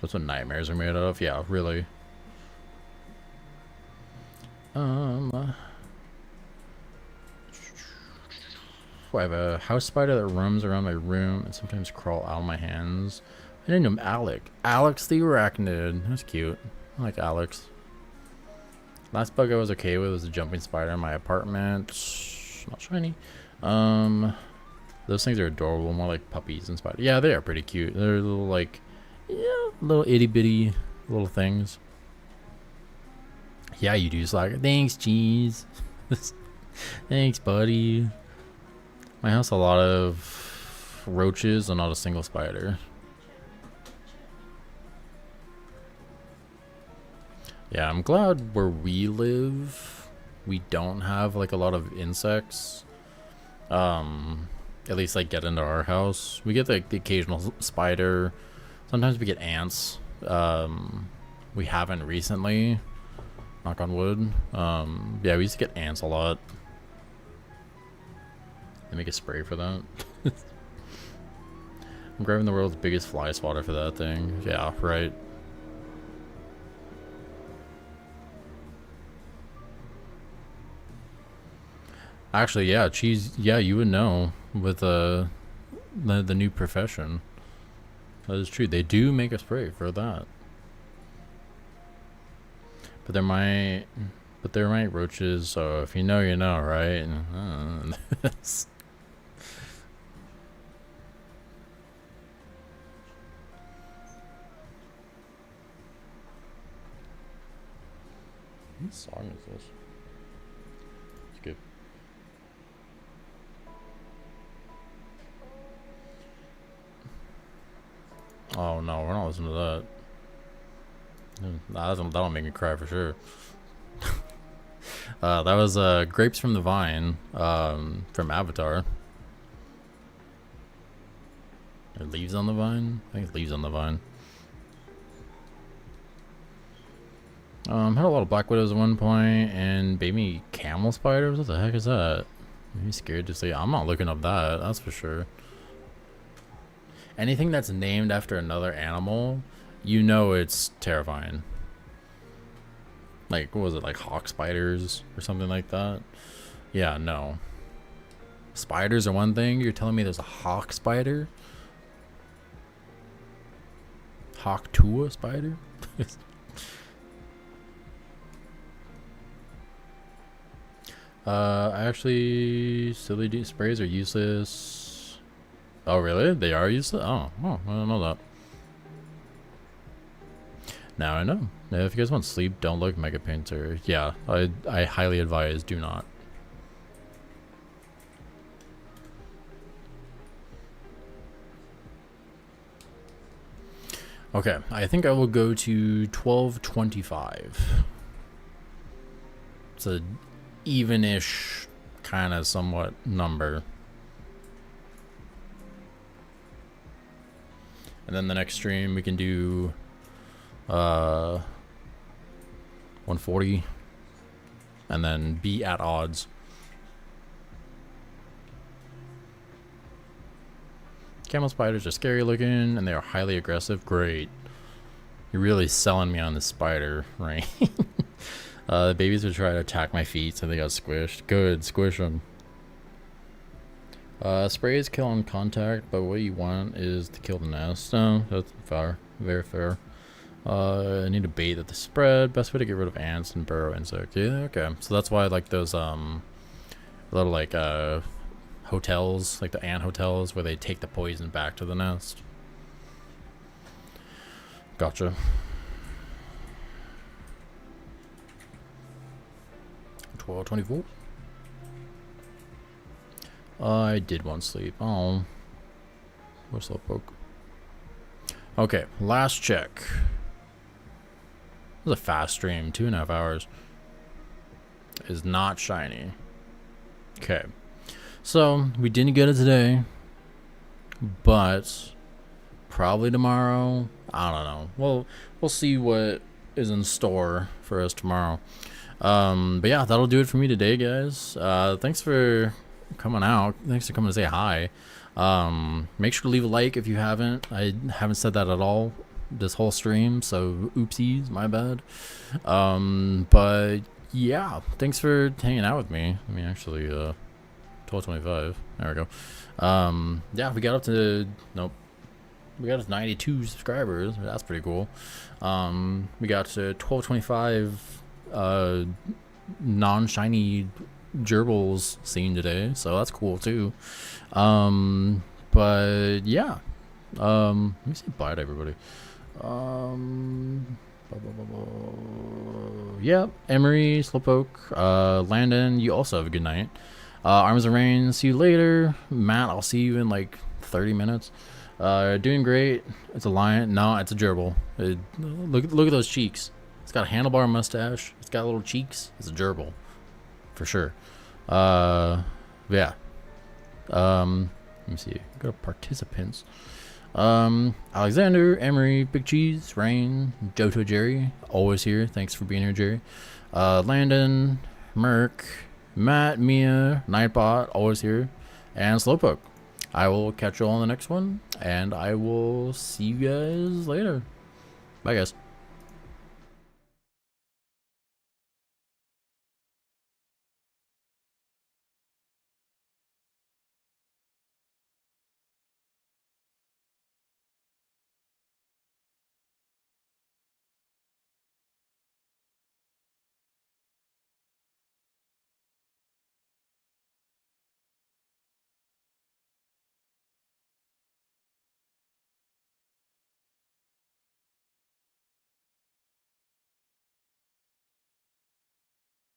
That's what nightmares are made of. Yeah, really. I have a house spider that roams around my room and sometimes crawl out of my hands. I named him Alec. Alex the arachnid. That's cute. I like Alex. Last bug I was okay with was a jumping spider in my apartment. Not shiny. Those things are adorable, more like puppies and spiders. Yeah, they are pretty cute. They're little like, yeah, little itty bitty little things. Yeah, you do, Slacker. Thanks, cheese. Thanks, buddy. My house a lot of roaches and not a single spider. Yeah, I'm glad where we live, we don't have like a lot of insects. At least like get into our house. We get like the occasional spider. Sometimes we get ants. We haven't recently. Knock on wood. Yeah, we used to get ants a lot. They make a spray for that. I'm grabbing the world's biggest fly swatter for that thing. Yeah, right. Actually, yeah, cheese. Yeah, you would know with the new profession. That is true. They do make a spray for that. But there might roaches. So if you know, you know, right? What song is this? It's good. Oh no, we're not listening to that. That'll make me cry for sure. That was Grapes from the Vine from Avatar. Or Leaves on the Vine? I think it's Leaves on the Vine. Had a lot of black widows at one point and baby camel spiders. What the heck is that? Are you scared to say? I'm not looking up that. That's for sure. Anything that's named after another animal, you know it's terrifying. Like, what was it? Like hawk spiders or something like that? Yeah, no. Spiders are one thing. You're telling me there's a hawk spider? Hawk Tua spider? Actually, silly sprays are useless. Oh, really? They are useless? Oh, I don't know that. Now I know. Now, if you guys want sleep, don't look Mega Painter. Yeah, I highly advise do not. Okay, I think I will go to 1225. It's a even-ish kind of somewhat number. And then the next stream we can do 140 and then be at odds. Camel spiders are scary looking and they are highly aggressive. Great. You're really selling me on the spider, right? The babies would try to attack my feet, so they got squished. Good, squish them. Sprays kill on contact, but what you want is to kill the nest. No, that's fair. Very fair. I need a bait at the spread. Best way to get rid of ants and burrow insects. Yeah, okay. So that's why I like those little like hotels, like the ant hotels, where they take the poison back to the nest. Gotcha. 1224. I did want sleep. Oh, what's up, poke? Okay, last check. It was a fast stream, 2.5 hours. Is not shiny. Okay, so we didn't get it today, but probably tomorrow. I don't know. We'll see what is in store for us tomorrow. But yeah, that'll do it for me today, guys. Thanks for coming out. Thanks for coming to say hi. Make sure to leave a like if you haven't. I haven't said that at all this whole stream, so oopsies, my bad. But yeah, thanks for hanging out with me. I mean, actually, 1225. There we go. Yeah, we got up to we got 92 subscribers. That's pretty cool. We got to 1225 non-shiny gerbils seen today, so that's cool too. But yeah, let me say bye to everybody. Yeah, Emery, Slowpoke, Landon, you also have a good night. Arms of Rain, see you later. Matt, I'll see you in like 30 minutes. Doing great. It's a lion. No, it's a gerbil. Look at those cheeks. It's got a handlebar mustache. It's got little cheeks. It's a gerbil, for sure. Yeah. Let me see. Go to participants. Alexander, Emery, Big Cheese, Rain, Joto Jerry, always here. Thanks for being here, Jerry. Landon, Merc, Matt, Mia, Nightbot, always here, and Slowpoke. I will catch you all on the next one, and I will see you guys later. Bye, guys.